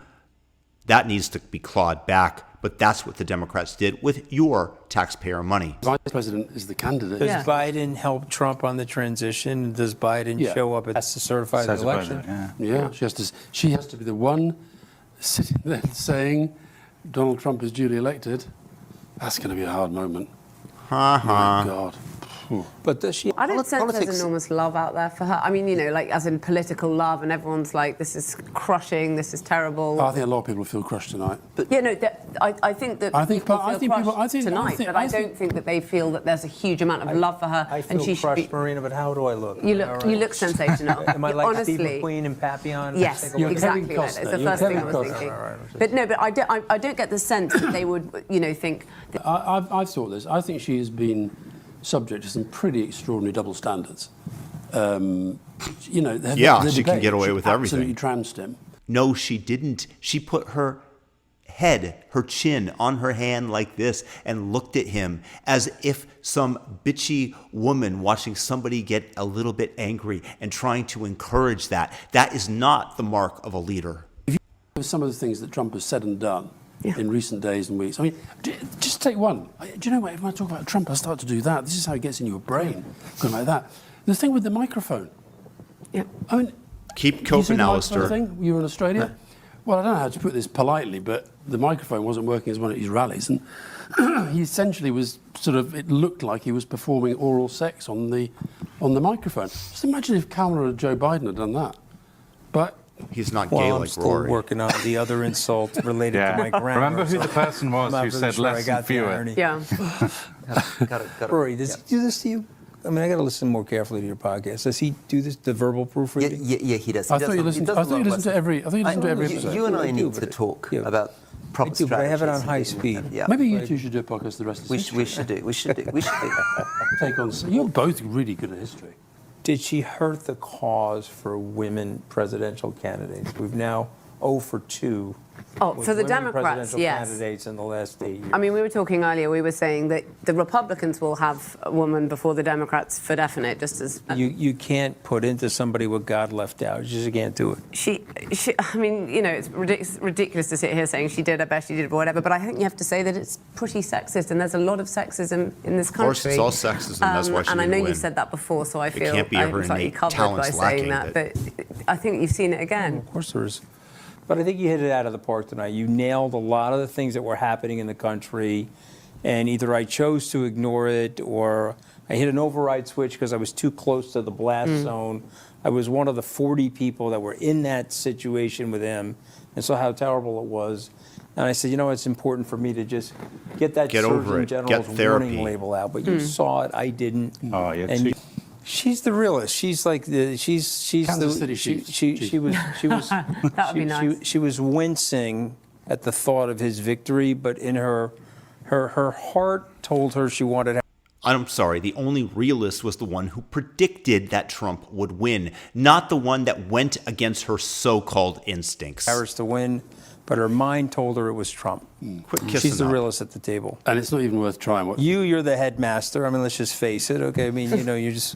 That needs to be clawed back. But that's what the Democrats did with your taxpayer money. Vice President is the candidate. Does Biden help Trump on the transition? Does Biden show up as to certify the election? Yeah, she has to be the one sitting there saying Donald Trump is duly elected. That's going to be a hard moment. My God. But does she? I don't sense there's enormous love out there for her. I mean, you know, like as in political love, and everyone's like, this is crushing, this is terrible. I think a lot of people feel crushed tonight. But yeah, no, I think that people feel crushed tonight, but I don't think that they feel that there's a huge amount of love for her. I feel and she crushed, should be, Marina, but how do I look? You look sensational. Am I like honestly, Steve McQueen and Papillon? Yes, exactly. It's the first thing I was thinking. But no, but I don't get the sense that they would, you know, think. I've thought this. I think she has been subject to some pretty extraordinary double standards. You know, she can get away with everything. Absolutely trounced him. No, she didn't. She put her head, her chin on her hand like this and looked at him as if some bitchy woman watching somebody get a little bit angry and trying to encourage that. That is not the mark of a leader. Some of the things that Trump has said and done in recent days and weeks. I mean, just take one. Do you know what? If I talk about Trump, I start to do that. This is how it gets in your brain, going like that. The thing with the microphone. Yeah. I mean, keep coping, Alistair. You were in Australia. Well, I don't know how to put this politely, but the microphone wasn't working as one at his rallies, and he essentially was sort of. It looked like he was performing oral sex on the microphone. Just imagine if Kamala or Joe Biden had done that. But he's not gay like I'm still Rory. Working on the other insult related to my grammar. Remember who the person was who said less and fewer? Yeah. Rory, does he do this to you? I mean, I got to listen more carefully to your podcast. Does he do this, the verbal proofreading? Yeah, he does. I thought you listened to every episode. You and I need to talk about proper strategies. But I have it on high speed. Yeah. Maybe you two should do a podcast the rest of the We should do. Take on. You're both really good at history. Did she hurt the cause for women presidential candidates? We've now 0 for 2. Oh, for the Democrats, presidential yes. candidates in the last 8 years. I mean, we were talking earlier, we were saying that the Republicans will have a woman before the Democrats for definite, just as... You can't put into somebody what God left out. You just can't do it. She I mean, you know, it's ridiculous to sit here saying she did her best, she did whatever, but I think you have to say that it's pretty sexist, and there's a lot of sexism in this country. Of course, it's all sexism, that's why she and I didn't know win. you said that before, so I feel can't be her I'm slightly innate covered by talents saying lacking, that, but I think you've seen it again. Of course there is. But I think you hit it out of the park tonight. You nailed a lot of the things that were happening in the country, and either I chose to ignore it or I hit an override switch because I was too close to the blast zone. I was one of the 40 people that were in that situation with him and saw how terrible it was. And I said, you know, it's important for me to just get that Surgeon General's warning label out. But you saw it, I didn't. Oh, yeah. And she's the realist. She's like she's Kansas City she was That would be nice. she was wincing at the thought of his victory, but in her heart told her she wanted. I'm sorry, the only realist was the one who predicted that Trump would win, not the one that went against her so-called instincts. Harris to win, but her mind told her it was Trump. Quit kissing She's the up. realist at the table. And it's not even worth trying. You're the headmaster. I mean, let's just face it. Okay, I mean, you know, you're just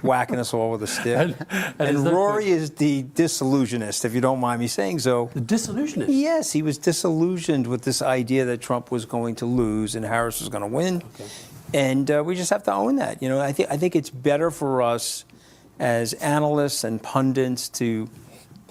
whacking us all with a stick. And Rory is the disillusionist, if you don't mind me saying so. The disillusionist? Yes, he was disillusioned with this idea that Trump was going to lose and Harris was going to win. Okay. And we just have to own that. You know, I think it's better for us as analysts and pundits to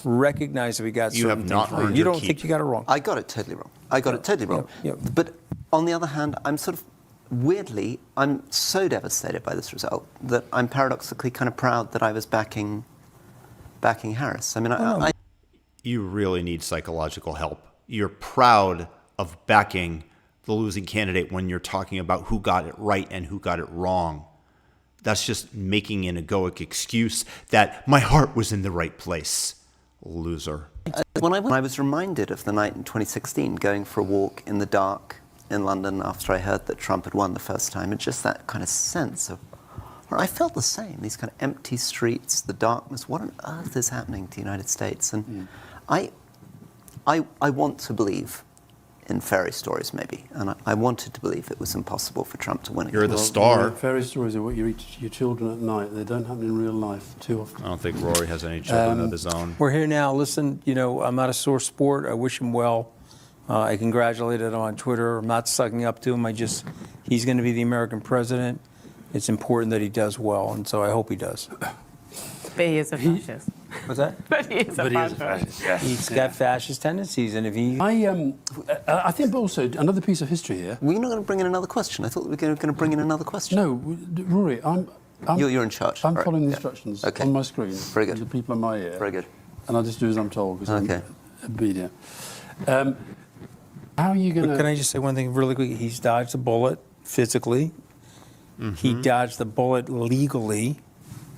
recognize that we got you have not earned you your don't keep. think you got it wrong. I got it totally wrong. But on the other hand, I'm sort of weirdly, I'm so devastated by this result that I'm paradoxically kind of proud that I was backing Harris. I mean, You really need psychological help. You're proud of backing the losing candidate when you're talking about who got it right and who got it wrong. That's just making an egoic excuse that my heart was in the right place. Loser. When I was reminded of the night in 2016, going for a walk in the dark in London after I heard that Trump had won the first time, and just that kind of sense of, or I felt the same, these kind of empty streets, the darkness, what on earth is happening to the United States? And I want to believe in fairy stories, maybe, and I wanted to believe it was impossible for Trump to win again. You're the star. Fairy stories are what you read to your children at night. They don't happen in real life too often. I don't think Rory has any children of his own. We're here now. Listen, you know, I'm not a sore sport. I wish him well. I congratulated him on Twitter. I'm not sucking up to him. He's going to be the American president. It's important that he does well, and so I hope he does. But he is a fascist. What's that? But he is a fascist. Yeah. He's got fascist tendencies, and if he... I think also another piece of history here. Were you not going to bring in another question? I thought we were going to bring in another question. No, Rory, you're in charge. I'm following the instructions on my screen. Very good. The people in my ear. Very good. And I just do as I'm told because I'm obedient. How are you going to... Can I just say one thing really quick? He's dodged a bullet physically. He dodged the bullet legally.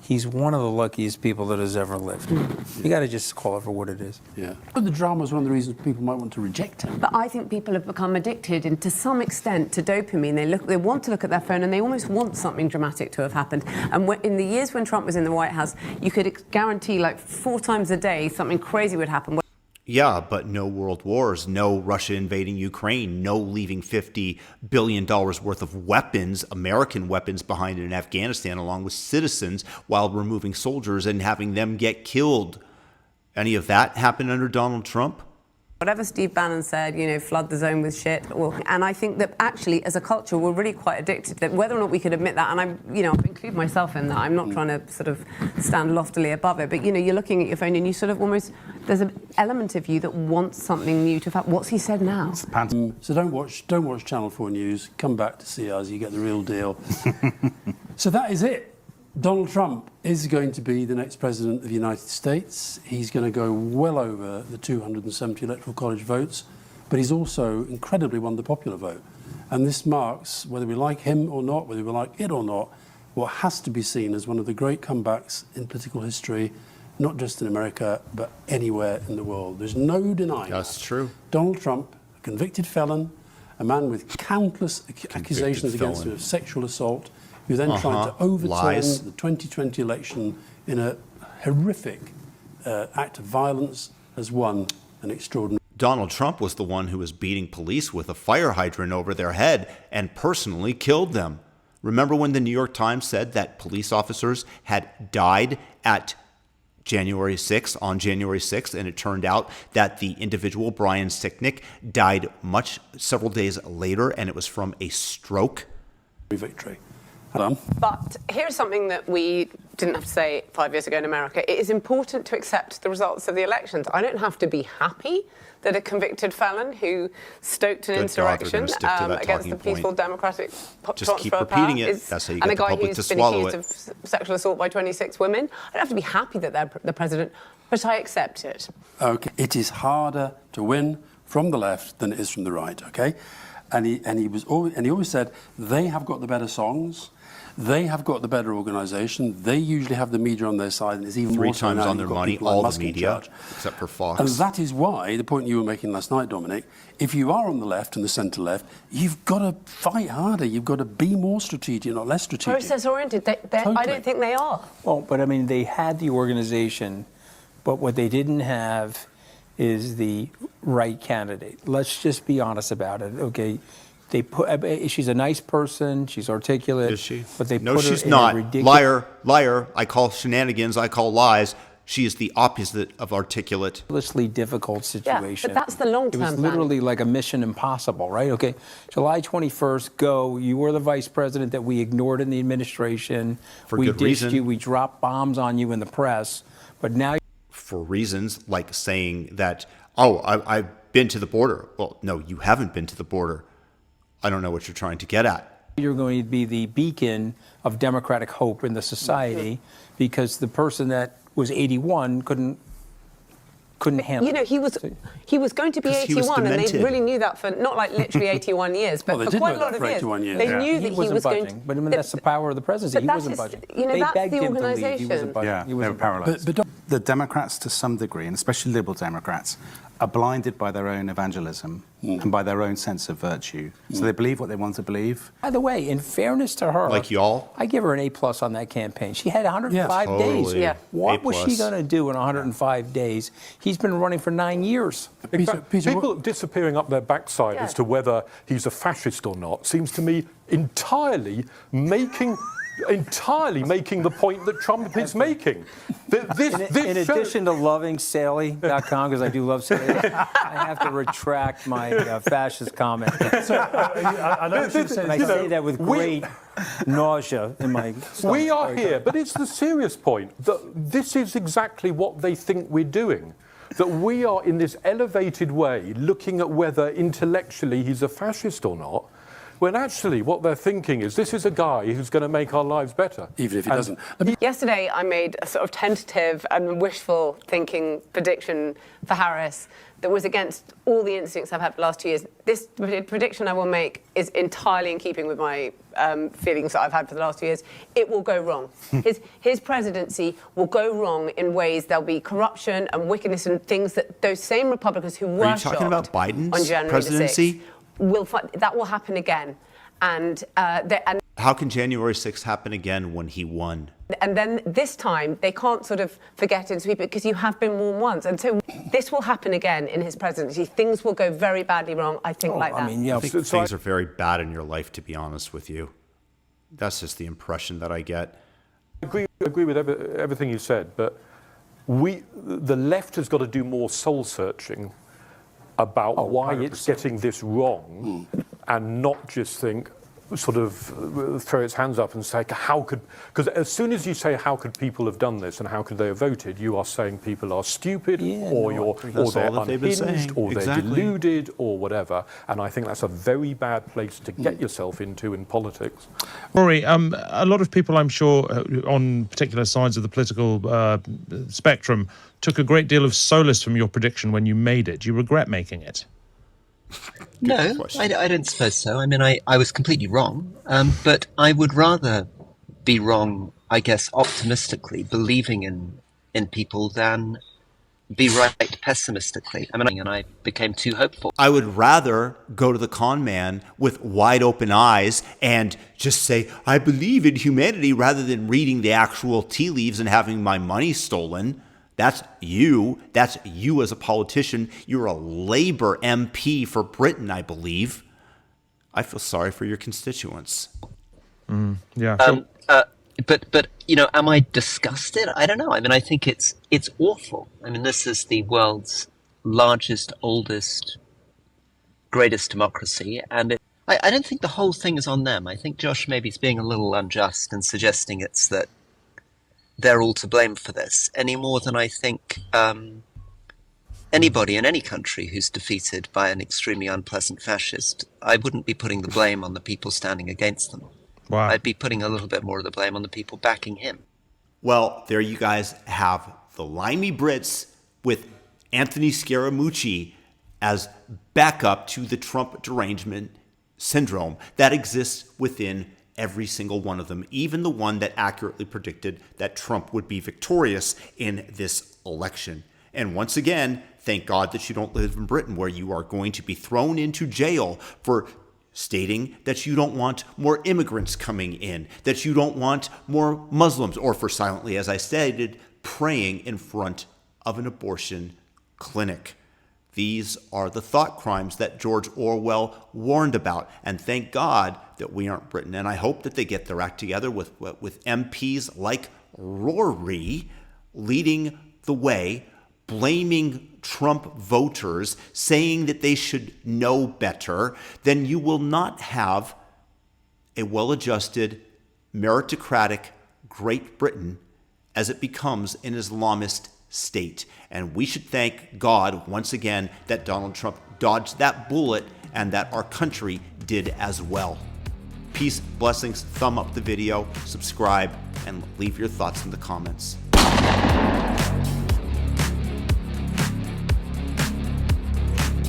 He's one of the luckiest people that has ever lived. You got to just call it for what it is. Yeah. But the drama is one of the reasons people might want to reject him. But I think people have become addicted, and to some extent, to dopamine. They want to look at their phone, and they almost want something dramatic to have happened. And in the years when Trump was in the White House, you could guarantee like 4 times a day something crazy would happen. Yeah, but no world wars, no Russia invading Ukraine, no leaving $50 billion worth of weapons, American weapons, behind in Afghanistan along with citizens while removing soldiers and having them get killed. Any of that happened under Donald Trump? Whatever Steve Bannon said, flood the zone with shit. And I think that actually, as a culture, we're really quite addicted. That whether or not we could admit that, and I include myself in that. I'm not trying to sort of stand loftily above it, but you're looking at your phone and you sort of almost, there's an element of you that wants something new to. What's he said now? So don't watch Channel 4 News. Come back to see us. You get the real deal. So that is it. Donald Trump is going to be the next president of the United States. He's going to go well over the 270 electoral college votes, but he's also incredibly won the popular vote. And this marks, whether we like him or not, whether we like it or not, what has to be seen as one of the great comebacks in political history, not just in America, but anywhere in the world. There's no denying That's true. Donald Trump, a convicted felon, a man with countless accusations against him of sexual assault, who then tried to overturn the 2020 election in a horrific act of violence, has won an extraordinary. Donald Trump was the one who was beating police with a fire hydrant over their head and personally killed them. Remember when the New York Times said that police officers had died at January 6th, on January 6th, and it turned out that the individual, Brian Sicknick, died several days later, and it was from a stroke? Victory. But here's something that we didn't have to say 5 years ago in America. It is important to accept the results of the elections. I don't have to be happy that a convicted felon who stoked an insurrection against the peaceful democratic transfer of power That's how you get the public to swallow it. And a guy who's been accused of sexual assault by 26 women. I don't have to be happy that they're the president, but I accept it. Okay, it is harder to win from the left than it is from the right. Okay, and he always said they have got the better songs. They have got the better organisation. They usually have the media on their side, and it's even three more so times now on their money, all the media, except for Fox. And that is why the point you were making last night, Dominic. If you are on the left and the centre left, you've got to fight harder. You've got to be more strategic, not less strategic. Process oriented. Totally. I don't think they are. Well, but I mean, they had the organisation, but what they didn't have is the right candidate. Let's just be honest about it, okay? They put. She's a nice person. She's articulate. Is she? But they no, put her she's in not. A ridiculous, Liar. I call shenanigans. I call lies. She is the opposite of articulate. Ridiculously difficult situation. Yeah, but that's the long-term plan. It was literally like a mission impossible, right? Okay, July 21st, go. You were the vice president that we ignored in the administration. For good reason. You. We dropped bombs on you in the press. But now. For reasons like saying that, I've been to the border. Well, no, you haven't been to the border. I don't know what you're trying to get at. You're going to be the beacon of democratic hope in the society because the person that was 81 couldn't handle it. He was going to be 81, and they really knew that for not like literally 81 years, but for quite a lot of years. They knew that he was going to. But I mean, that's the power of the presidency. He wasn't budging. They begged him to leave. He wasn't budging. Yeah, they were powerless. But the Democrats, to some degree, and especially Liberal Democrats, are blinded by their own evangelism and by their own sense of virtue. So they believe what they want to believe. By the way, in fairness to her, like y'all, I give her an A+ on that campaign. She had 105 days. Yeah. What was she going to do in 105 days? He's been running for 9 years. Peter, people disappearing up their backside as to whether he's a fascist or not seems to me entirely making the point that Trump is making. In addition to loving Sally.com, because I do love Sally, I have to retract my fascist comment. I say that with great nausea in my stomach. We are here, but it's the serious point that this is exactly what they think we're doing. That we are in this elevated way looking at whether intellectually he's a fascist or not, when actually what they're thinking is this is a guy who's going to make our lives better. Even if he doesn't. Yesterday I made a sort of tentative and wishful thinking prediction for Harris that was against all the instincts I've had for the last 2 years. This prediction I will make is entirely in keeping with my feelings that I've had for the last 2 years. It will go wrong. His presidency will go wrong in ways there'll be corruption and wickedness and things that those same Republicans who were shocked on about Biden's January presidency? the 6th that will happen again. And How can January 6th happen again when he won? And then this time, they can't sort of forget and sweep it because you have been warned once. And so this will happen again in his presidency. Things will go very badly wrong, I think, like that. I think things are very bad in your life, to be honest with you. That's just the impression that I get. I agree with everything you said, but the left has got to do more soul searching about why 100%. It's getting this wrong, and not just think, sort of throw its hands up and say, how could, because as soon as you say, how could people have done this and how could they have voted, you are saying people are stupid, or they're unhinged, or they're deluded, or whatever. And I think that's a very bad place to get yourself into in politics. Rory, a lot of people, I'm sure, on particular sides of the political spectrum, took a great deal of solace from your prediction when you made it. Do you regret making it? No, I don't suppose so. I mean, I was completely wrong, but I would rather be wrong, I guess, optimistically, believing in people, than be right pessimistically. I mean, and I became too hopeful. I would rather go to the con man with wide open eyes and just say, I believe in humanity, rather than reading the actual tea leaves and having my money stolen. That's you. That's you as a politician. You're a Labour MP for Britain, I believe. I feel sorry for your constituents. Yeah. But you know, am I disgusted? I don't know. I mean, I think it's awful. I mean, this is the world's largest, oldest, greatest democracy, and I don't think the whole thing is on them. I think Josh maybe is being a little unjust and suggesting it's that they're all to blame for this, any more than I think anybody in any country who's defeated by an extremely unpleasant fascist, I wouldn't be putting the blame on the people standing against them. Wow. I'd be putting a little bit more of the blame on the people backing him. Well, there you guys have the Limey Brits with Anthony Scaramucci as backup to the Trump Derangement Syndrome that exists within every single one of them, even the one that accurately predicted that Trump would be victorious in this election. And once again, thank God that you don't live in Britain, where you are going to be thrown into jail for stating that you don't want more immigrants coming in, that you don't want more Muslims, or for silently, as I stated, praying in front of an abortion clinic. These are the thought crimes that George Orwell warned about. And thank God that we aren't Britain. And I hope that they get their act together with MPs like Rory leading the way, blaming Trump voters, saying that they should know better. Then you will not have a well-adjusted, meritocratic Great Britain as it becomes an Islamist state. And we should thank God once again that Donald Trump dodged that bullet and that our country did as well. Peace, blessings, thumb up the video, subscribe, and leave your thoughts in the comments.